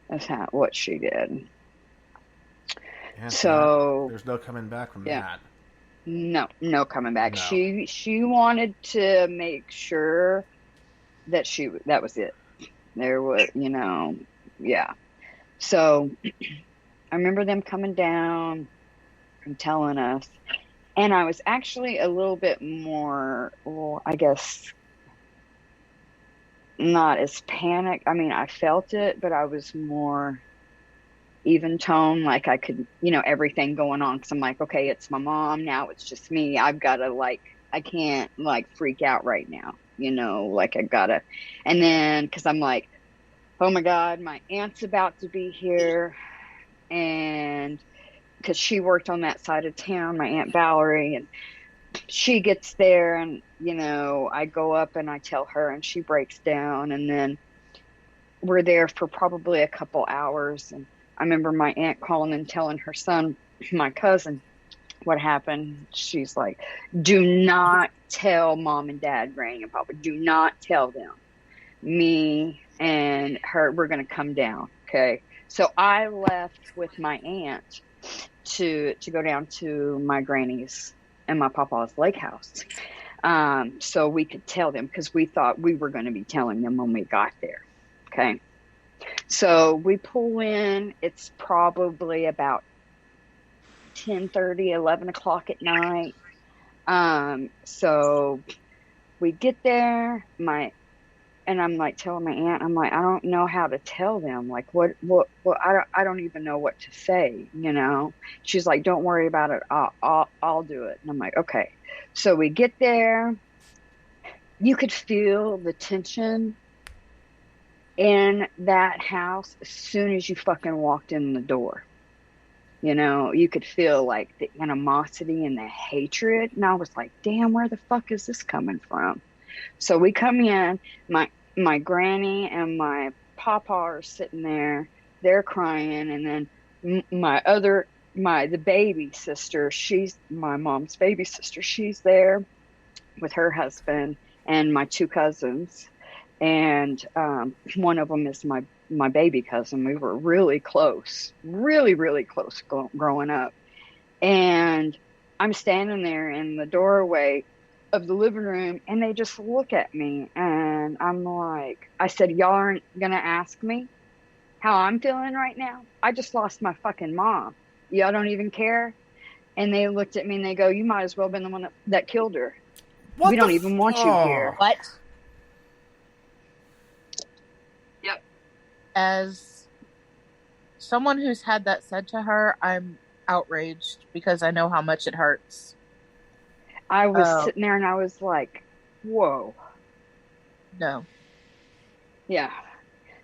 That's what she did. Yeah, so there's no coming back from that. No coming back. No. She wanted to make sure that that was it. There was, yeah. So I remember them coming down and telling us, and I was actually a little bit more, I guess, not as panicked. I mean, I felt it, but I was more even tone, like I could, everything going on. Cause I'm like, okay, it's my mom. Now it's just me. I've got to I can't freak out right now, I gotta. And then, cause I'm like, oh my God, my aunt's about to be here. And cause she worked on that side of town, my Aunt Valerie, and she gets there, and, I go up and I tell her, and she breaks down. And then we're there for probably a couple hours. And I remember my aunt calling and telling her son, my cousin, what happened? She's like, do not tell mom and dad, granny and papa. Do not tell them. Me and her, we're going to come down. Okay. So I left with my aunt to go down to my granny's and my papa's lake house. So we could tell them, because we thought we were going to be telling them when we got there. Okay. So we pull in, it's probably about 10:30, 11 o'clock at night. So we get there, and I'm like telling my aunt, I'm like, I don't know how to tell them. Like, what, I don't even know what to say, you know? She's like, don't worry about it. I'll do it. And I'm like, okay. So we get there. You could feel the tension in that house as soon as you fucking walked in the door. You know, you could feel like the animosity and the hatred. And I was like, damn, where the fuck is this coming from? So we come in, my granny and my papa are sitting there, they're crying. And then the baby sister, she's my mom's baby sister. She's there with her husband and my two cousins. And one of them is my baby cousin. We were really close, really close growing up. And I'm standing there in the doorway of the living room, and they just look at me, and I'm like, I said, y'all aren't gonna ask me how I'm feeling right now? I just lost my fucking mom. Y'all don't even care? And they looked at me and they go, you might as well have been the one that killed her. We don't even want you here. What? Yep. As someone who's had that said to her, I'm outraged because I know how much it hurts. I was sitting there and I was like, whoa. No. Yeah.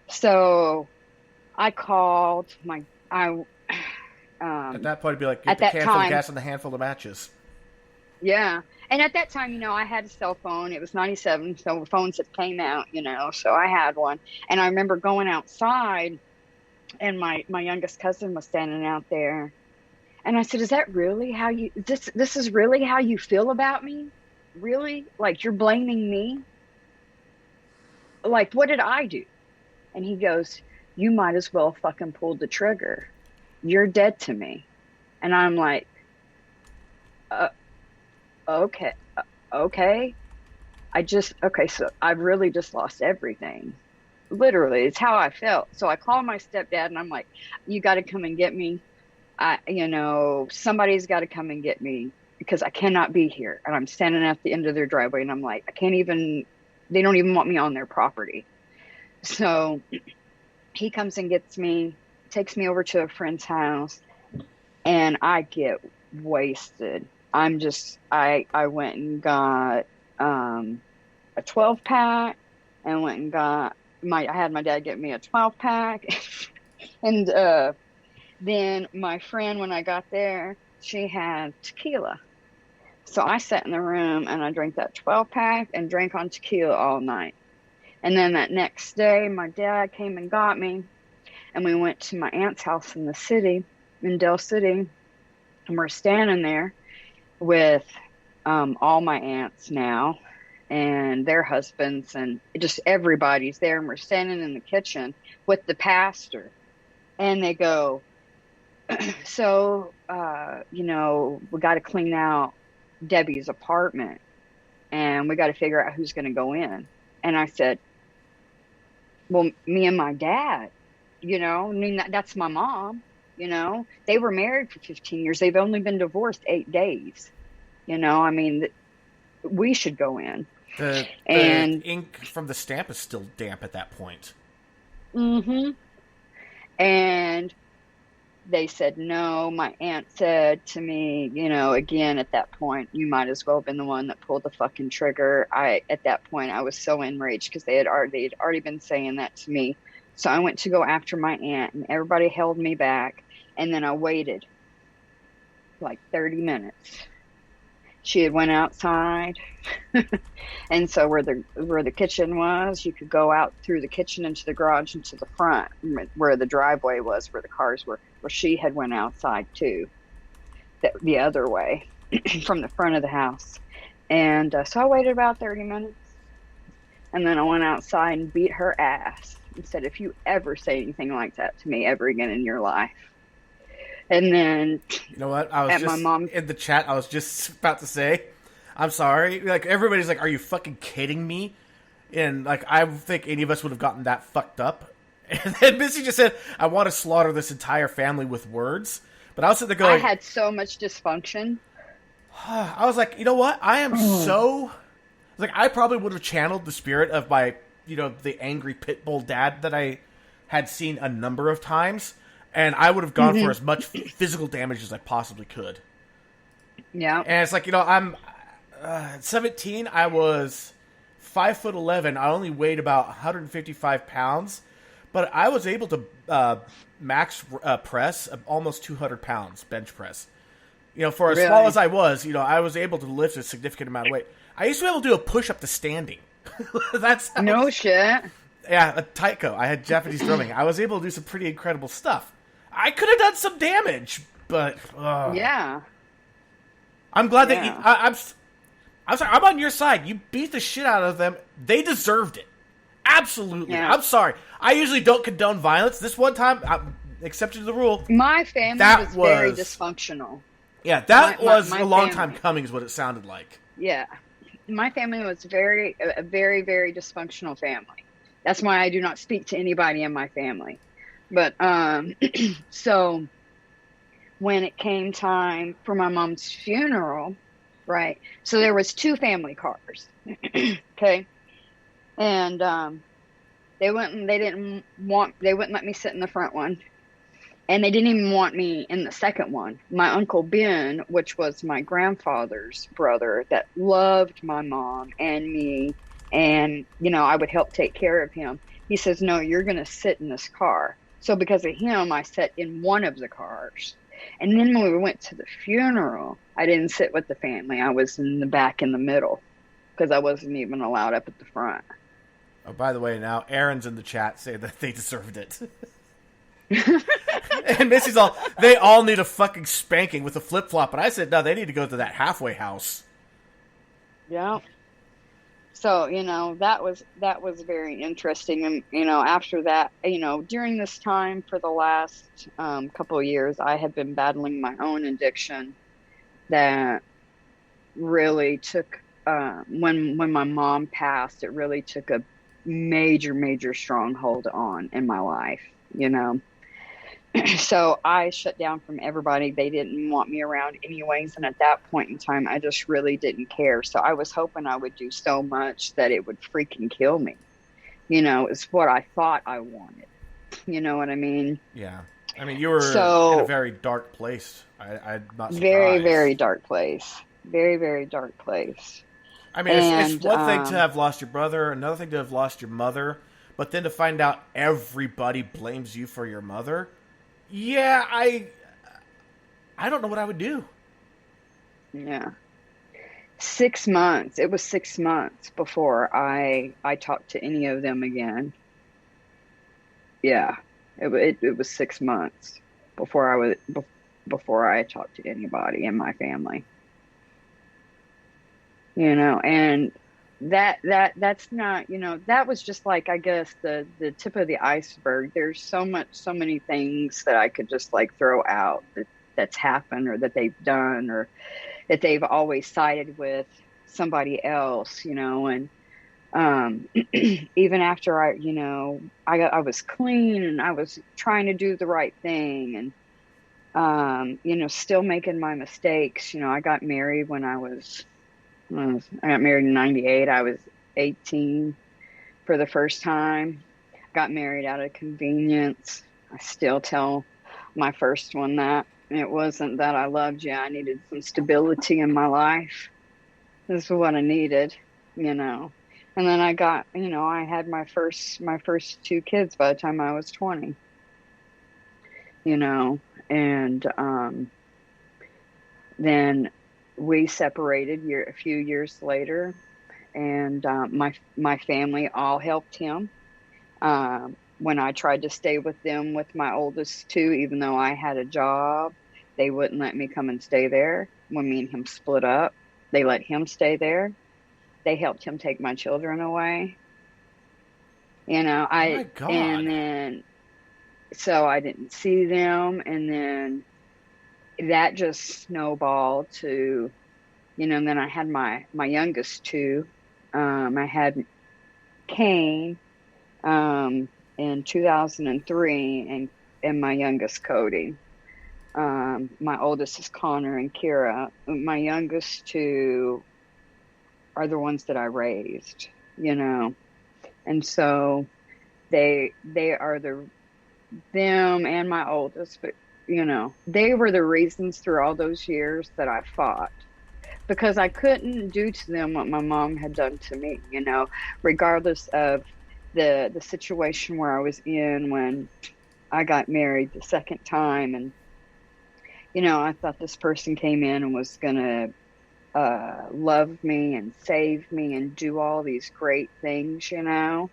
So I called at that point, it'd be like, get the can full of gas and the handful of matches. Yeah. And at that time, you know, I had a cell phone. It was 97, so phones had came out, you know, so I had one. And I remember going outside, and my youngest cousin was standing out there. And I said, is that really how this is really how you feel about me? Really? Like, you're blaming me? Like, what did I do? And he goes, you might as well fucking pulled the trigger. You're dead to me. And I'm like, okay. So I've really just lost everything. Literally, it's how I felt. So I called my stepdad and I'm like, you got to come and get me. Somebody's got to come and get me because I cannot be here. And I'm standing at the end of their driveway and I'm like, they don't even want me on their property. So he comes and gets me, takes me over to a friend's house, and I get wasted. I went and got a 12-pack and went and got I had my dad get me a 12-pack. And then my friend, when I got there, she had tequila. So I sat in the room and I drank that 12-pack and drank on tequila all night. And then that next day, my dad came and got me, and we went to my aunt's house in the city, in Del City, and we're standing there with all my aunts now and their husbands, and just everybody's there, and we're standing in the kitchen with the pastor, and they go, so, we got to clean out Debbie's apartment, and we got to figure out who's going to go in. And I said, well, me and my dad, that's my mom, they were married for 15 years. They've only been divorced 8 days. We should go in. The ink from the stamp is still damp at that point. Mm-hmm. And they said no. My aunt said to me, again, at that point, you might as well have been the one that pulled the fucking trigger. At that point, I was so enraged because they had already been saying that to me. So I went to go after my aunt, and everybody held me back. And then I waited like 30 minutes. She had went outside. And so where the kitchen was, you could go out through the kitchen into the garage into the front where the driveway was, where the cars were, where she had went outside too. the other way from the front of the house. And so I waited about 30 minutes. And then I went outside and beat her ass and said, if you ever say anything like that to me ever again in your life. And then, you know what? I was just in the chat. I was just about to say, I'm sorry. Like, everybody's like, are you fucking kidding me? And, like, I think any of us would have gotten that fucked up. And then Missy just said, I want to slaughter this entire family with words. But I was sitting there going, I had so much dysfunction. I was like, you know what? I am so... Like, I probably would have channeled the spirit of my, the angry pit bull dad that I had seen a number of times, and I would have gone for as much physical damage as I possibly could. Yeah. And it's like, I'm 17, I was 5'11". I only weighed about 155 pounds, but I was able to max press almost 200 pounds, bench press. For as small as I was able to lift a significant amount of weight. I used to be able to do a push-up to standing. That's no shit. Yeah, a taiko. I had Japanese drumming. I was able to do some pretty incredible stuff. I could have done some damage, but yeah. I'm glad that I'm sorry. I'm on your side. You beat the shit out of them. They deserved it. Absolutely. Yeah. I'm sorry. I usually don't condone violence. This one time, exception to the rule. My family was very dysfunctional. Yeah, that was a long time coming, is what it sounded like. Yeah. My family was a very, very dysfunctional family. That's why I do not speak to anybody in my family. But, so when it came time for my mom's funeral, right? So there was 2 family cars. Okay. And, they wouldn't let me sit in the front one. And they didn't even want me in the second one. My Uncle Ben, which was my grandfather's brother that loved my mom and me, and, I would help take care of him. He says, no, you're going to sit in this car. So because of him, I sat in one of the cars. And then when we went to the funeral, I didn't sit with the family. I was in the back in the middle because I wasn't even allowed up at the front. Oh, by the way, now Aaron's in the chat saying that they deserved it. And Missy's they all need a fucking spanking with a flip-flop. And I said, no, they need to go to that halfway house. Yeah. So, that was very interesting. And, after that, during this time for the last couple of years, I had been battling my own addiction that really took, when my mom passed, it really took a major stronghold in my life, So I shut down from everybody. They didn't want me around anyways. And at that point in time, I just really didn't care. So I was hoping I would do so much that it would freaking kill me. It's what I thought I wanted. You know what I mean? Yeah. I mean, you were in a very dark place. I'm not surprised. Very dark place. Very dark place. I mean, it's one thing to have lost your brother, another thing to have lost your mother, but then to find out everybody blames you for your mother. Yeah, I don't know what I would do. Yeah. 6 months. It was 6 months before I talked to any of them again. Yeah. It was 6 months before I talked to anybody in my family. And that's not, that was just like, I guess the tip of the iceberg. There's so many things that I could just like throw out that's happened or that they've done or that they've always sided with somebody else, and even after I was clean and I was trying to do the right thing and, still making my mistakes. I got married when I got married in 98. I was 18 for the first time. Got married out of convenience. I still tell my first one that it wasn't that I loved you. I needed some stability in my life. This is what I needed, And then I got, I had my first 2 kids by the time I was 20, and then we separated a few years later, and my family all helped him when I tried to stay with them with my oldest 2, even though I had a job. They wouldn't let me come and stay there when me and him split up. They let him stay there. They helped him take my children away. You know, my God. And then, so I didn't see them. And then that just snowballed to, you know, and then I had my youngest two. I had Kane in 2003 and my youngest Cody. My oldest is Connor and Kira. My youngest two are the ones that I raised, you know. And so they are them and my oldest, but you know, they were the reasons through all those years that I fought, because I couldn't do to them what my mom had done to me, you know, regardless of the situation where I was in when I got married the second time. And you know, I thought this person came in and was going to love me and save me and do all these great things, you know.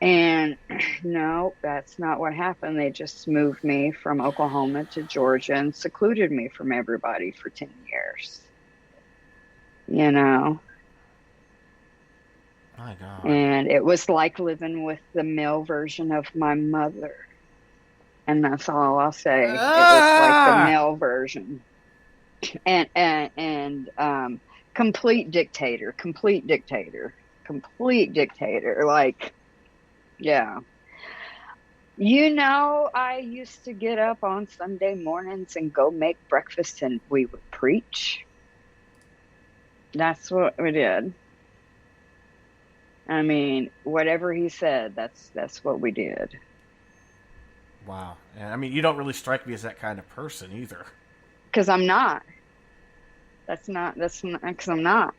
And no, that's not what happened. They just moved me from Oklahoma to Georgia and secluded me from everybody for 10 years, you know. My God. And it was like living with the male version of my mother. And that's all I'll say. It was like the male version, and complete dictator. Like, yeah. You know, I used to get up on Sunday mornings and go make breakfast, and we would preach. That's what we did. I mean, whatever he said, that's what we did. Wow. And I mean, you don't really strike me as that kind of person either. Because I'm not. That's not, because I'm not.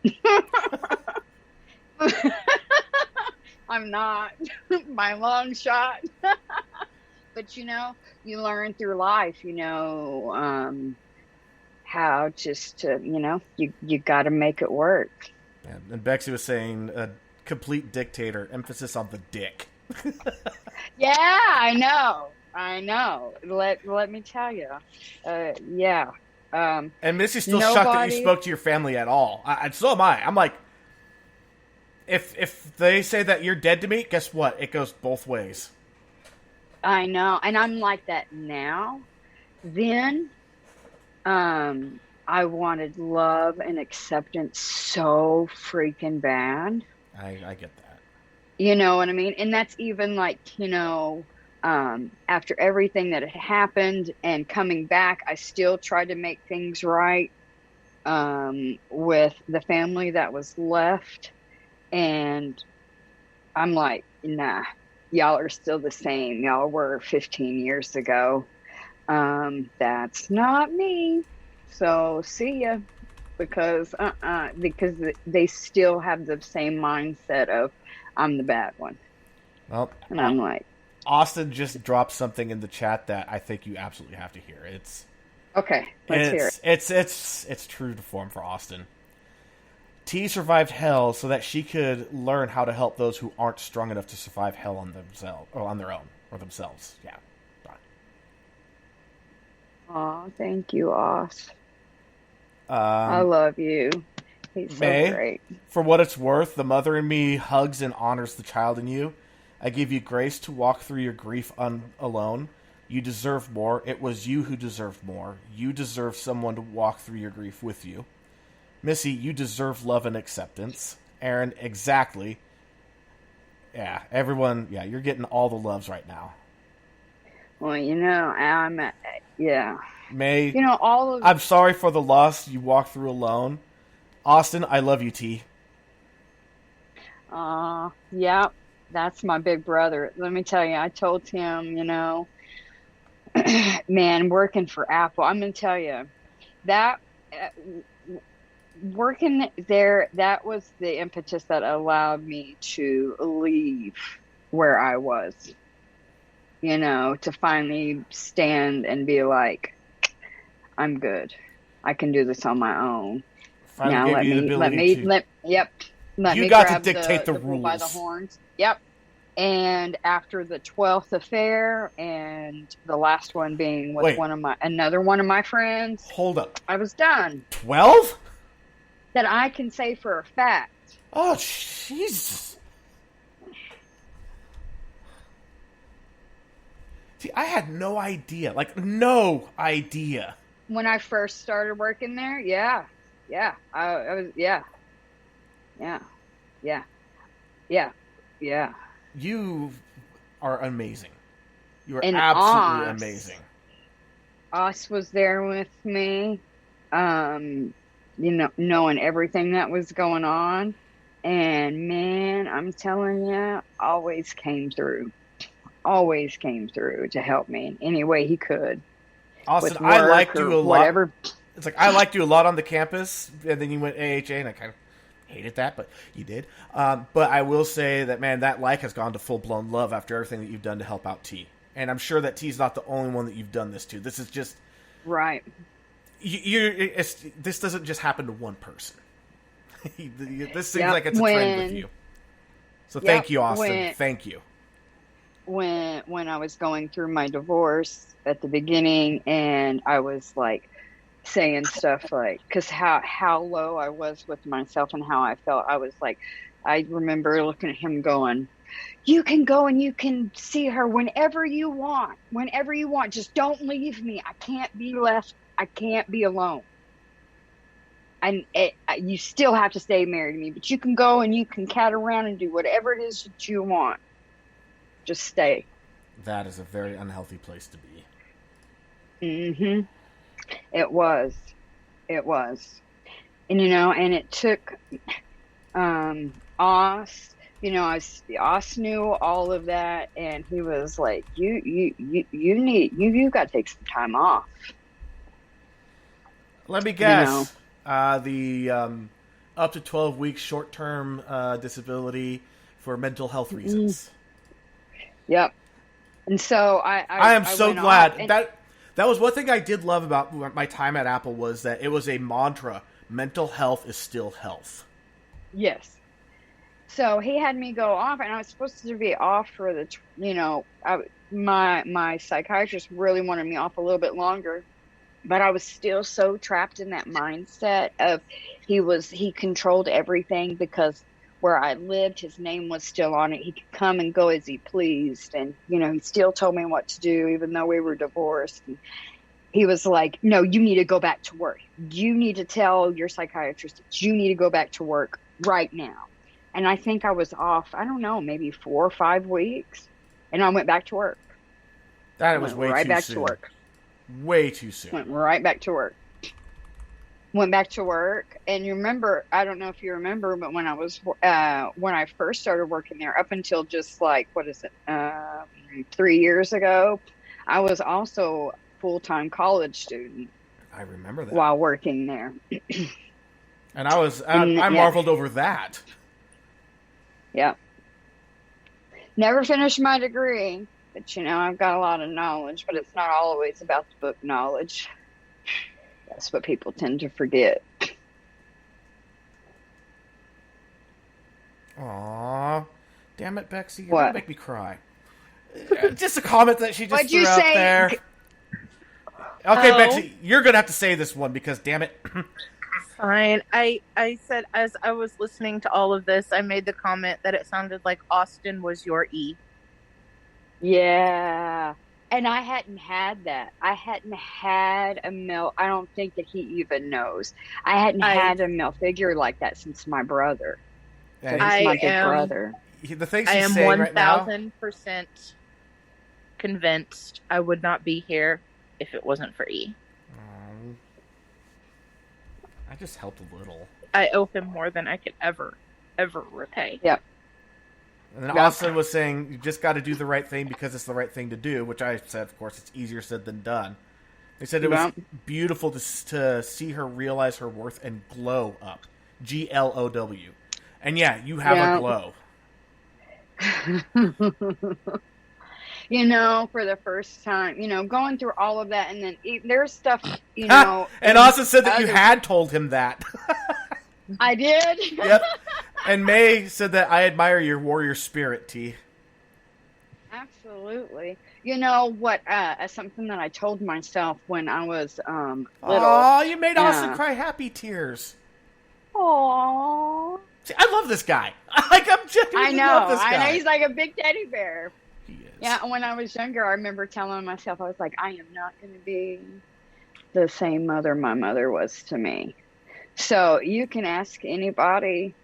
I'm not by a long shot. But, you know, you learn through life, you know, how just to, you know, you got to make it work. Yeah, and Bexy was saying a complete dictator, emphasis on the dick. Yeah, I know. Let me tell you. Yeah. And Missy's still shocked that you spoke to your family at all. So am I. I'm like, if they say that you're dead to me, guess what? It goes both ways. I know. And I'm like that now. Then, I wanted love and acceptance so freaking bad. I get that. You know what I mean? And that's even like, you know, after everything that had happened and coming back, I still tried to make things right with the family that was left. And I'm like, nah, y'all are still the same. Y'all were 15 years ago. That's not me. So see ya. Because they still have the same mindset of I'm the bad one. Well, and I'm like, Austin just dropped something in the chat that I think you absolutely have to hear. It's okay. Let's hear it. It's true to form for Austin. T survived hell so that she could learn how to help those who aren't strong enough to survive hell on themselves or on their own or themselves. Yeah. Oh, thank you, Oz. I love you. He's so great. For what it's worth, the mother in me hugs and honors the child in you. I give you grace to walk through your grief alone. You deserve more. It was you who deserved more. You deserve someone to walk through your grief with you. Missy, you deserve love and acceptance. Aaron, exactly. Yeah, everyone, yeah, you're getting all the loves right now. Well, you know, yeah. May, you know, I'm sorry for the loss you walked through alone. Austin, I love you, T. Yeah, that's my big brother. Let me tell you, I told him, you know, man, working for Apple, I'm going to tell you, that working there, that was the impetus that allowed me to leave where I was, you know, to finally stand and be like, I'm good. I can do this on my own. Finally now let me Let me got grab to dictate the bull rules by the horns. Yep. And after the 12th affair, and the last one being with another one of my friends, Hold up. I was done. 12? That I can say for a fact. Oh, Jesus. See, I had no idea. Like, no idea. When I first started working there, yeah. I was, yeah. You are amazing. You are And absolutely Oz. amazing. Us was there with me, knowing everything that was going on. And man, I'm telling you, always came through to help me in any way he could. Austin, with I work liked you or a lot. whatever. It's like, I liked you a lot on the campus, and then you went AHA, and I kind of hated that, but you did. But I will say that, man, that like has gone to full-blown love after everything that you've done to help out T. And I'm sure that T's not the only one that you've done this to. This is just... Right. This doesn't just happen to one person. This seems like it's a trend with you. So thank you, Austin. Thank you. When I was going through my divorce at the beginning, and I was like saying stuff like, because how low I was with myself and how I felt, I was like, I remember looking at him going, you can go and you can see her whenever you want, just don't leave me. I can't be left. I can't be alone. And you still have to stay married to me, but you can go and you can cat around and do whatever it is that you want. Just stay. That is a very unhealthy place to be. Mm-hmm. It was. And, and it took Oz, Oz knew all of that, and he was like, you got to take some time off. Let me guess. The up to 12 weeks short-term disability for mental health reasons. Yep. And so I am so glad that was one thing I did love about my time at Apple, was that it was a mantra: mental health is still health. Yes. So he had me go off, and I was supposed to be off for my psychiatrist really wanted me off a little bit longer, but I was still so trapped in that mindset of he controlled everything, because where I lived, his name was still on it. He could come and go as he pleased. And, he still told me what to do, even though we were divorced. And he was like, no, you need to go back to work. You need to tell your psychiatrist that you need to go back to work right now. And I think I was off, I don't know, maybe 4 or 5 weeks. And I went back to work. That was way too soon. Right back to work. Way too soon. Went right back to work. Went back to work, and you remember, I don't know if you remember, but when I first started working there, up until just 3 years ago, I was also a full-time college student. I remember that. While working there. And I marveled over that. Yeah. Never finished my degree, but I've got a lot of knowledge, but it's not always about the book knowledge. That's what people tend to forget. Aww. Damn it, Bexy. You're What? going to make me cry. Just a comment that she just What'd threw you out say? there. Okay, Bexy, you're going to have to say this one because, damn it. Fine. I said, as I was listening to all of this, I made the comment that it sounded like Austin was your E. Yeah. And I hadn't had that. I hadn't had a male. I don't think that he even knows. I hadn't had a male figure like that since my brother. Yeah, He's my big brother. The things I he's am saying right now. 1000% convinced I would not be here if it wasn't for E. I just helped a little. I owe him more than I could ever repay. Yep. And then Austin was saying, you just got to do the right thing because it's the right thing to do, which I said, of course, it's easier said than done. They said it was beautiful to see her realize her worth and glow up. GLOW. And yeah, you have a glow. For the first time, going through all of that, and then there's stuff, And Austin said that you had told him that. I did? Yep. And May said that I admire your warrior spirit, T. Absolutely. You know what? Something that I told myself when I was little. Oh, you made Austin cry happy tears. Aww. See, I love this guy. I'm genuinely love this guy. I know. He's like a big teddy bear. He is. Yeah. When I was younger, I remember telling myself, I was like, I am not going to be the same mother my mother was to me. So you can ask anybody.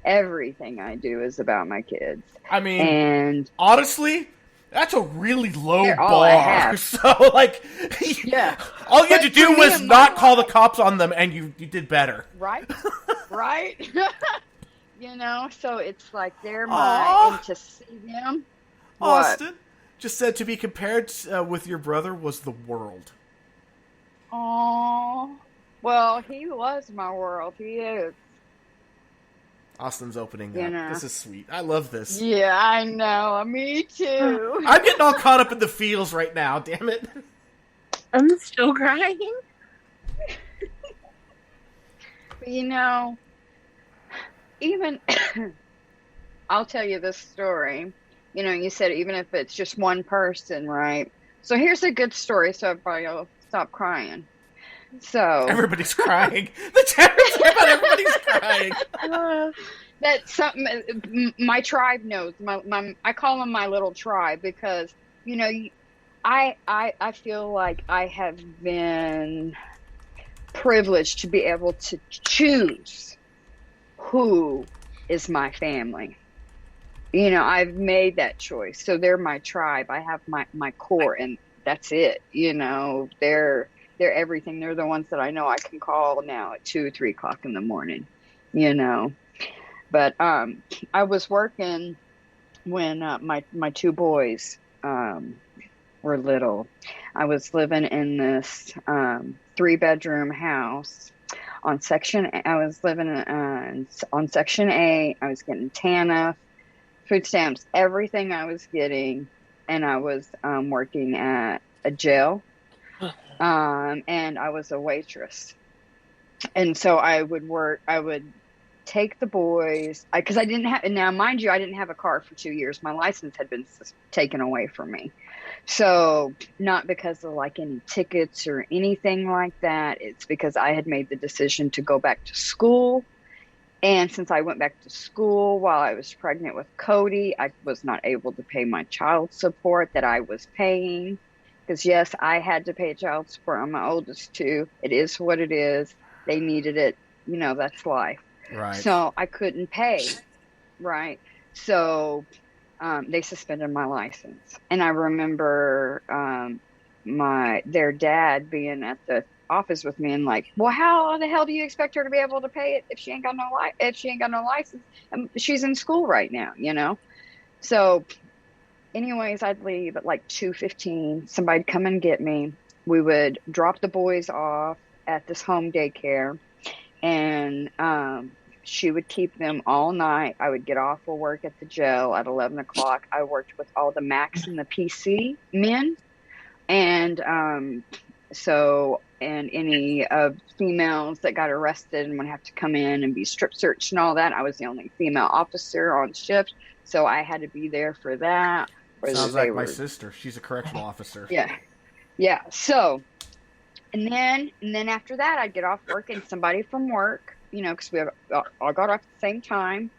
Everything I do is about my kids. I mean, and honestly, that's a really low all I bar. have. So, like, yeah, all you had to do was not call the cops on them, and you did better. Right? Right? You know, so it's like they're mine, and to see them. Austin just said to be compared with your brother was the world. Oh, well, he was my world. He is. Austin's opening you up. Know. This is sweet. I love this. Yeah, I know. Me too. I'm getting all caught up in the feels right now. Damn it. I'm still crying. But you know, even I'll tell you this story. You know, you said even if it's just one person, right? So here's a good story, so everybody will stop crying. So everybody's crying. The chat is about everybody's crying. That's something my tribe knows. I call them my little tribe because you know, I feel like I have been privileged to be able to choose who is my family. You know, I've made that choice, so they're my tribe. I have my core, and that's it. You know, they're everything. They're the ones that I know I can call now at 2 or 3 o'clock in the morning, you know. But I was working when my 2 boys were little. I was living in this 3-bedroom house on Section A. I was living on Section A. I was getting TANF, food stamps, everything I was getting, and I was working at a jail. And I was a waitress. And so I would take the boys, because I didn't have, now mind you, I didn't have a car for 2 years. My license had been taken away from me. So not because of like any tickets or anything like that. It's because I had made the decision to go back to school. And since I went back to school while I was pregnant with Cody, I was not able to pay my child support that I was paying. Because, yes, I had to pay child support on my oldest 2. It is what it is. They needed it. You know, that's life. Right. So I couldn't pay. Right. So they suspended my license. And I remember their dad being at the office with me and like, well, how the hell do you expect her to be able to pay it if she ain't got no license? She's in school right now, you know? So anyways, I'd leave at like 2:15. Somebody'd come and get me. We would drop the boys off at this home daycare, and she would keep them all night. I would get off of work at the jail at 11 o'clock. I worked with all the Max and the PC men, and and any females that got arrested and would have to come in and be strip searched and all that. I was the only female officer on shift, so I had to be there for that. Sounds like my sister. She's a correctional officer. Yeah. So, and then after that, I'd get off work, and somebody from work, you know, because we all got off at the same time,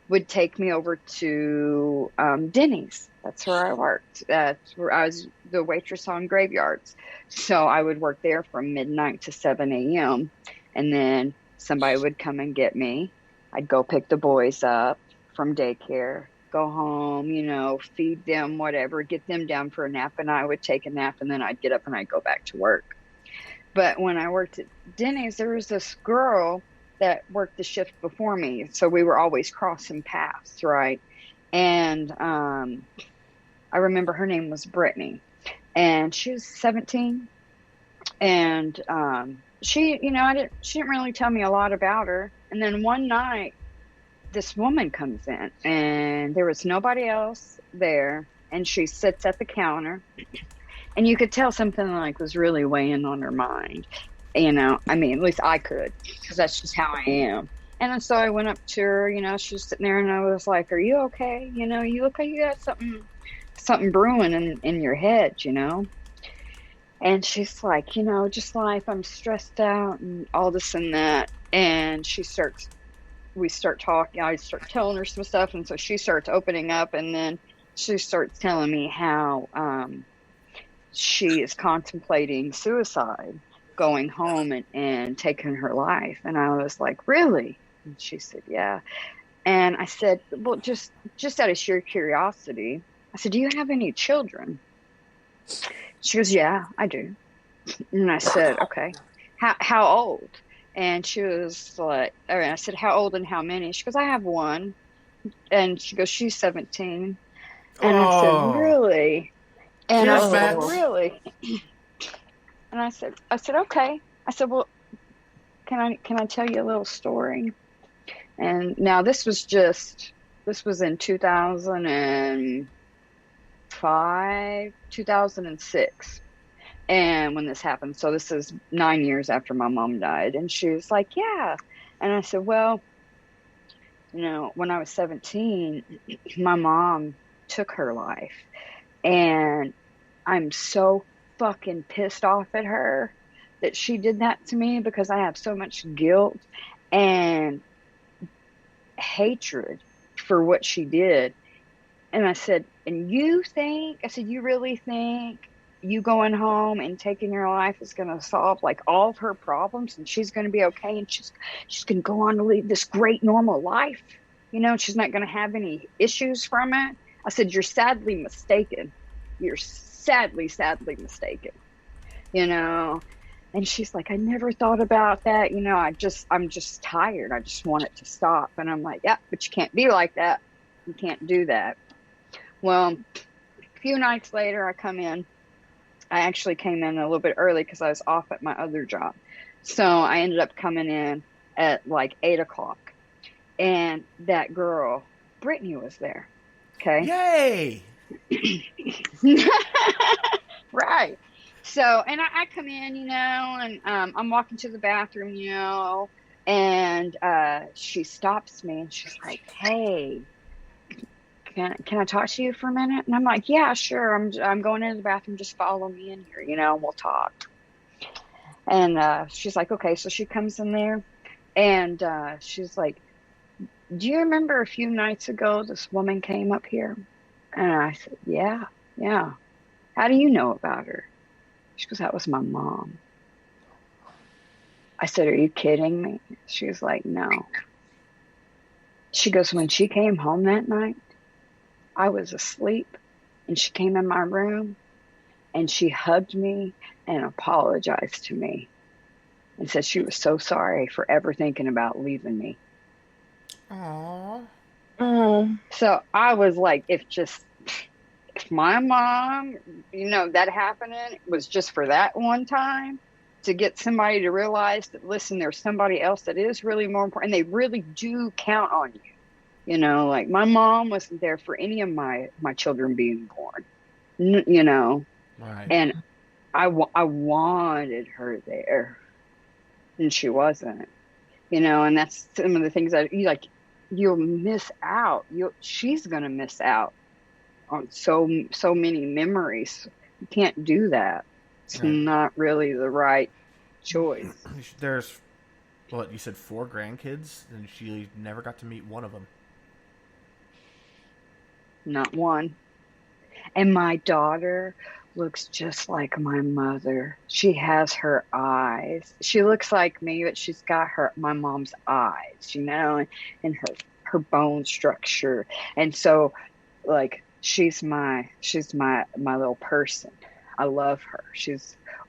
would take me over to Denny's. That's where I worked. That's where I was the waitress on graveyards. So I would work there from midnight to 7 a.m. And then somebody would come and get me. I'd go pick the boys up from daycare, go home, you know, feed them, whatever, get them down for a nap, and I would take a nap, and then I'd get up and I'd go back to work. But when I worked at Denny's, there was this girl that worked the shift before me, so we were always crossing paths, right? And I remember her name was Brittany, and she was 17, and she, you know, she didn't really tell me a lot about her. And then one night, this woman comes in, and there was nobody else there, and she sits at the counter, and you could tell something like was really weighing on her mind. You know, I mean, at least I could, because that's just how I am. And so I went up to her, you know, she was sitting there, and I was like, "Are you okay? You know, you look like you got something something brewing in your head, you know? And she's like, you know, just life, I'm stressed out and all this and that. And we start talking, I start telling her some stuff. And so she starts opening up, and then she starts telling me how she is contemplating suicide, going home and taking her life. And I was like, really? And she said, yeah. And I said, well, just out of sheer curiosity, I said, do you have any children? She goes, yeah, I do. And I said, okay, how old? And she was like, I said, how old and how many? She goes, I have one. And she goes, she's 17. And I said, really? And I said, really? And I said, okay. I said, well, can I tell you a little story? And now this was in 2005, 2006. And when this happened, so this is 9 years after my mom died. And she was like, yeah. And I said, well, you know, when I was 17, my mom took her life. And I'm so fucking pissed off at her that she did that to me, because I have so much guilt and hatred for what she did. And I said, and you really think you going home and taking your life is going to solve like all of her problems, and she's going to be okay, and she's going to go on to lead this great normal life, you know, she's not going to have any issues from it? I said, you're sadly mistaken. You're sadly mistaken, you know? And she's like, I never thought about that. You know, I'm just tired. I just want it to stop. And I'm like, yeah, but you can't be like that. You can't do that. Well, a few nights later, I come in. I actually came in a little bit early because I was off at my other job. So I ended up coming in at like 8:00. And that girl, Brittany, was there. Okay. Yay! Right. So, and I come in, you know, and I'm walking to the bathroom, you know, and she stops me and she's like, hey, can I talk to you for a minute? And I'm like, yeah, sure. I'm going into the bathroom. Just follow me in here, you know, and we'll talk. And she's like, okay. So she comes in there and she's like, do you remember a few nights ago this woman came up here? And I said, yeah. How do you know about her? She goes, that was my mom. I said, are you kidding me? She was like, no. She goes, when she came home that night, I was asleep, and she came in my room and she hugged me and apologized to me and said she was so sorry for ever thinking about leaving me. Aww. So I was like, if my mom, you know, that happening was just for that one time, to get somebody to realize that, listen, there's somebody else that is really more important, and they really do count on you. You know, like my mom wasn't there for any of my children being born, you know, Right. and I wanted her there, and she wasn't, you know, and that's some of the things that you'll miss out. She's going to miss out on so many memories. You can't do that. It's not really the right choice. There's, what, you said 4 grandkids, and she never got to meet one of them. Not one. And my daughter looks just like my mother. She has her eyes. She looks like me, but she's got my mom's eyes, you know, and her bone structure. And so, like, she's my little person. I love her.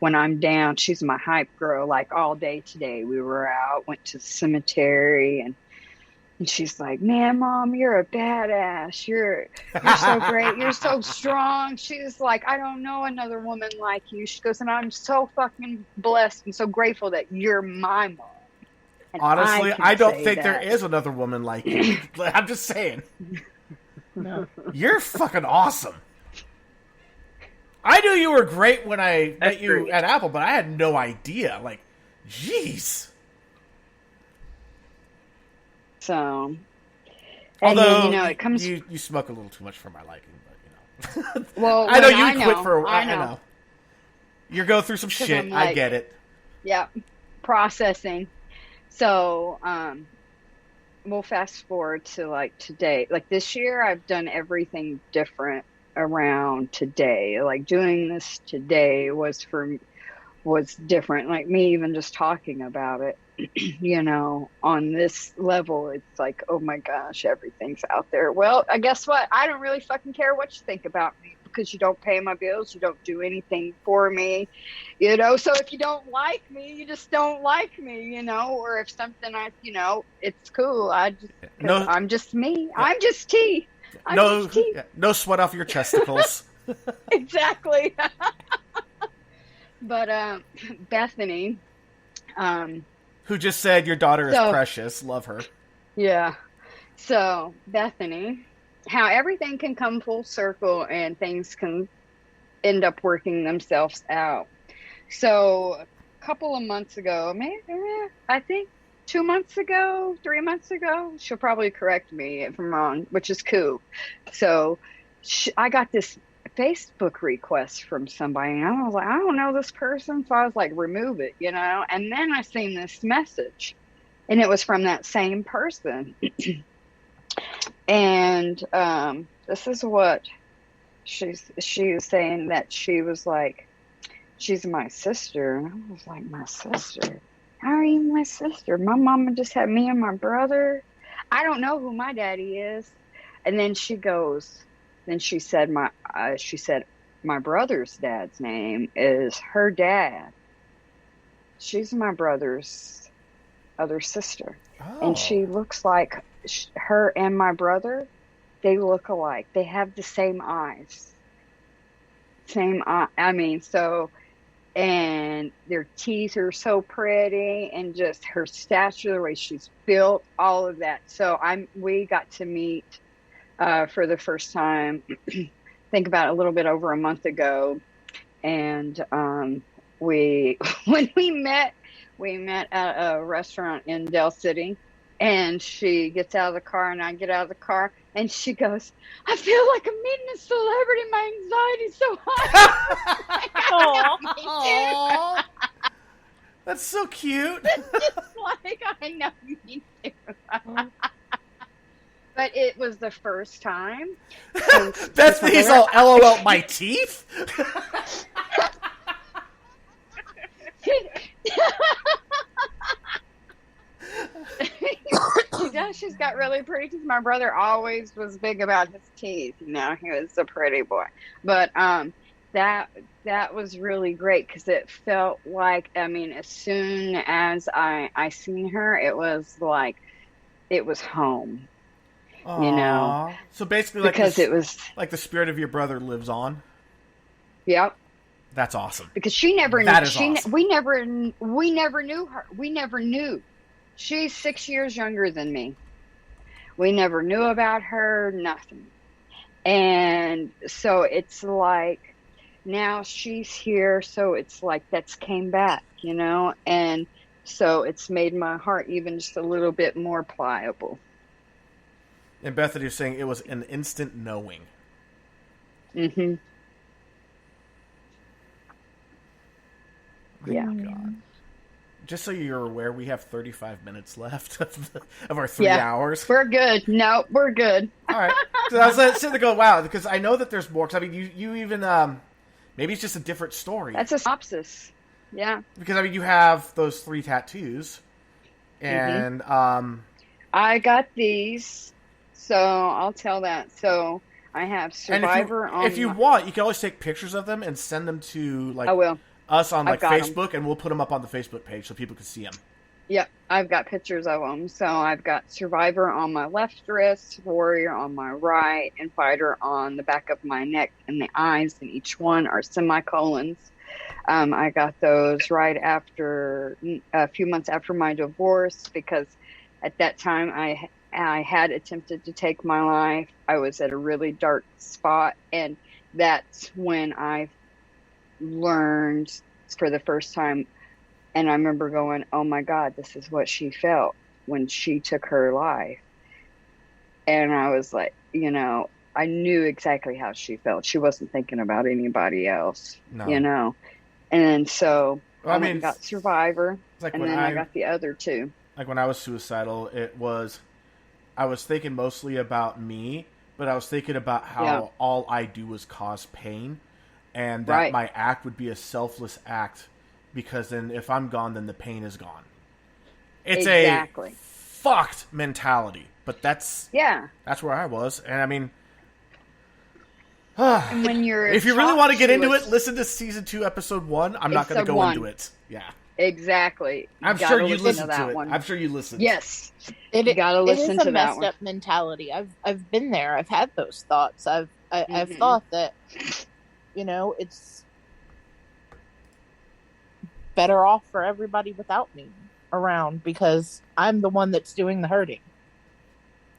When I'm down, she's my hype girl. Like all day today, we were out, went to the cemetery, and she's like, man, Mom, you're a badass. You're so great. You're so strong. She's like, I don't know another woman like you. She goes, and I'm so fucking blessed and so grateful that you're my mom. And honestly, I don't think there is another woman like you. I'm just saying. No. You're fucking awesome. I knew you were great when I met you at Apple, but I had no idea. Like, jeez. So, although then, you know, it comes. You smoke a little too much for my liking, but you know. Well, I know when you quit for. I I know. know. You're going through some shit. I'm I like- get it. Yeah, processing. So, we'll fast forward to like today. Like this year, I've done everything different around today. Like doing this today was different. Like me even just talking about it, on this level, it's like, oh my gosh, everything's out there. Well, I guess what? I don't really fucking care what you think about me because you don't pay my bills, you don't do anything for me, So if you don't like me, you just don't like me, or if something it's cool. I'm just me. Yeah. I'm just tea. No sweat off your chesticles. Exactly. But Bethany, who just said your daughter is precious. Love her. Yeah. So Bethany, how everything can come full circle and things can end up working themselves out. So a couple of months ago, maybe I think 2 months ago, 3 months ago, she'll probably correct me if I'm wrong, which is cool. So I got this Facebook request from somebody, and I was like, I don't know this person, so I was like, remove it, and then I seen this message, and it was from that same person. And this is what she was saying, that she was like, she's my sister. And I was like, my sister? How are you my sister? My mama just had me and my brother. I don't know who my daddy is. And then she said my brother's dad's name is her dad. She's my brother's other sister. Oh. And she looks like her and my brother, they look alike. They have the same eyes. And their teeth are so pretty, and just her stature, the way she's built, all of that. So we got to meet for the first time, think about a little bit over a month ago. And when we met at a restaurant in Del City, and she gets out of the car and I get out of the car, and she goes, I feel like I'm meeting a celebrity. My anxiety's so high. Aww. That's so cute. It's like, I know, me too. But it was the first time. Bethany's all LOL, my teeth? She does. She's got really pretty teeth. My brother always was big about his teeth. He was a pretty boy. But that was really great because it felt like, as soon as I seen her, it was like it was home. Aww. So basically, because it was like the spirit of your brother lives on. Yep. That's awesome. Because she never knew. Awesome. We never knew her. We never knew. She's 6 years younger than me. We never knew about her, nothing. And so it's like, now she's here, so it's like that's came back, and so it's made my heart even just a little bit more pliable. And Bethany was saying it was an instant knowing. Mm-hmm. Yeah. God. Just so you're aware, we have 35 minutes left of our 3 hours. We're good. No, we're good. All right. So I was sitting there going, wow, because I know that there's more. Because, you even, maybe it's just a different story. That's a synopsis. Yeah. Because, you have those 3 tattoos. And, I got these, so I'll tell that. So I have Survivor on. If you want, you can always take pictures of them and send them to, I will. Us on Facebook, and we'll put them up on the Facebook page so people can see them. Yep, I've got pictures of them. So I've got Survivor on my left wrist, Warrior on my right, and Fighter on the back of my neck, and the eyes in each one are semicolons. I got those right after a few months after my divorce, because at that time I had attempted to take my life. I was at a really dark spot, and that's when I learned for the first time, and I remember going, oh my God, this is what she felt when she took her life. And I was like, I knew exactly how she felt. She wasn't thinking about anybody else, you know. And so well, I went and got Survivor, like and then I got the other two. Like when I was suicidal, I was thinking mostly about me, but I was thinking about how all I do was cause pain, and that my act would be a selfless act, because then if I'm gone, then the pain is gone. It's a fucked mentality, but that's where I was, and I mean, and when you're if you really want to get into it, listen to season 2, episode 1. I'm not going to go into it. Yeah. Exactly. I'm sure you listened to it. I'm sure you listened. Yes. You gotta listen to that one. It is a messed up mentality. I've been there. I've had those thoughts. I've thought that, you know, it's better off for everybody without me around, because I'm the one that's doing the hurting.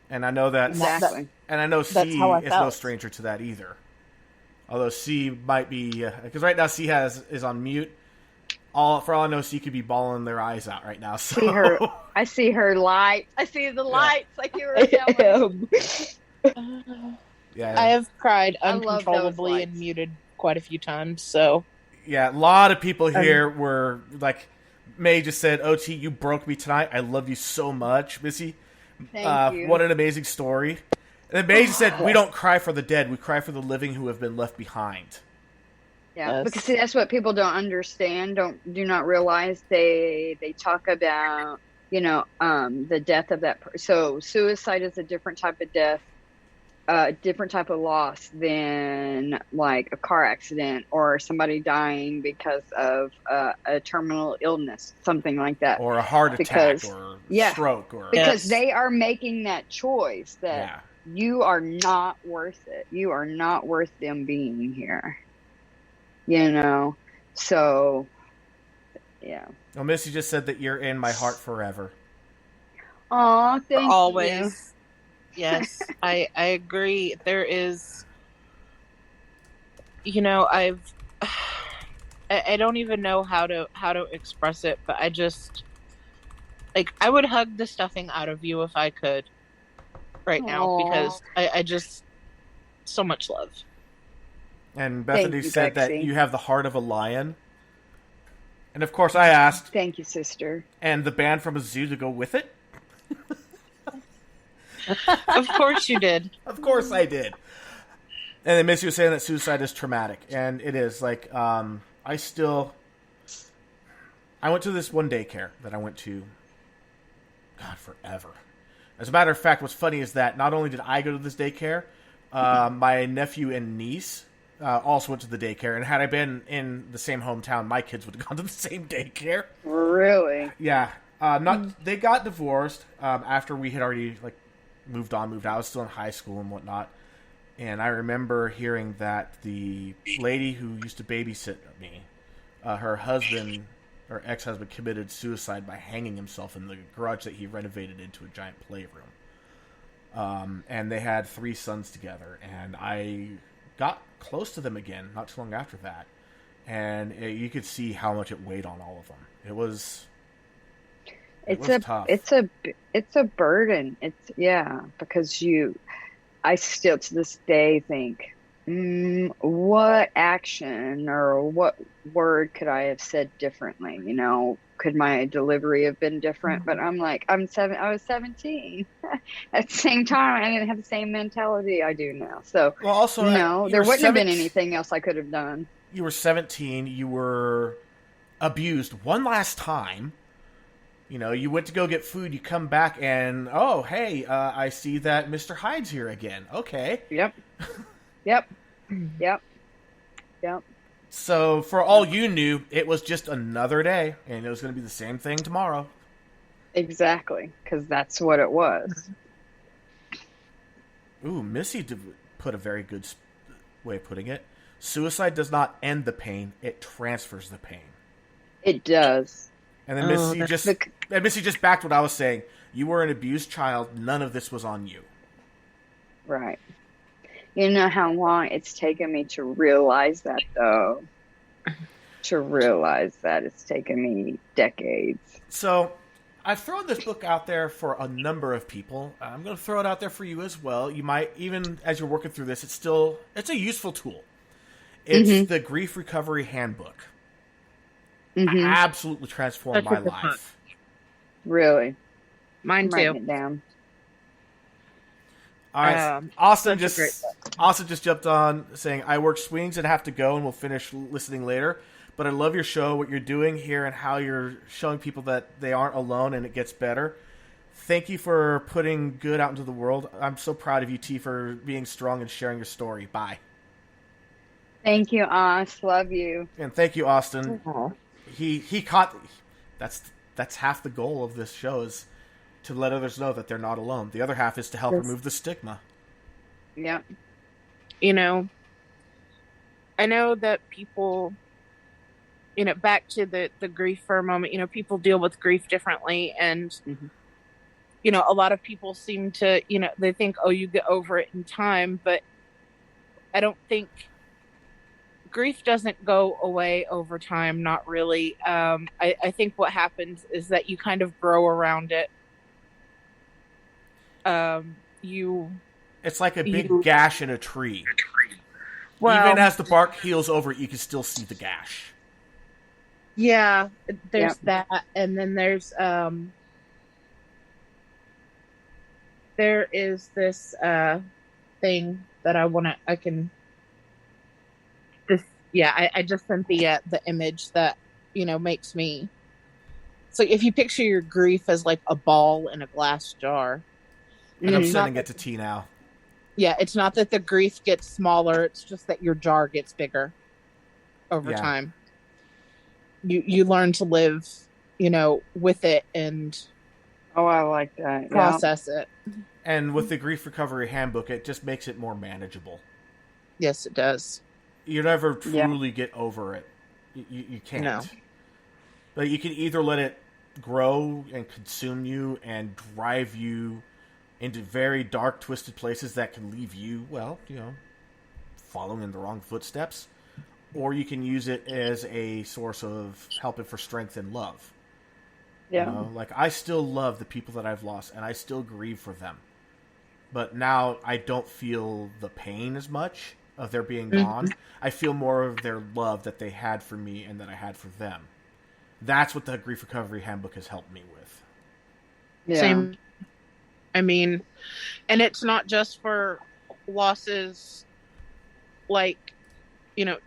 And I know that. Exactly. And I know C is no stranger to that either. Although C might be, because right now C is on mute. For all I know, C could be bawling their eyes out right now. So. I see her light. I see the lights, like you were telling. I have cried uncontrollably and muted quite a few times. So yeah, a lot of people here were like, May just said, "OT, you broke me tonight. I love you so much, Missy. Thank you. What an amazing story." And then May just said, "We don't cry for the dead. We cry for the living who have been left behind." Yeah, because see, that's what people don't understand. Do not realize they talk about, you know, the death of that person. So suicide is a different type of death, a different type of loss than like a car accident or somebody dying because of a terminal illness, something like that, or a heart attack, or stroke, or because they are making that choice that you are not worth it. You are not worth them being here. You know, so, yeah. Well, Missy just said that you're in my heart forever. Aw, thank you. Always. Yes, I agree. There is, you know, I don't even know how to express it, but I just, like, I would hug the stuffing out of you if I could right now, because I just, so much love. And Bethany said that you have the heart of a lion. And of course I asked... Thank you, sister. And the band from a zoo to go with it? Of course you did. Of course I did. And then Missy was saying that suicide is traumatic. And it is. Like, I went to this one daycare that I went to, God, forever. As a matter of fact, what's funny is that not only did I go to this daycare, my nephew and niece... also went to the daycare, and had I been in the same hometown, my kids would have gone to the same daycare. Really? Yeah. They got divorced after we had already moved out. I was still in high school and whatnot. And I remember hearing that the lady who used to babysit me, her husband, or ex-husband, committed suicide by hanging himself in the garage that he renovated into a giant playroom. And they had 3 sons together, and I got close to them again not too long after that, and you could see how much it weighed on all of them. It was tough. It's a burden. Because I still to this day think, what action or what word could I have said differently? You know, could my delivery have been different? But I'm like, I was 17. At the same time, I didn't have the same mentality I do now. So, well, also, there wouldn't have been anything else I could have done. You were 17. You were abused one last time. You know, you went to go get food. You come back and, oh, hey, I see that Mr. Hyde's here again. Okay. Yep. So, for all you knew, it was just another day, and it was going to be the same thing tomorrow. Exactly, because that's what it was. Ooh, Missy put a very good way of putting it. Suicide does not end the pain; it transfers the pain. It does. And then Missy just backed what I was saying. You were an abused child. None of this was on you. Right. You know how long it's taken me to realize that, though? To realize that it's taken me decades. So, I've thrown this book out there for a number of people. I'm going to throw it out there for you as well. You might, even as you're working through this, it's a useful tool. It's the Grief Recovery Handbook. Absolutely transformed my life. Really? Mine I'm too. writing it down. All right. Austin just jumped on saying, I work swings and have to go, and we'll finish listening later. But I love your show, what you're doing here, and how you're showing people that they aren't alone and it gets better. Thank you for putting good out into the world. I'm so proud of you, T, for being strong and sharing your story. Bye. Thank you, Oz. Love you. And thank you, Austin. He caught. That's half the goal of this show, is to let others know that they're not alone. The other half is to help remove the stigma. Yeah. You know, I know that people, you know, back to the grief for a moment, you know, people deal with grief differently. And, you know, a lot of people seem to, you know, they think, oh, you get over it in time. But I don't think grief doesn't go away over time. Not really. I think what happens is that you kind of grow around it. It's like a big gash in a tree. Well, even as the bark heals over it, you can still see the gash. Yeah, there's that, and then there is this thing that I just sent the image that, you know, makes me. So if you picture your grief as like a ball in a glass jar. And I'm sending it to T now. Yeah, it's not that the grief gets smaller, it's just that your jar gets bigger over time. You learn to live, you know, with it and I like that. Process it. And with the Grief Recovery Handbook, it just makes it more manageable. Yes, it does. You never truly get over it. You can't. No. But you can either let it grow and consume you and drive you into very dark, twisted places that can leave you, well, you know, following in the wrong footsteps. Or you can use it as a source of helping for strength and love. Yeah. You know, like, I still love the people that I've lost, and I still grieve for them. But now I don't feel the pain as much of their being gone. I feel more of their love that they had for me and that I had for them. That's what the Grief Recovery Handbook has helped me with. Yeah. Same. I mean, and it's not just for losses like, you know,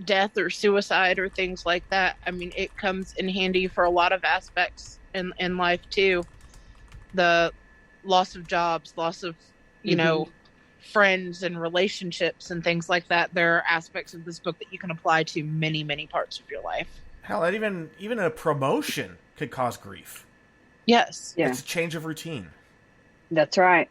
death or suicide or things like that. I mean, it comes in handy for a lot of aspects in life too. The loss of jobs, loss of, you know, friends and relationships and things like that. There are aspects of this book that you can apply to many, many parts of your life. Hell, even a promotion could cause grief. Yes. Yeah. It's a change of routine. That's right.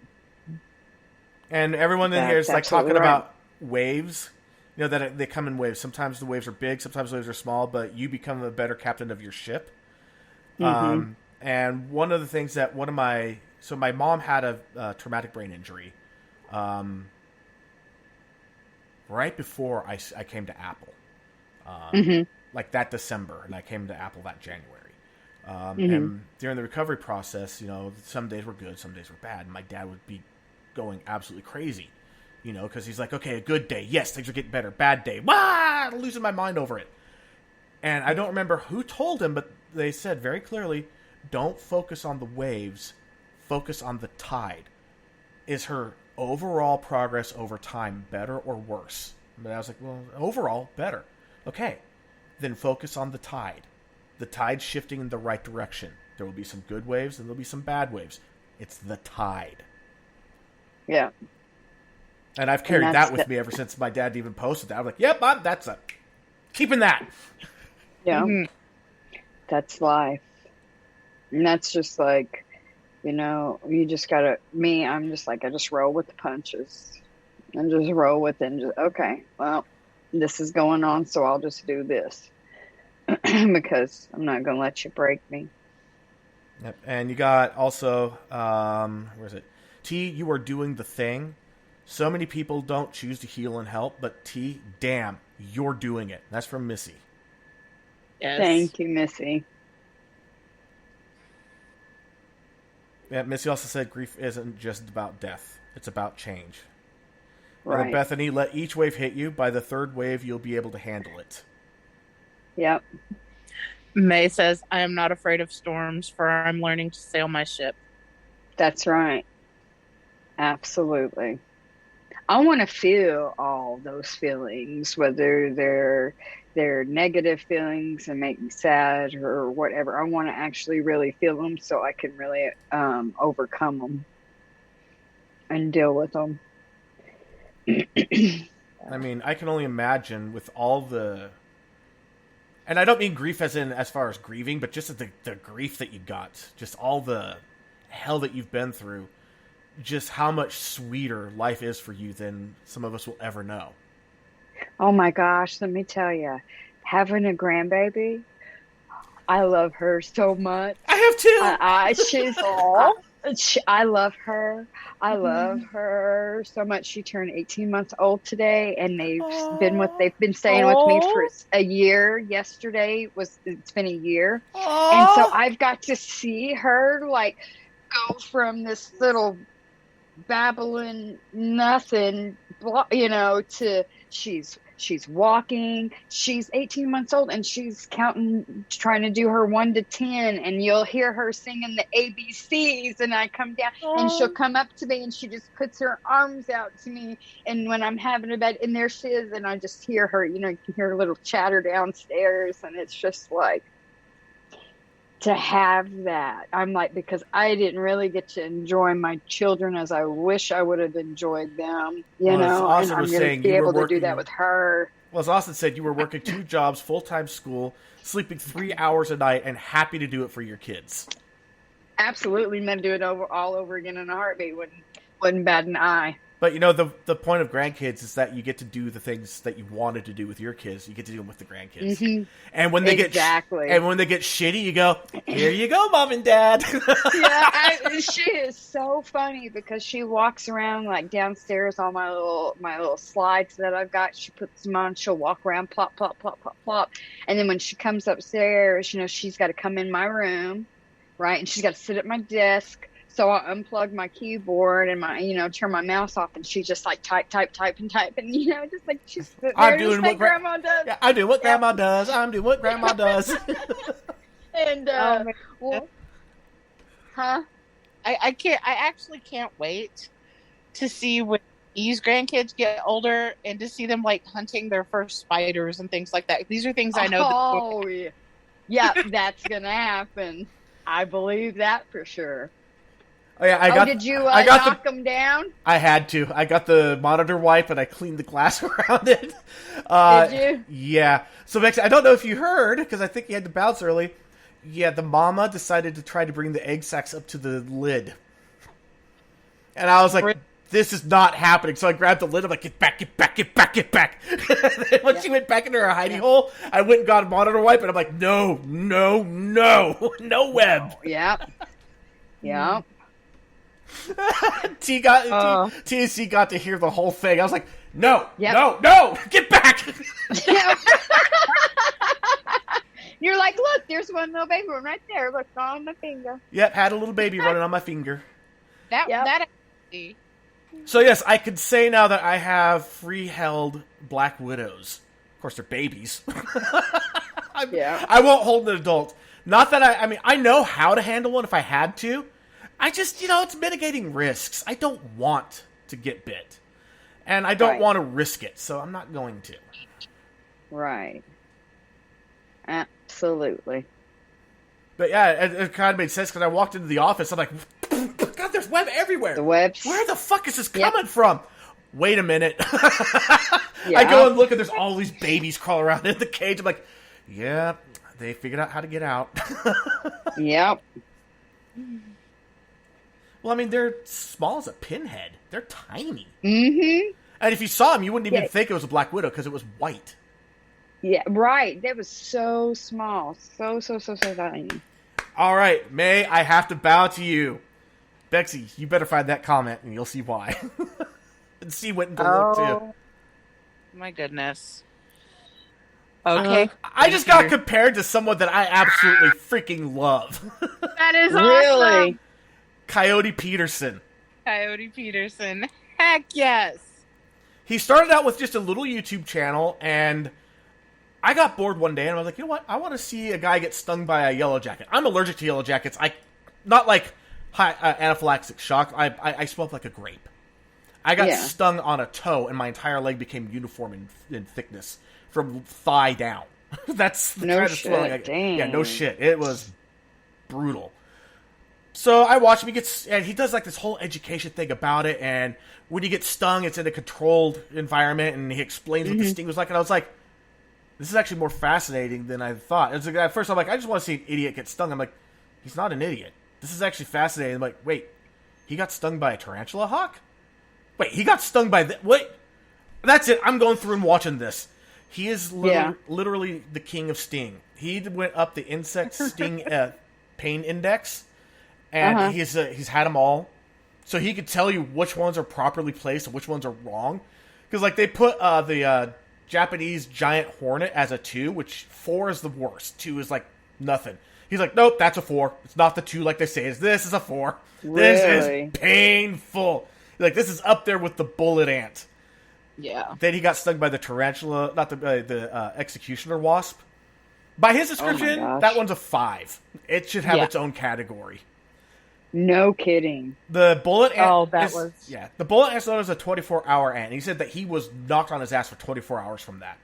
And everyone in here is like talking right. about waves. You know, that they come in waves. Sometimes the waves are big, sometimes the waves are small, but you become a better captain of your ship. And one of the things that my mom had a traumatic brain injury right before I came to Apple. Like that December, and I came to Apple that January. And during the recovery process, you know, some days were good, some days were bad. And my dad would be going absolutely crazy, you know, because he's like, okay, a good day, yes, things are getting better. Bad day, losing my mind over it. And I don't remember who told him, but they said very clearly, don't focus on the waves, focus on the tide. Is her overall progress over time better or worse? But I was like, well, overall, better. Okay, then focus on the tide. The tide's shifting in the right direction. There will be some good waves and there'll be some bad waves. It's the tide. Yeah. And I've carried that with me ever since my dad even posted that. I'm like, yep, Mom, that's keeping that. Yeah. That's life. And that's just like, you know, you just gotta, I'm just like, I just roll with the punches. And just roll with it and just, okay, well, this is going on, so I'll just do this. Because I'm not going to let you break me. Yep. And you got also, where is it? T, you are doing the thing. So many people don't choose to heal and help, but T, damn, you're doing it. That's from Missy. Yes. Thank you, Missy. Yeah, Missy also said grief isn't just about death. It's about change. Right. And Bethany, let each wave hit you. By the third wave, you'll be able to handle it. Yep. May says, I am not afraid of storms, for I'm learning to sail my ship. That's right. Absolutely. I want to feel all those feelings, whether they're negative feelings and make me sad or whatever. I want to actually really feel them so I can really overcome them and deal with them. I mean, I can only imagine with all the... And I don't mean grief as far as grieving, but just the grief that you got. Just all the hell that you've been through. Just how much sweeter life is for you than some of us will ever know. Oh my gosh, let me tell you. Having a grandbaby, I love her so much. I have too! I love her. I love her so much. She turned 18 months old today, and they've been staying with me for a year. Yesterday it's been a year. And so I've got to see her like go from this little babbling nothing, to she's walking. She's 18 months old and she's counting, trying to do her 1 to 10, and you'll hear her singing the ABCs, and I come down and she'll come up to me and she just puts her arms out to me, and when I'm having a bed, and there she is, and I just hear her, you can hear a little chatter downstairs, and it's just like, to have that, I'm like, because I didn't really get to enjoy my children as I wish I would have enjoyed them, and I'm going to be able to do that with her. Well, as Austin said, you were working 2 jobs, full-time school, sleeping 3 hours a night, and happy to do it for your kids. Absolutely, I'm going to do it all over again in a heartbeat. Wouldn't bat an eye. But, the point of grandkids is that you get to do the things that you wanted to do with your kids. You get to do them with the grandkids. Mm-hmm. And when they get shitty, you go, here you go, Mom and Dad. She is so funny because she walks around like downstairs on my little slides that I've got. She puts them on. She'll walk around, plop, plop, plop, plop, plop. And then when she comes upstairs, she's got to come in my room, right? And she's got to sit at my desk. So I unplug my keyboard and turn my mouse off, and she just like type, and just like she's there. I'm doing what Grandma does. Yeah, I do what Grandma does. I'm doing what Grandma does. And I actually can't wait to see when these grandkids get older and to see them like hunting their first spiders and things like that. These are things I know. Oh, yeah, that's gonna happen. I believe that for sure. Oh, yeah, did you knock them down? I had to. I got the monitor wipe and I cleaned the glass around it. Did you? Yeah. So, Bex, I don't know if you heard, because I think you had to bounce early. Yeah, the mama decided to try to bring the egg sacs up to the lid. And I was like, this is not happening. So I grabbed the lid. I'm like, get back, get back, get back, get back. When she went back into her hidey hole, I went and got a monitor wipe, and I'm like, no web. Yeah. TC got to hear the whole thing. I was like, no, get back. You're like, look, there's one little baby one right there. Look, on my finger. Yep, had a little baby running on my finger. That. So yes, I could say now that I have free-held black widows. Of course, they're babies. I won't hold an adult. Not that I know how to handle one if I had to. I just, it's mitigating risks. I don't want to get bit. And I don't want to risk it, so I'm not going to. Right. Absolutely. But yeah, it kind of made sense because I walked into the office. I'm like, God, there's web everywhere. The webs. Where the fuck is this coming from? Wait a minute. I go and look, and there's all these babies crawling around in the cage. I'm like, yeah, they figured out how to get out. Yep. Well, they're small as a pinhead. They're tiny. Mm-hmm. And if you saw them, you wouldn't even think it was a black widow because it was white. Yeah, right. That was so small. So tiny. All right, May, I have to bow to you. Bexy, you better find that comment, and you'll see why. And see what to look to. My goodness. Okay. I just got compared to someone that I absolutely freaking love. That is really awesome. Coyote Peterson. Coyote Peterson. Heck yes. He started out with just a little YouTube channel, and I got bored one day, and I was like, you know what? I want to see a guy get stung by a yellow jacket. I'm allergic to yellow jackets. Not like high anaphylactic shock. I smell like a grape. I got stung on a toe, and my entire leg became uniform in thickness from thigh down. That's the kind of swelling I get. Yeah, no shit. It was brutal. So I watch him. And he does like this whole education thing about it, and when you get stung, it's in a controlled environment, and he explains what the sting was like, and I was like, this is actually more fascinating than I thought. It's like, at first I'm like, I just want to see an idiot get stung. I'm like, he's not an idiot. This is actually fascinating. I'm like, wait, he got stung by a tarantula hawk? Wait, he got stung by wait, that's it. I'm going through and watching this. He is literally the king of sting. He went up the insect sting pain index, and he's had them all, so he could tell you which ones are properly placed and which ones are wrong. Because like they put the Japanese giant hornet as a 2, which 4 is the worst. 2 is like nothing. He's like, nope, that's a 4. It's not the 2 like they say. This is a 4. Really? This is painful. Like, this is up there with the bullet ant. Yeah. Then he got stung by the tarantula, not the executioner wasp. By his description, that one's a 5. It should have its own category. No kidding. The bullet ant. Oh, that was. Yeah, the bullet ant is a 24-hour ant. He said that he was knocked on his ass for 24 hours from that.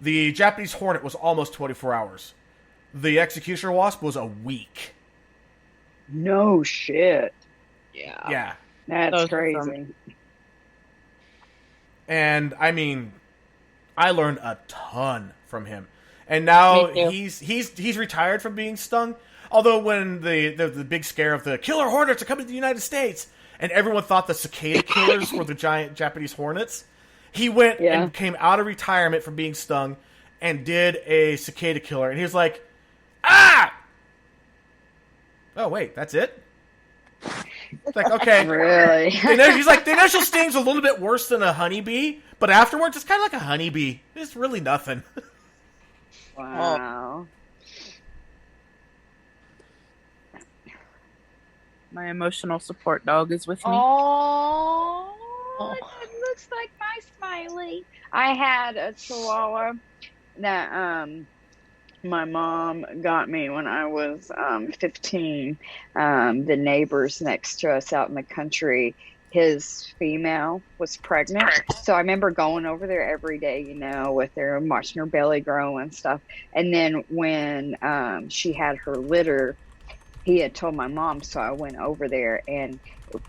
The Japanese hornet was almost 24 hours. The executioner wasp was a week. No shit. Yeah. Yeah. That's crazy. And I mean, I learned a ton from him. And now he's retired from being stung. Although when the big scare of the killer hornets are coming to the United States, and everyone thought the cicada killers were the giant Japanese hornets, he went and came out of retirement from being stung and did a cicada killer. And he was like, ah! Oh, wait, that's it? It's like, okay. Really? He's like, the initial sting's a little bit worse than a honeybee, but afterwards it's kind of like a honeybee. It's really nothing. Wow. My emotional support dog is with me. Oh, it looks like my Smiley. I had a Chihuahua that my mom got me when I was 15. The neighbors next to us out in the country, his female was pregnant. So I remember going over there every day, with her and watching her belly grow and stuff. And then when she had her litter, he had told my mom, so I went over there, and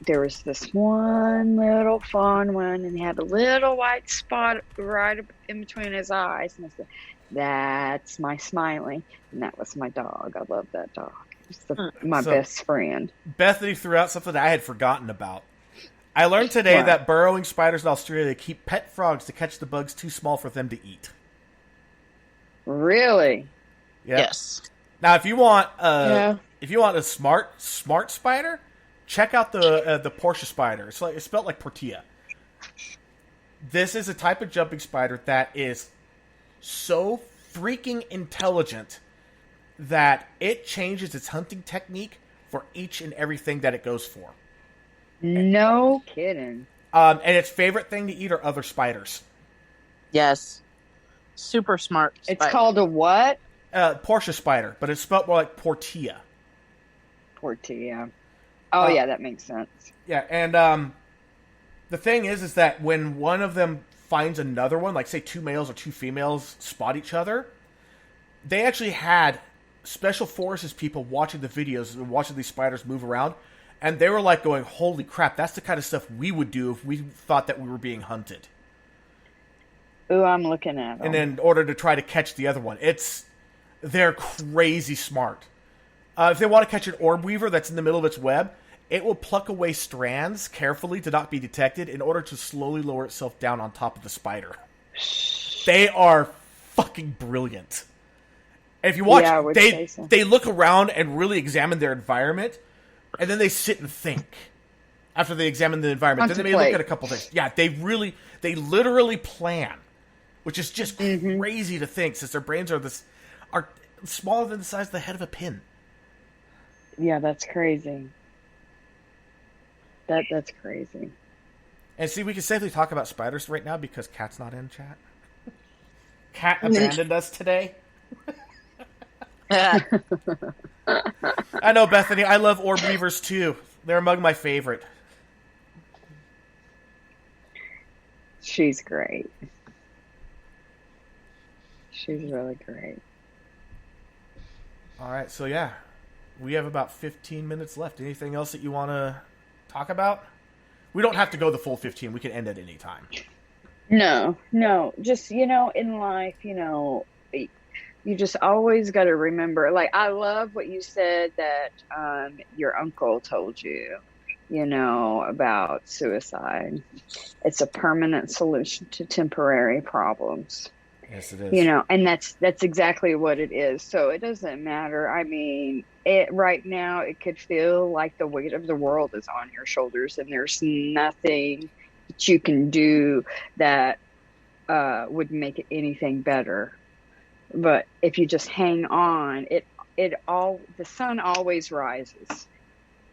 there was this one little fawn one, and he had a little white spot right up in between his eyes. And I said, that's my Smiley. And that was my dog. I love that dog. It's my best friend. Bethany threw out something I had forgotten about. I learned today that burrowing spiders in Australia keep pet frogs to catch the bugs too small for them to eat. Really? Yep. Yes. Now, if you want a smart spider, check out the Porsche spider. It's spelled like Portia. This is a type of jumping spider that is so freaking intelligent that it changes its hunting technique for each and everything that it goes for. No kidding. And its favorite thing to eat are other spiders. Yes. Super smart spider. It's called a what? Porsche spider, but it's spelled more like Portia. Portia. Oh, yeah, that makes sense. Yeah, and the thing is that when one of them finds another one, like say 2 males or 2 females spot each other, they actually had special forces people watching the videos and watching these spiders move around, and they were like going, holy crap, that's the kind of stuff we would do if we thought that we were being hunted. Ooh, I'm looking at them. And in order to try to catch the other one, they're crazy smart. If they want to catch an orb weaver that's in the middle of its web, it will pluck away strands carefully to not be detected in order to slowly lower itself down on top of the spider. They are fucking brilliant. And if you watch, they look around and really examine their environment, and then they sit and think after they examine the environment. Then they may look at a couple things. Yeah, they literally plan, which is just crazy to think, since their brains are smaller than the size of the head of a pin. Yeah, that's crazy. That's crazy. And see, we can safely talk about spiders right now because Kat's not in chat. Kat abandoned us today. I know, Bethany. I love orb weavers too. They're among my favorite. She's great. She's really great. All right, so yeah, we have about 15 minutes left. Anything else that you want to talk about? We don't have to go the full 15. We can end at any time. No. Just, in life, you just always got to remember, like, I love what you said that your uncle told you, about suicide. It's a permanent solution to temporary problems. Yes, it is. And that's exactly what it is. So it doesn't matter. I mean, right now it could feel like the weight of the world is on your shoulders, and there's nothing that you can do that would make it anything better. But if you just hang on, the sun always rises.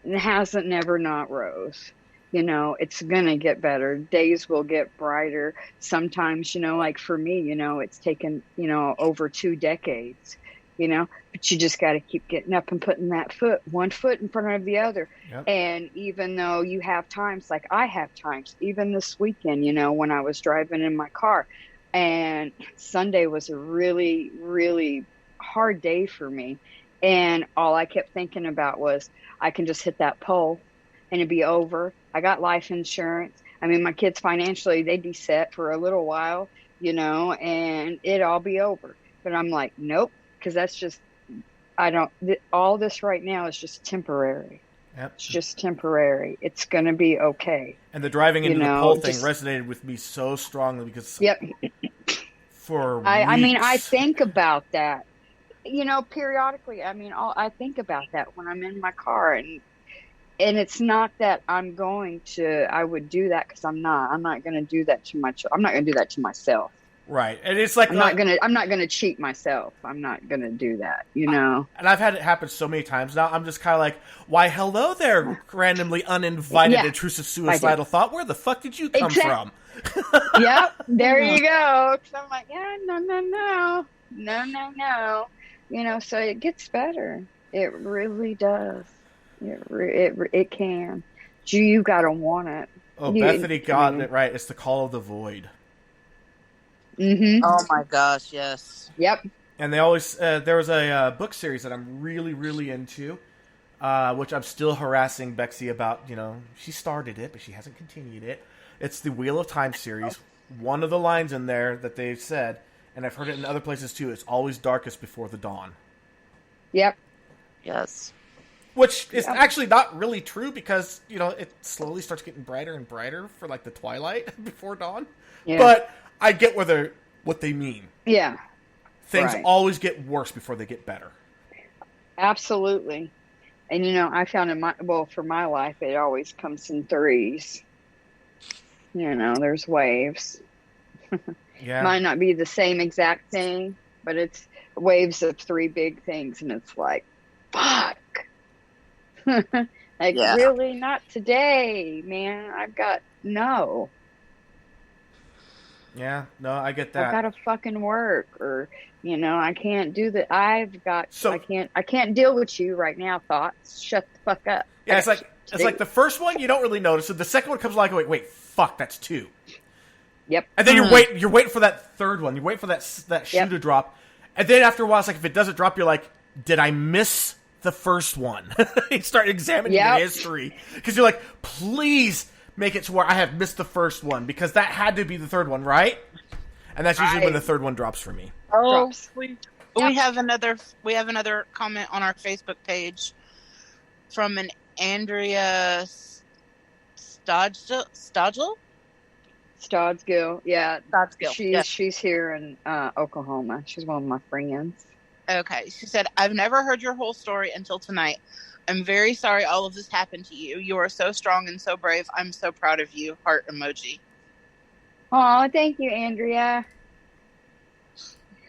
It hasn't never not rose. It's going to get better. Days will get brighter. Sometimes, like for me, it's taken, over 2 decades, but you just got to keep getting up and putting one foot in front of the other. Yep. And even though you have times, like I have times, even this weekend, when I was driving in my car, and Sunday was a really, really hard day for me. And all I kept thinking about was I can just hit that pole and it'd be over. I got life insurance. I mean, my kids financially, they'd be set for a little while, and it'd all be over. But I'm like, nope, because that's just, all this right now is just temporary. Yep. It's just temporary. It's going to be okay. And the driving into the pole thing resonated with me so strongly because for weeks. I mean, I think about that, periodically. I mean, I think about that when I'm in my car, and it's not that I would do that because I'm not going to do that to I'm not going to do that to myself. Right. And it's like, I'm not going to cheat myself. I'm not going to do that, And I've had it happen so many times now. I'm just kind of like, why, hello there, randomly uninvited, intrusive, suicidal thought. Where the fuck did you come from? Yep. There you go. So I'm like, yeah, no. So it gets better. It really does. It can. You got to want it. Oh, Bethany got it right. It's the call of the void. Mm-hmm. Oh my gosh, yes. Yep. And they always there was a book series that I'm really, really into, which I'm still harassing Bexy about. She started it, but she hasn't continued it. It's the Wheel of Time series. One of the lines in there that they've said, and I've heard it in other places too, it's always darkest before the dawn. Yep. Yes. Which is actually not really true because, it slowly starts getting brighter and brighter for like the twilight before dawn. Yeah. But I get what they mean. Yeah. Things always get worse before they get better. Absolutely. And I found for my life, it always comes in threes. There's waves. Yeah. Might not be the same exact thing, but it's waves of 3 big things, and it's like, fuck. Really not today, man. No. Yeah, no, I get that. I've got to fucking work, or I can't do that. I can't deal with you right now. Thoughts, shut the fuck up. Yeah, it's like the first one you don't really notice, and the second one comes along. Wait, fuck, that's 2. Yep. And then you're waiting for that third one. You wait for that shoe to drop, and then after a while, it's like if it doesn't drop, you're like, did I miss the first one? You start examining the history because you're like, please make it to where I have missed the first one because that had to be the third one, right? And that's usually when the third one drops for me. Oh, we have another comment on our Facebook page from an Andrea Stodgill. Yeah. Stodgill. She's here in Oklahoma. She's one of my friends. Okay. She said, I've never heard your whole story until tonight. I'm very sorry all of this happened to you. You are so strong and so brave. I'm so proud of you. Heart emoji. Oh, thank you, Andrea.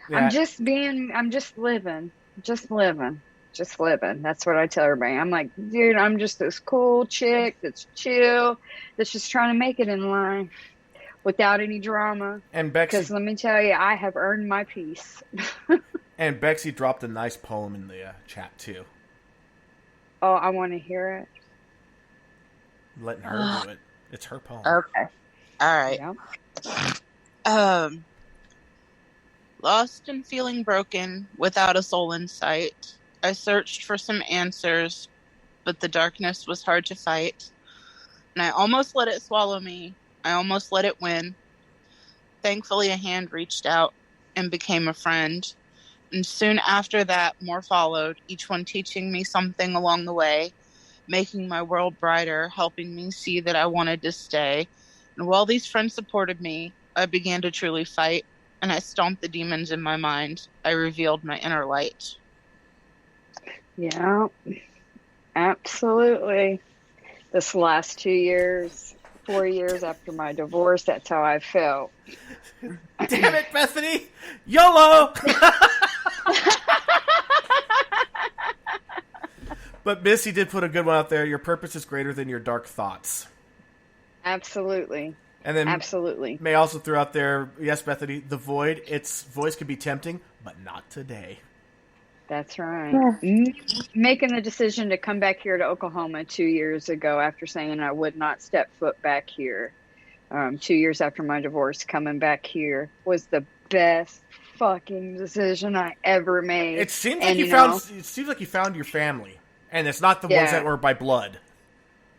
Yeah. I'm just living. Just living. just living. That's what I tell everybody. I'm like, dude, I'm just this cool chick that's chill, that's just trying to make it in life without any drama. And Because Bexy, let me tell you, I have earned my peace. and Bexy dropped a nice poem in the chat too. Oh, I want to hear it. Letting her do it. It's her poem. Okay. All right. Yeah. Lost and feeling broken, without a soul in sight. I searched for some answers, but the darkness was hard to fight. And I almost let it swallow me. I almost let it win. Thankfully, a hand reached out and became a friend. And soon after that, more followed, each one teaching me something along the way, making my world brighter, helping me see that I wanted to stay. And while these friends supported me, I began to truly fight. And I stomped the demons in my mind. I revealed my inner light. Yeah, absolutely. This last 2 years, 4 years after my divorce, that's how I felt. Damn it, Bethany! YOLO! But Missy did put a good one out there. Your purpose is greater than your dark thoughts. Absolutely. And then Absolutely. May also threw out there, yes, Bethany, the void, its voice could be tempting, but not today. That's right. Making the decision to come back here to Oklahoma 2 years ago after saying I would not step foot back here. 2 years after my divorce, coming back here was the best fucking decision I ever made. It seems like you found your family, and it's not the ones that were by blood.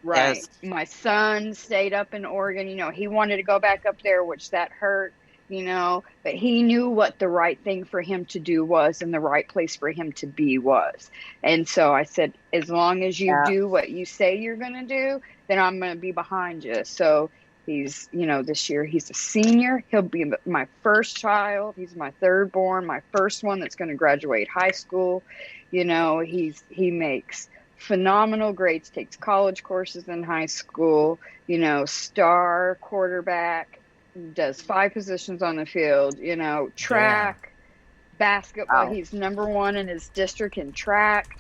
Right. Yes. My son stayed up in Oregon. He wanted to go back up there, which that hurt, but he knew what the right thing for him to do was and the right place for him to be was. And so I said, as long as you do what you say you're going to do, then I'm going to be behind you. So he's, this year he's a senior. He'll be my first child. He's my third born, my first one that's going to graduate high school. He makes phenomenal grades, takes college courses in high school, star quarterback, does 5 positions on the field, track, basketball. Wow. He's number 1 in his district in track,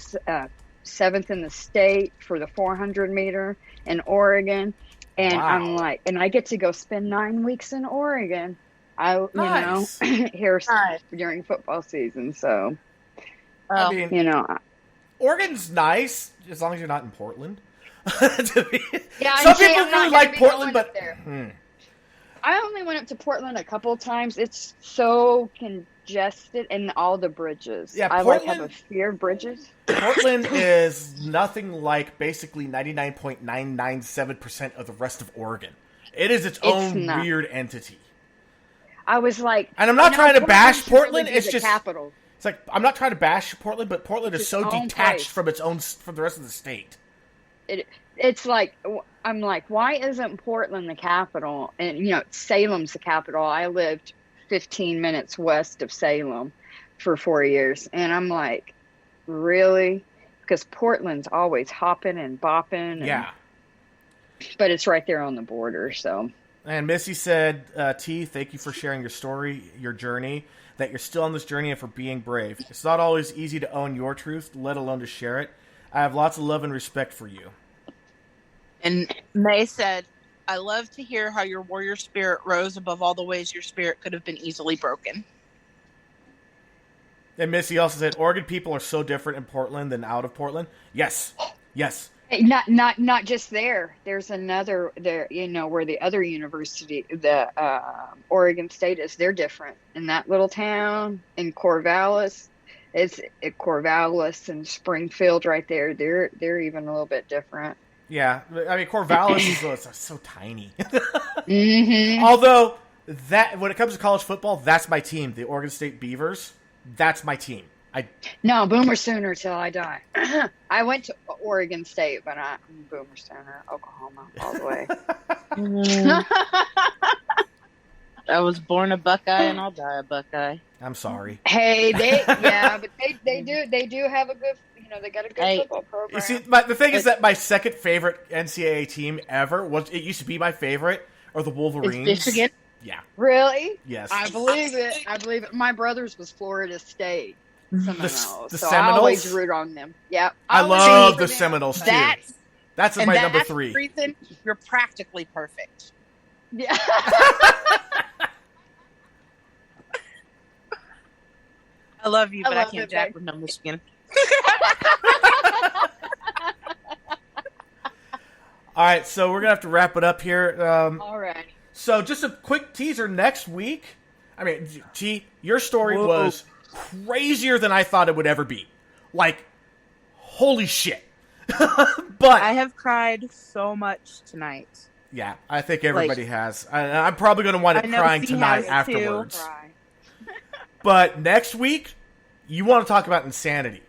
7th in the state for the 400 meter in Oregon. And wow. I'm like, and I get to go spend 9 weeks in Oregon, here during football season. So, I mean, Oregon's nice as long as you're not in Portland. Some people really like Portland, but I only went up to Portland a couple of times. It's so congested and all the bridges. Yeah, I have a fear of bridges. Portland is nothing like basically 99.997% of the rest of Oregon. It is its own weird entity. I was like, and I'm not trying to bash Portland. It's just capital. It's like, I'm not trying to bash Portland, but Portland is so detached from from the rest of the state. It's like, I'm like, why isn't Portland the capital? And, Salem's the capital. I lived 15 minutes west of Salem for 4 years. And I'm like, really? Because Portland's always hopping and bopping. Yeah. But it's right there on the border, so. And Missy said, T, thank you for sharing your story, your journey, that you're still on this journey and for being brave. It's not always easy to own your truth, let alone to share it. I have lots of love and respect for you. And May said, I love to hear how your warrior spirit rose above all the ways your spirit could have been easily broken. And Missy also said, Oregon people are so different in Portland than out of Portland. Yes. Yes. Not just there. There's another there, where the other university, the Oregon State is. They're different in that little town in Corvallis. It's Corvallis and Springfield right there. They're even a little bit different. Yeah, I mean Corvallis is so tiny. Mm-hmm. Although that when it comes to college football, that's my team, the Oregon State Beavers. That's my team. No, Boomer Sooner till I die. I went to Oregon State, but I'm Boomer Sooner, Oklahoma, all the way. I was born a Buckeye and I'll die a Buckeye. I'm sorry. Hey, but they do have a good, they got a good football program. You see, the thing is that my second favorite NCAA team ever it used to be my favorite, are the Wolverines. It's Michigan. Yeah. Really? Yes. I believe it. My brother's was Florida State. Seminoles. the So I always Seminoles? root on them. Yep. I always love root the for them. Seminoles too. That's That's my number that's 3. the reason you're practically perfect. Yeah. I love you, I but I love can't it, jack babe. with no Michigan. All right, so we're gonna have to wrap it up here. All right. So just a quick teaser next week. I mean, T, your story was crazier than I thought it would ever be. Like, holy shit. But I have cried so much tonight. yeah, I think everybody has. I'm probably going to wind up I know crying C tonight has too. afterwards. Cry. But next week, you want to talk about insanity.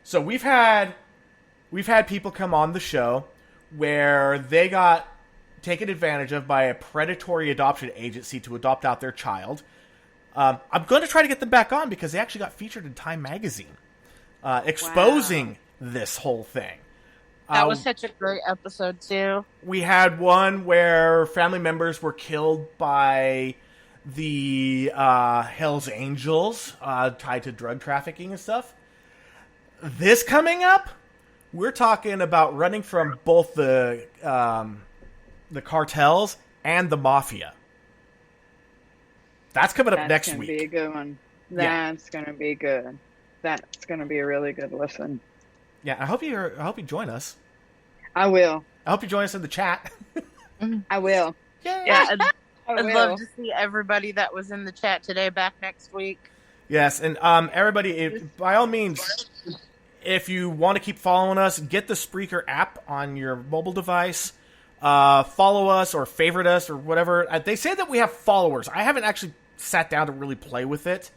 So we've had people come on the show where they got taken advantage of by a predatory adoption agency to adopt out their child. I'm going to try to get them back on because they actually got featured in Time Magazine, exposing this whole thing. That was such a great episode, too. We had one where family members were killed by the Hells Angels tied to drug trafficking and stuff. This coming up, we're talking about running from both the cartels and the mafia. That's coming up next week. That's going to be a good one. That's going to be good. That's going to be a really good listen. Yeah, I hope you join us. I will. I hope you join us in the chat. I will. Yeah, I I'd will. love to see everybody that was in the chat today back next week. Yes, and everybody, by all means, if you want to keep following us, get the Spreaker app on your mobile device. Follow us or favorite us or whatever. They say that we have followers. I haven't actually sat down to really play with it.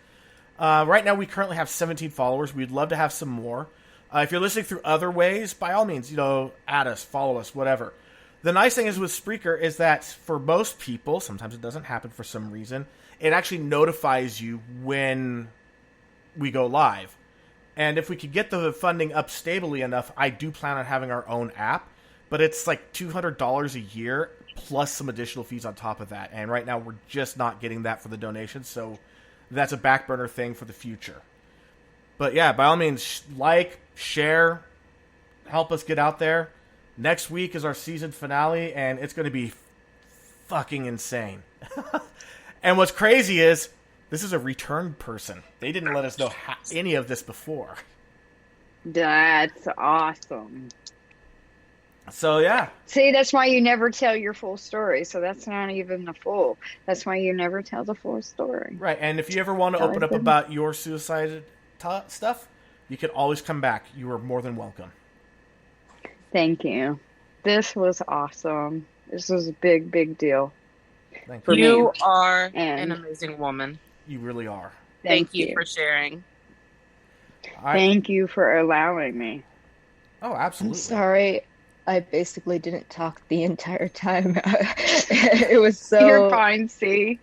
Right now, we currently have 17 followers. We'd love to have some more. If you're listening through other ways, by all means, add us, follow us, whatever. The nice thing is with Spreaker is that for most people, sometimes it doesn't happen for some reason, it actually notifies you when we go live. And if we could get the funding up stably enough, I do plan on having our own app. But it's like $200 a year plus some additional fees on top of that. And right now we're just not getting that for the donations. So that's a back burner thing for the future. But yeah, by all means, like, share, help us get out there. Next week is our season finale, and it's going to be fucking insane. And what's crazy is, this is a return person. They didn't let us know any of this before. That's awesome. So, yeah. See, that's why you never tell your full story. So that's not even the full. That's why you never tell the full story. Right, and if you ever want to open up about your suicide stuff, you can always come back. You are more than welcome. Thank you. This was awesome. This was a big, big deal. Thank For you. You me. are And- an amazing woman. You really are. Thank you for sharing. Thank you for allowing me. Oh, I'm absolutely. sorry. I basically didn't talk the entire time. It was so. You're fine, see?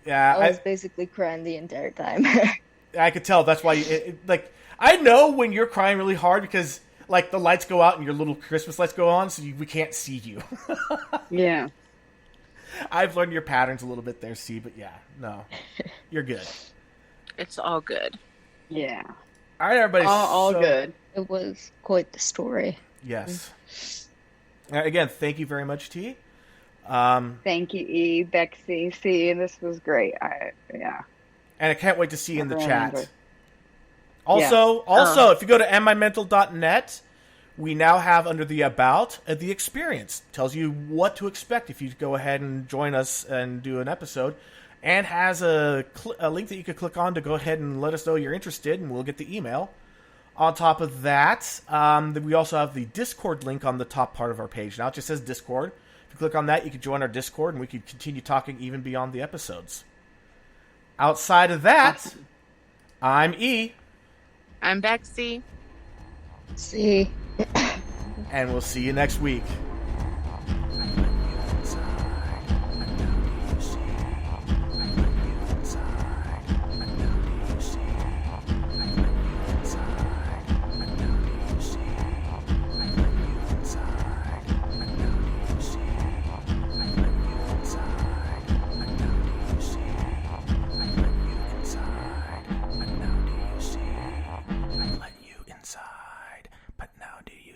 Yeah, I was basically crying the entire time. I could tell. That's why, I know when you're crying really hard because, like, the lights go out and your little Christmas lights go on, so we can't see you. Yeah. I've learned your patterns a little bit there, C, but yeah, no. You're good. It's all good. Yeah. All right, everybody. All so- good. It was quite the story. Yes. Again, thank you very much, T. Thank you, E, Bexy. See, this was great. Yeah. And I can't wait to see you in the Really chat. enjoyed. Also, if you go to mymental.net, we now have under the About the Experience. Tells you what to expect if you go ahead and join us and do an episode. And has a link that you could click on to go ahead and let us know you're interested, and we'll get the email. On top of that, we also have the Discord link on the top part of our page. Now it just says Discord. If you click on that, you can join our Discord, and we can continue talking even beyond the episodes. Outside of that, I'm E. I'm Bexy. See. And we'll see you next week.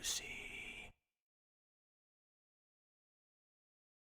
see.